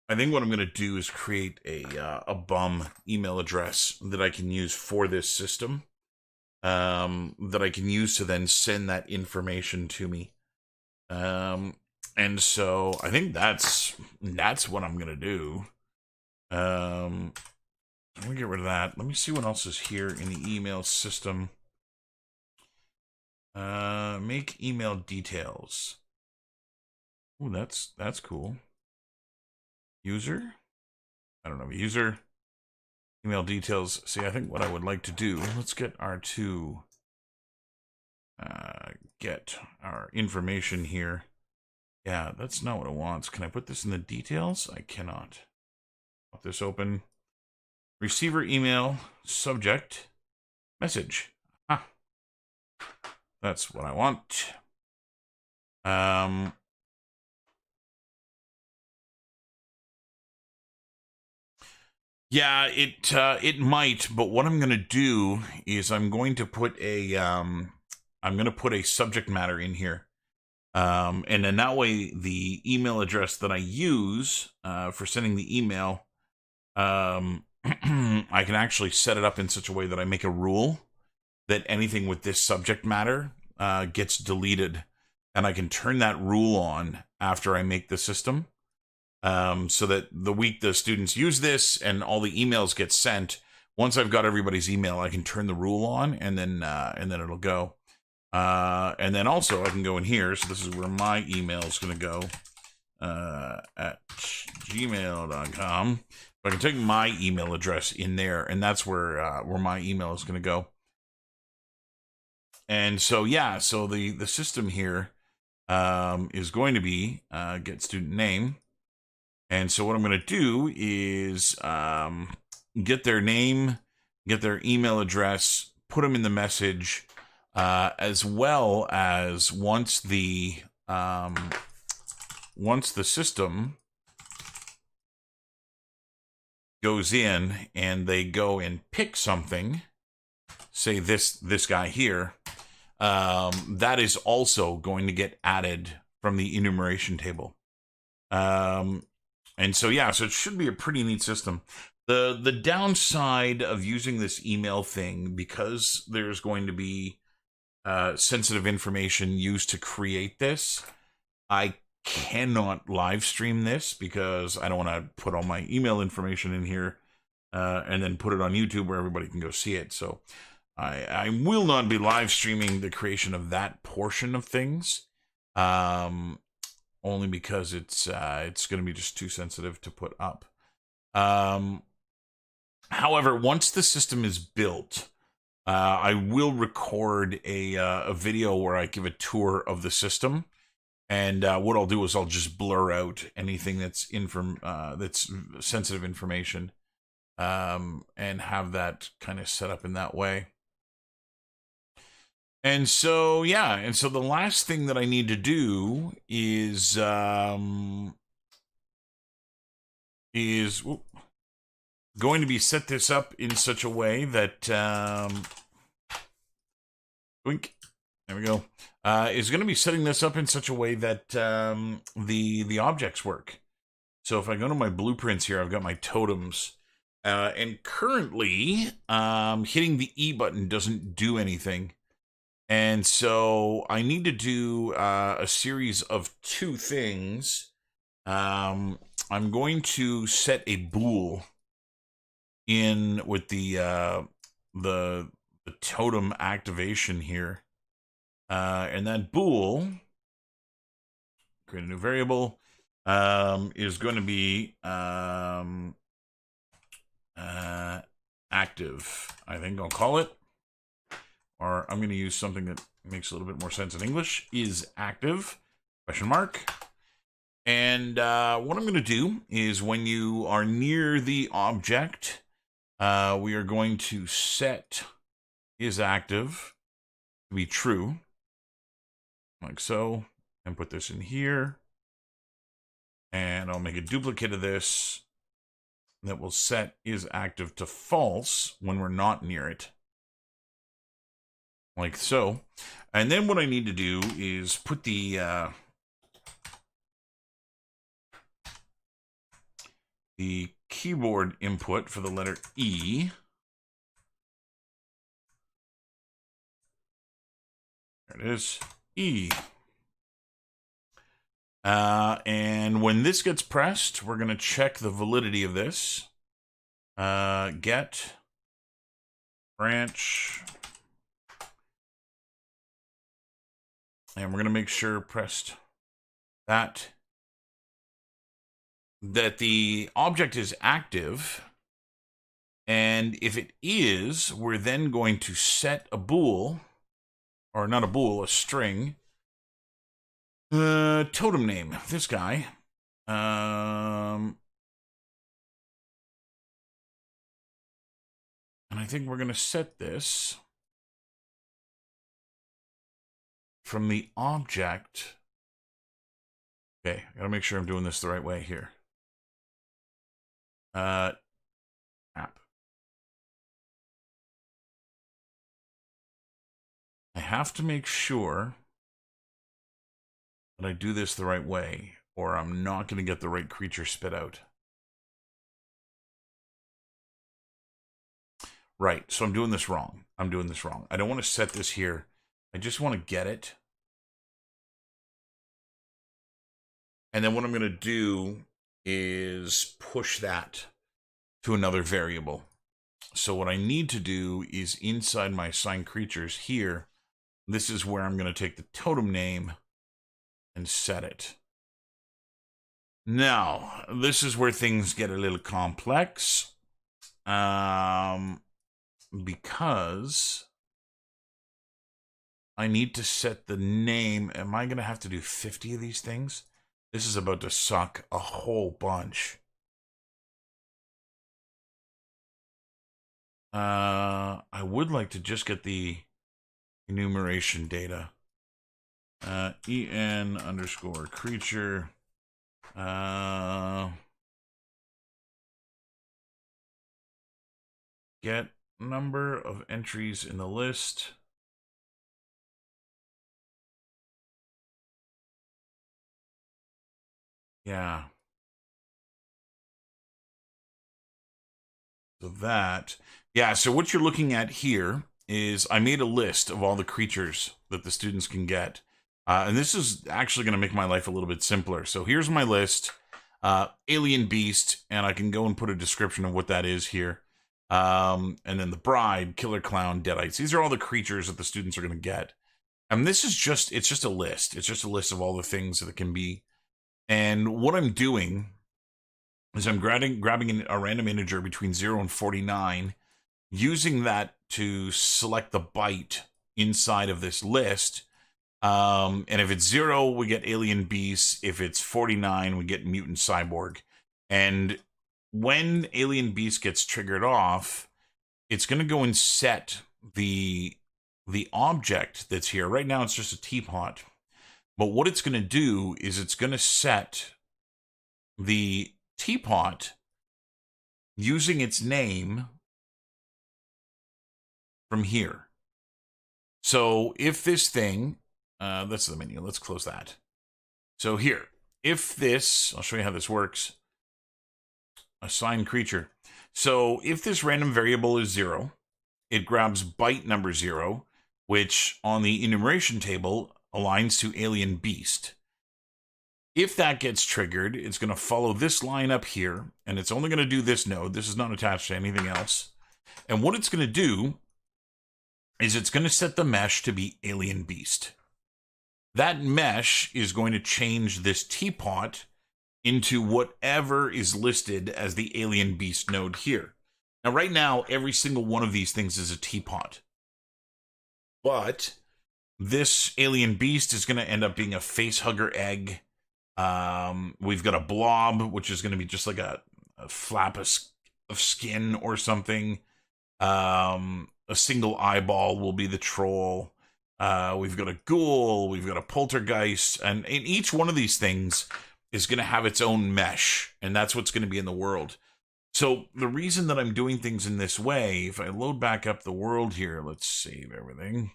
I think what I'm going to do is create a bum email address that I can use for this system, that I can use to then send that information to me. And so I think that's what I'm going to do. Let me get rid of that. Let me see what else is here in the email system. Make email details. Ooh, that's cool. User? I don't know. User. Email details. See, I think what I would like to do, let's get R2. Get our information here. Yeah, that's not what it wants. Can I put this in the details? I cannot. Pop this open. Receiver email, subject, message. Ah, that's what I want. Yeah, it might, but what I'm going to do is I'm going to put a subject matter in here. And then that way the email address that I use for sending the email, I can actually set it up in such a way that I make a rule that anything with this subject matter gets deleted, and I can turn that rule on after I make the system, so that the week the students use this and all the emails get sent, once I've got everybody's email, I can turn the rule on, and then it'll go. And then also I can go in here, so this is where my email is going to go, at gmail.com. I can take my email address in there, and that's where my email is going to go. And so, yeah, so the system here is going to be get student name. And so what I'm going to do is get their name, get their email address, put them in the message, as well as once the system goes in and they go and pick something, say this guy here, that is also going to get added from the enumeration table. And so, yeah, so it should be a pretty neat system. The downside of using this email thing, because there's going to be sensitive information used to create this, I cannot live stream this because I don't want to put all my email information in here and then put it on YouTube where everybody can go see it. So I will not be live streaming the creation of that portion of things, only because it's going to be just too sensitive to put up. However, once the system is built, I will record a video where I give a tour of the system, and what I'll do is I'll just blur out anything that's that's sensitive information, and have that kind of set up in that way. And so, yeah, and so the last thing that I need to do is going to be set this up in such a way that wink, there we go. Is going to be setting this up in such a way that the objects work. So if I go to my blueprints here, I've got my totems, and currently hitting the E button doesn't do anything. And so I need to do a series of two things. I'm going to set a bool in with the totem activation here, and that bool, create a new variable, is going to be active, I think I'll call it. Or I'm going to use something that makes a little bit more sense in English, is active, question mark. And what I'm going to do is when you are near the object, we are going to set is active to be true, like so, and put this in here. And I'll make a duplicate of this that will set is active to false when we're not near it. Like so. And then what I need to do is put the the keyboard input for the letter E. There it is, E. And when this gets pressed, we're going to check the validity of this. Get branch. And we're going to make sure pressed that the object is active. And if it is, we're then going to set a bool, or not a bool, a string. Totem name, this guy. And I think we're going to set this from the object. Okay, I gotta make sure I'm doing this the right way here. App. I have to make sure that I do this the right way, or I'm not going to get the right creature spit out. Right, so I'm doing this wrong. I don't want to set this here. I just want to get it. And then what I'm going to do is push that to another variable. So what I need to do is inside my assigned creatures here, this is where I'm going to take the totem name and set it. Now, this is where things get a little complex. Because I need to set the name. Am I going to have to do 50 of these things? This is about to suck a whole bunch. I would like to just get the enumeration data. En underscore creature. Get number of entries in the list. Yeah. So that, yeah, so what you're looking at here is I made a list of all the creatures that the students can get. And this is actually going to make my life a little bit simpler. So here's my list, alien beast, and I can go and put a description of what that is here. And then the bride, killer clown, deadites. These are all the creatures that the students are going to get. And this is just, it's just a list. It's just a list of all the things that it can be. And what I'm doing is I'm grabbing a random integer between 0 and 49, using that to select the byte inside of this list. And if it's 0, we get alien beast. If it's 49, we get mutant cyborg. And when alien beast gets triggered off, it's going to go and set the object that's here. Right now, it's just a teapot. But what it's going to do is it's going to set the teapot using its name from here. So if this thing, that's the menu. Let's close that. So here, if this, I'll show you how this works. Assign creature. So if this random variable is 0, it grabs byte number 0, which on the enumeration table aligns to alien beast. If that gets triggered, it's going to follow this line up here, and it's only going to do this node. This is not attached to anything else. And what it's going to do is it's going to set the mesh to be alien beast. That mesh is going to change this teapot into whatever is listed as the alien beast node here. Now, right now, every single one of these things is a teapot. But this alien beast is going to end up being a facehugger egg. We've got a blob, which is going to be just like a flap of skin or something. A single eyeball will be the troll. We've got a ghoul. We've got a poltergeist. And in each one of these things is going to have its own mesh. And that's what's going to be in the world. So the reason that I'm doing things in this way, if I load back up the world here, let's save everything,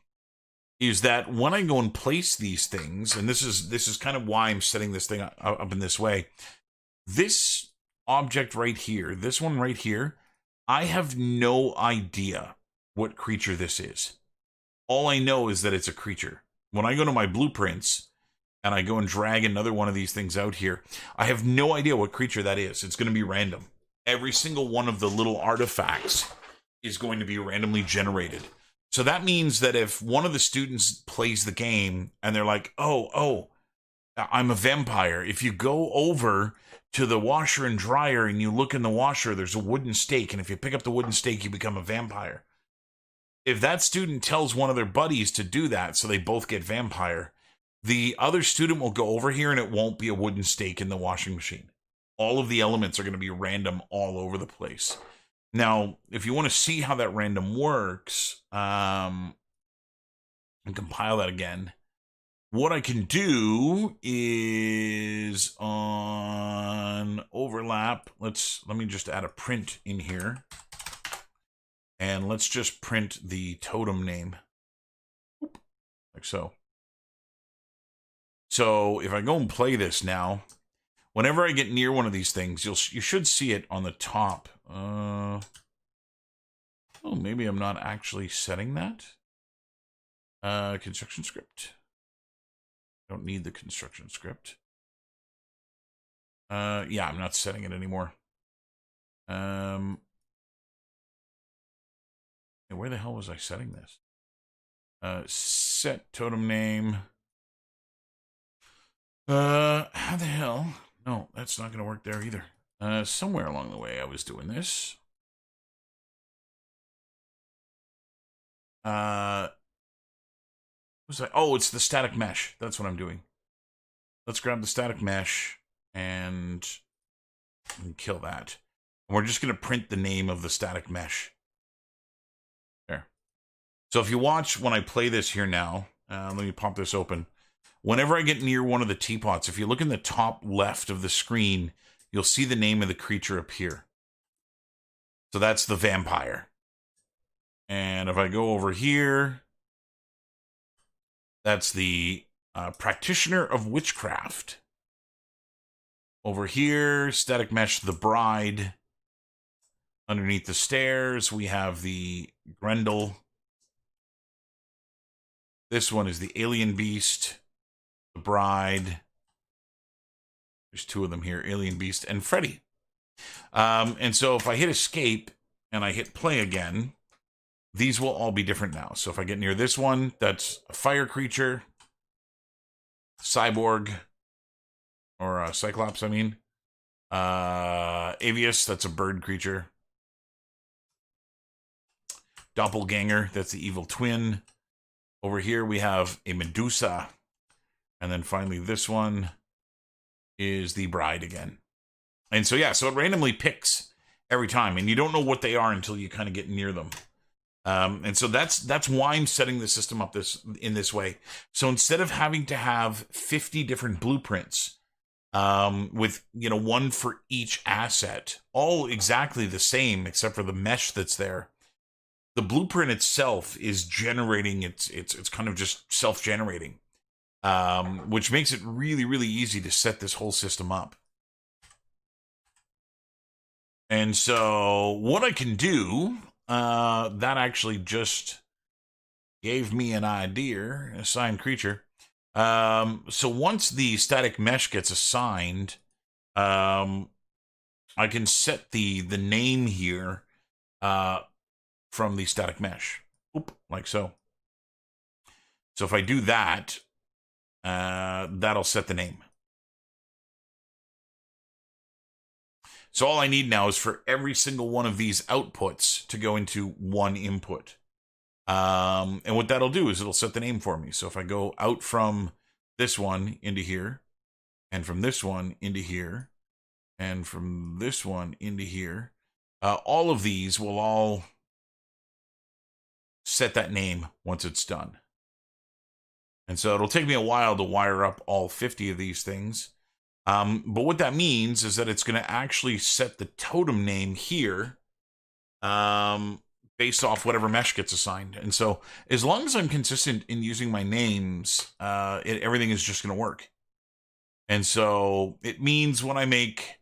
is that when I go and place these things, and this is kind of why I'm setting this thing up in this way, this object right here, this one right here, I have no idea what creature this is. All I know is that it's a creature. When I go to my blueprints and I go and drag another one of these things out here, I have no idea what creature that is. It's going to be random. Every single one of the little artifacts is going to be randomly generated. So that means that if one of the students plays the game and they're like, oh, I'm a vampire. If you go over to the washer and dryer and you look in the washer, there's a wooden stake. And if you pick up the wooden stake, you become a vampire. If that student tells one of their buddies to do that so they both get vampire, the other student will go over here and it won't be a wooden stake in the washing machine. All of the elements are going to be random all over the place. Now, if you want to see how that random works, and compile that again, what I can do is on overlap, let me just add a print in here. And let's just print the totem name. Like so. So if I go and play this now, whenever I get near one of these things, you should see it on the top. Oh, maybe I'm not actually setting that. Construction script. Don't need the construction script. Yeah, I'm not setting it anymore. Where the hell was I setting this? Set totem name. How the hell? No, that's not going to work there either. Somewhere along the way I was doing this. Was I? Oh, it's the static mesh. That's what I'm doing. Let's grab the static mesh and kill that. And we're just going to print the name of the static mesh. There. So if you watch when I play this here now, let me pop this open. Whenever I get near one of the teapots, if you look in the top left of the screen, you'll see the name of the creature appear. So that's the vampire. And if I go over here, that's the practitioner of witchcraft. Over here, static mesh, the bride. Underneath the stairs, we have the Grendel. This one is the alien beast, the bride. There's two of them here, alien beast and Freddy. And so if I hit escape and I hit play again, these will all be different now. So if I get near this one, that's a fire creature, cyborg, or Cyclops, I mean. Avius, that's a bird creature. Doppelganger, that's the evil twin. Over here we have a Medusa. And then finally this one is the bride again. And so yeah, so it randomly picks every time. And you don't know what they are until you kind of get near them. And so that's why I'm setting the system up in this way. So instead of having to have 50 different blueprints, with, one for each asset, all exactly the same except for the mesh that's there, the blueprint itself is generating, it's kind of just self-generating, which makes it really, really easy to set this whole system up. And so what I can do, that actually just gave me an idea, assigned creature. So once the static mesh gets assigned, I can set the name here, from the static mesh. Oop, like so. So if I do that, that'll set the name. So all I need now is for every single one of these outputs to go into one input. And what that'll do is it'll set the name for me. So if I go out from this one into here, and from this one into here, and from this one into here, all of these will all set that name once it's done. And so it'll take me a while to wire up all 50 of these things. But what that means is that it's going to actually set the totem name here, based off whatever mesh gets assigned. And so as long as I'm consistent in using my names, everything is just going to work. And so it means when I make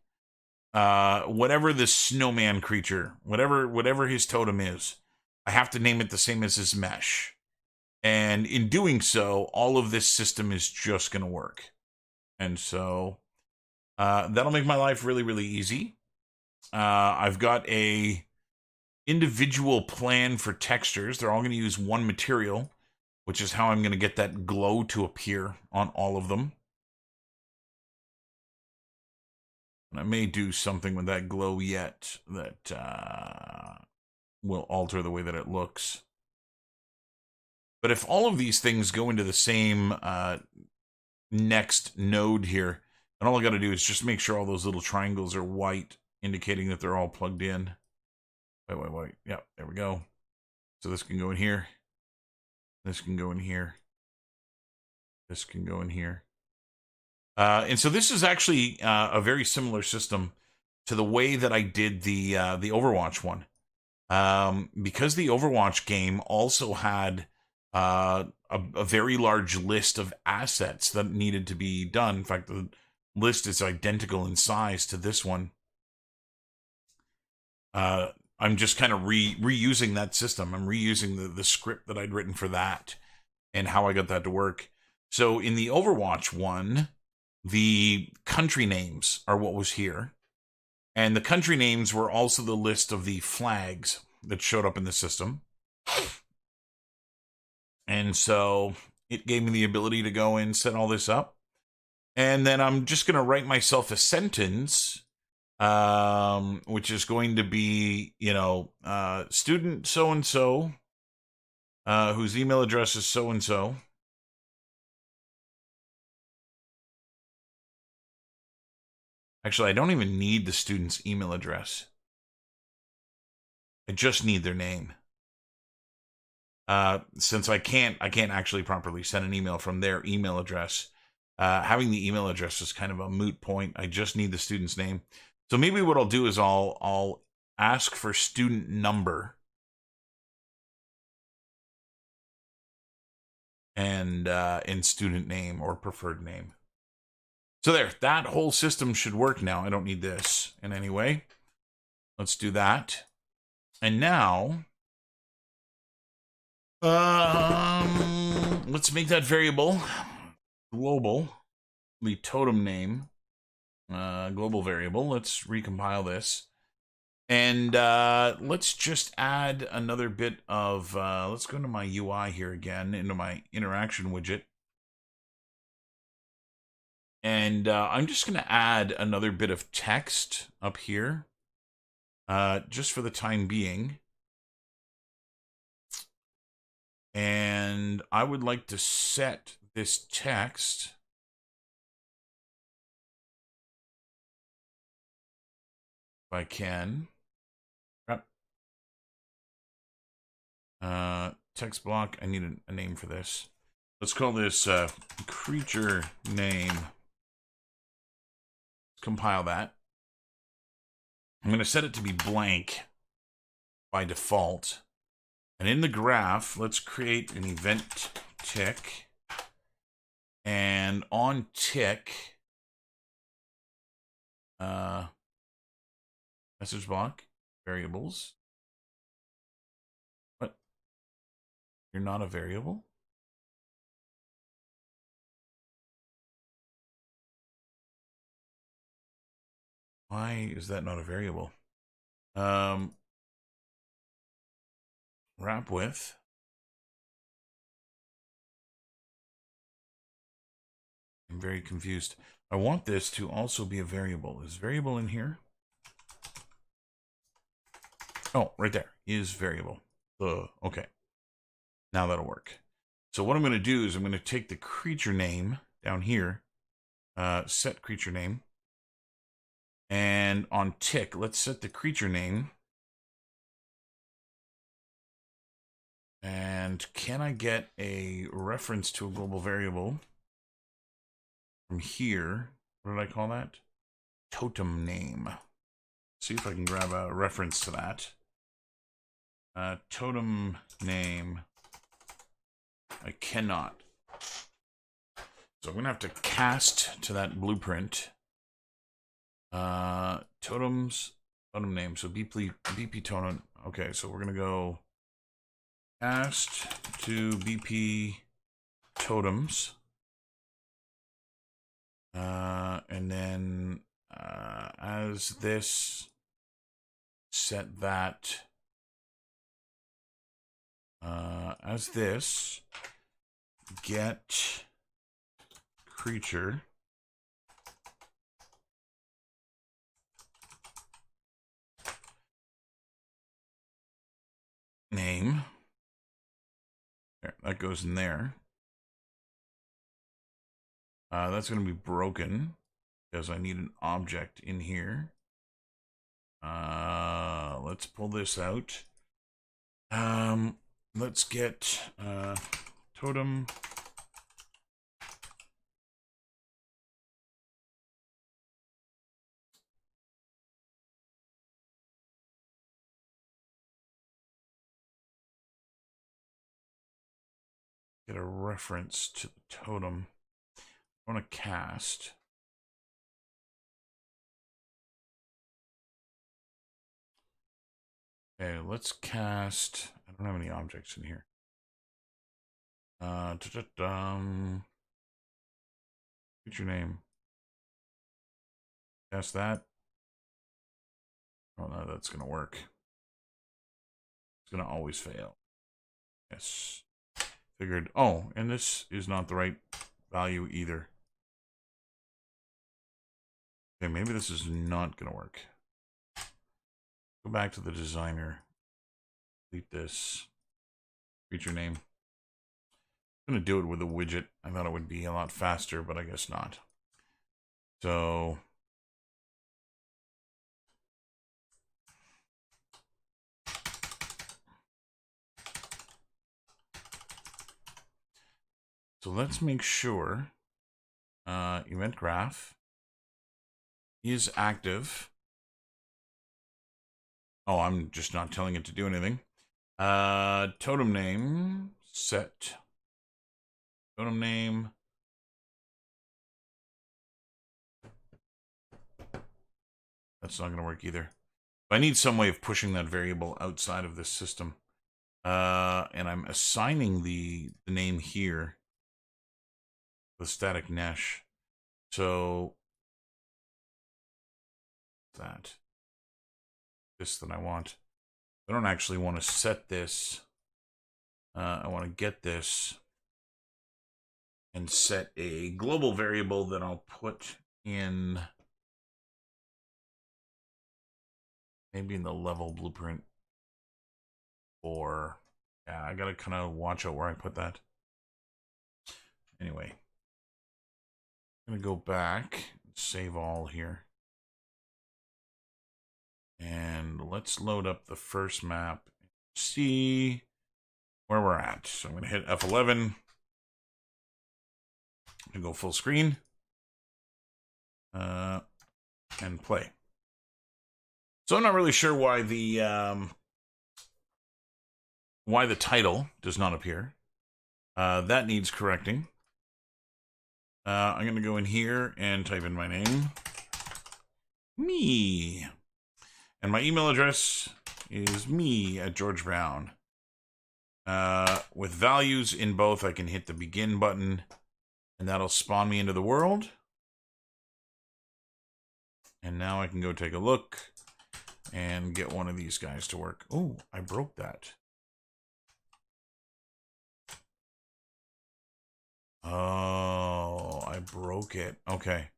whatever this snowman creature, whatever his totem is, I have to name it the same as his mesh. And in doing so, all of this system is just going to work. And so that'll make my life really, really easy. I've got a individual plan for textures. They're all going to use one material, which is how I'm going to get that glow to appear on all of them. And I may do something with that glow yet that will alter the way that it looks. But if all of these things go into the same next node here, then all I got to do is just make sure all those little triangles are white, indicating that they're all plugged in. Wait. Yeah, there we go. So this can go in here. This can go in here. This can go in here. And so this is actually a very similar system to the way that I did the Overwatch one. Because the Overwatch game also had a very large list of assets that needed to be done. In fact, the list is identical in size to this one. I'm just kind of reusing that system. I'm reusing the script that I'd written for that and how I got that to work. So in the Overwatch one, the country names are what was here. And the country names were also the list of the flags that showed up in the system. And so it gave me the ability to go and set all this up. And then I'm just going to write myself a sentence, which is going to be, student so-and-so, whose email address is so-and-so. Actually, I don't even need the student's email address. I just need their name. Since I can't actually properly send an email from their email address, having the email address is kind of a moot point. I just need the student's name. So maybe what I'll do is I'll ask for student number and student name or preferred name. So there, that whole system should work now. I don't need this in any way. Let's do that. And now, let's make that variable global, the totem name, global variable. Let's recompile this. And let's just add another bit of, let's go into my UI here again, into my interaction widget. And I'm just going to add another bit of text up here, just for the time being. And I would like to set this text if I can. Text block, I need a name for this. Let's call this creature name. Compile that. I'm going to set it to be blank by default. And in the graph, let's create an event tick. And on tick, message block, variables. What? You're not a variable? Why is that not a variable? Wrap with. I'm very confused. I want this to also be a variable. Is variable in here? Oh, right there. Is variable. Okay. Now that'll work. So what I'm going to do is I'm going to take the creature name down here. Set creature name. And on tick, let's set the creature name. And can I get a reference to a global variable from here? What did I call that? Totem name. See if I can grab a reference to that. Totem name. I cannot. So I'm going to have to cast to that blueprint. Totems, totem name. So BP totem. Okay, so we're gonna go cast to BP totems. And then as this, set that as this, get creature name. There, that goes in there. That's going to be broken because I need an object in here. Let's pull this out. Let's get totem. Get a reference to the totem. I want to cast. Okay, let's cast. I don't have any objects in here. What's your name? Cast that. Oh no, that's gonna work. It's gonna always fail. Yes. Figured. Oh, and this is not the right value either. Okay, maybe this is not gonna work. Go back to the designer. Delete this. Creature name. I'm gonna do it with a widget. I thought it would be a lot faster, but I guess not. So let's make sure event graph is active. Oh, I'm just not telling it to do anything. Totem name set. Totem name. That's not going to work either. I need some way of pushing that variable outside of this system. And I'm assigning the name here with static nesh. So that I want. I don't actually want to set this. I want to get this and set a global variable that I'll put in maybe in the level blueprint. Or yeah, I gotta kind of watch out where I put that. Anyway, I'm gonna go back, save all here. And let's load up the first map, see where we're at. So I'm going to hit F11. I'm going to go full screen. And play. So I'm not really sure why the title does not appear. That needs correcting. I'm going to go in here and type in my name. Me. And my email address is me@GeorgeBrown. With values in both, I can hit the begin button, and that'll spawn me into the world. And now I can go take a look and get one of these guys to work. Oh, I broke that. Oh, I broke it. Okay.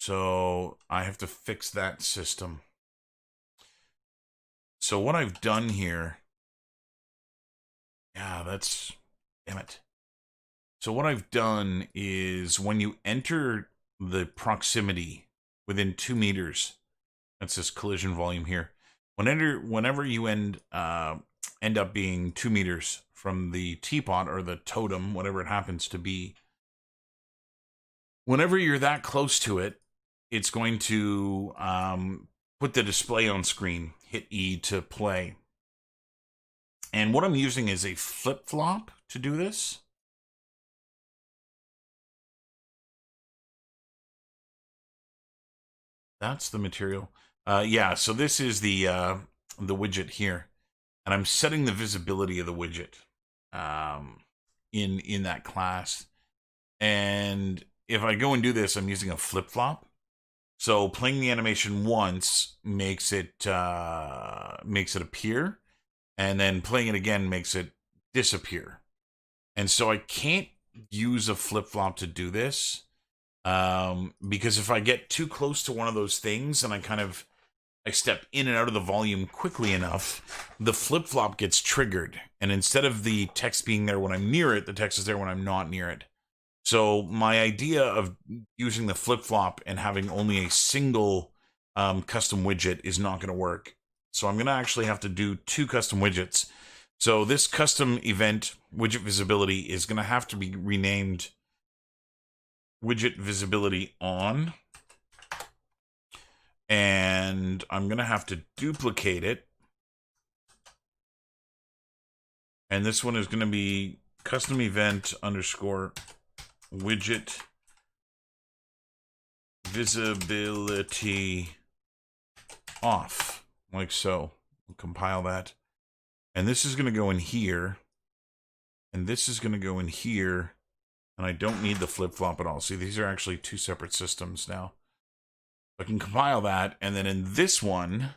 So I have to fix that system. So what I've done here, yeah, that's, damn it. So what I've done is when you enter the proximity within 2 meters, that's this collision volume here. Whenever you end up being 2 meters from the teapot or the totem, whatever it happens to be, whenever you're that close to it, it's going to put the display on screen. Hit E to play. And what I'm using is a flip-flop to do this. That's the material. Yeah, so this is the widget here. And I'm setting the visibility of the widget in that class. And if I go and do this, I'm using a flip-flop. So playing the animation once makes it appear, and then playing it again makes it disappear. And so I can't use a flip-flop to do this, because if I get too close to one of those things and I step in and out of the volume quickly enough, the flip-flop gets triggered. And instead of the text being there when I'm near it, the text is there when I'm not near it. So my idea of using the flip-flop and having only a single custom widget is not going to work. So I'm going to actually have to do 2 custom widgets. So this custom event widget visibility is going to have to be renamed widget visibility on. And I'm going to have to duplicate it. And this one is going to be custom event underscore widget visibility off, like so. We'll compile that. And this is going to go in here. And this is going to go in here. And I don't need the flip-flop at all. See, these are actually 2 separate systems now. I can compile that. And then in this one,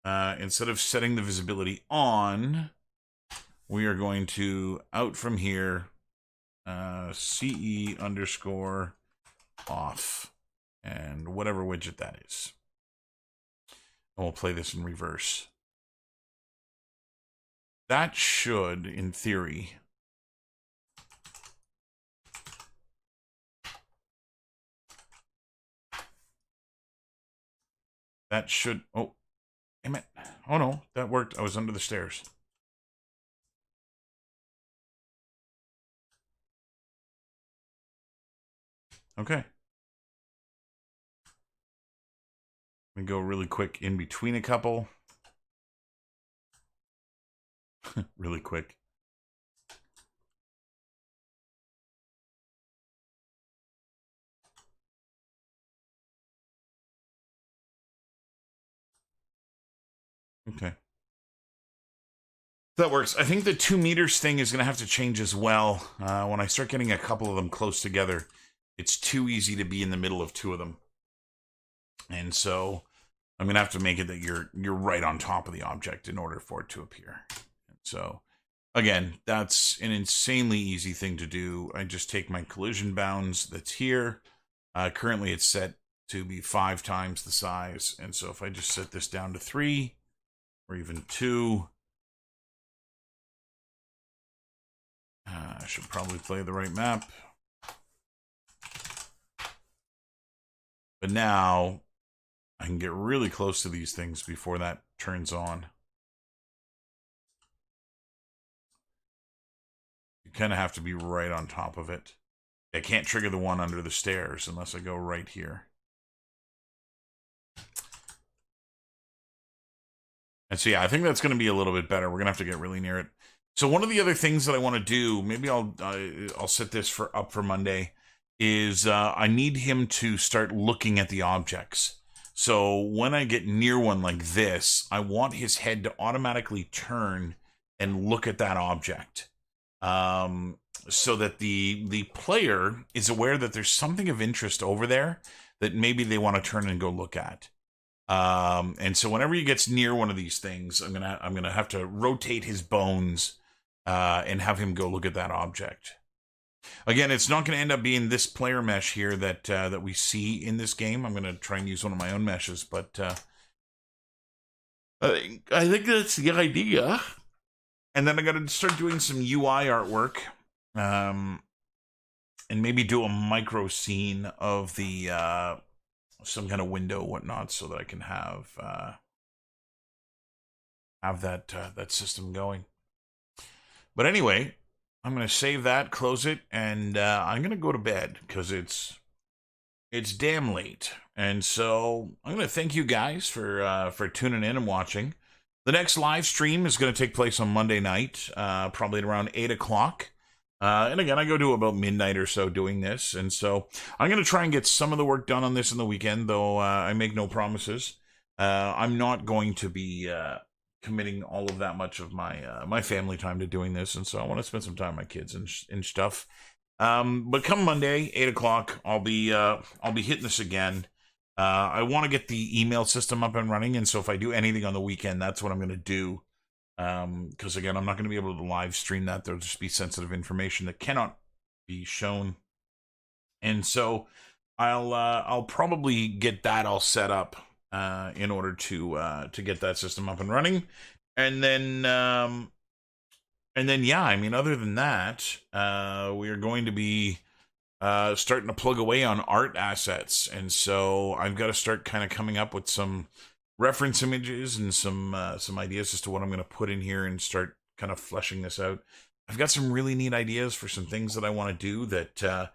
instead of setting the visibility on, we are going to out from here, CE underscore off, and whatever widget that is. And we'll play this in reverse. That should, in theory, oh, damn it. Oh no, that worked. I was under the stairs. Okay. Let me go really quick in between a couple. Really quick. Okay. That works. I think the 2 meters thing is going to have to change as well. When I start getting a couple of them close together, it's too easy to be in the middle of 2 of them. And so I'm going to have to make it that you're right on top of the object in order for it to appear. And so, again, that's an insanely easy thing to do. I just take my collision bounds that's here. Currently, it's set to be 5 times the size. And so if I just set this down to 3 or even 2... I should probably play the right map. But now I can get really close to these things before that turns on. You kind of have to be right on top of it. I can't trigger the one under the stairs unless I go right here. And so yeah, I think that's going to be a little bit better. We're going to have to get really near it. So one of the other things that I want to do, maybe I'll set this up for Monday, is I need him to start looking at the objects. So when I get near one like this, I want his head to automatically turn and look at that object, so that the player is aware that there's something of interest over there that maybe they want to turn and go look at. And so whenever he gets near one of these things, I'm gonna have to rotate his bones and have him go look at that object. Again, it's not going to end up being this player mesh here that we see in this game. I'm going to try and use one of my own meshes, but I think that's the idea. And then I got to start doing some UI artwork, and maybe do a micro scene of the some kind of window, whatnot, so that I can have that system going. But anyway, I'm going to save that, close it, and I'm going to go to bed because it's damn late. And so I'm going to thank you guys for tuning in and watching. The next live stream is going to take place on Monday night, probably at around 8 o'clock. And again, I go to about midnight or so doing this. And so I'm going to try and get some of the work done on this in the weekend, though I make no promises. I'm not going to be committing all of that much of my family time to doing this. And so I want to spend some time with my kids and stuff. But come Monday, 8 o'clock, I'll be hitting this again. I want to get the email system up and running. And so if I do anything on the weekend, that's what I'm going to do. Because again, I'm not going to be able to live stream that. There'll just be sensitive information that cannot be shown. And so I'll probably get that all set up in order to get that system up and running. And then yeah, I mean, other than that, we are going to be starting to plug away on art assets. And so I've got to start kind of coming up with some reference images and some ideas as to what I'm going to put in here and start kind of fleshing this out. I've got some really neat ideas for some things that I want to do that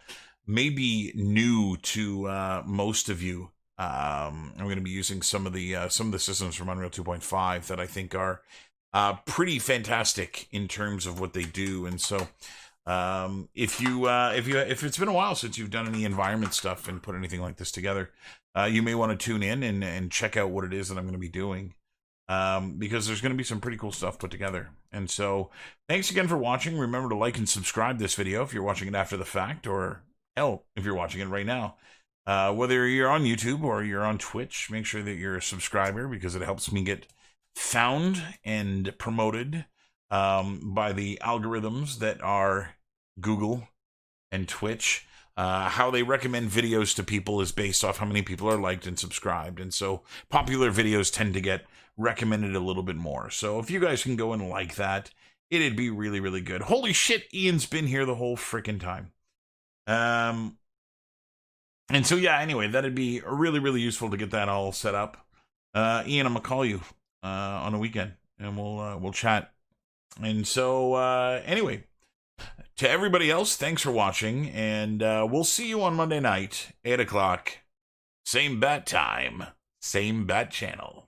may be new to most of you. I'm going to be using some of the systems from Unreal 2.5 that I think are pretty fantastic in terms of what they do. And so if it's been a while since you've done any environment stuff and put anything like this together, you may want to tune in and check out what it is that I'm going to be doing, because there's going to be some pretty cool stuff put together. And so thanks again for watching. Remember to like and subscribe this video if you're watching it after the fact, or hell, if you're watching it right now. Whether you're on YouTube or you're on Twitch, make sure that you're a subscriber, because it helps me get found and promoted by the algorithms that are Google and Twitch. How they recommend videos to people is based off how many people are liked and subscribed. And so popular videos tend to get recommended a little bit more. So if you guys can go and like that, it'd be really, really good. Holy shit, Ian's been here the whole freaking time. And so, yeah, anyway, that'd be really, really useful to get that all set up. Ian, I'm going to call you on a weekend, and we'll chat. And so, anyway, to everybody else, thanks for watching, and we'll see you on Monday night, 8 o'clock. Same bat time, same bat channel.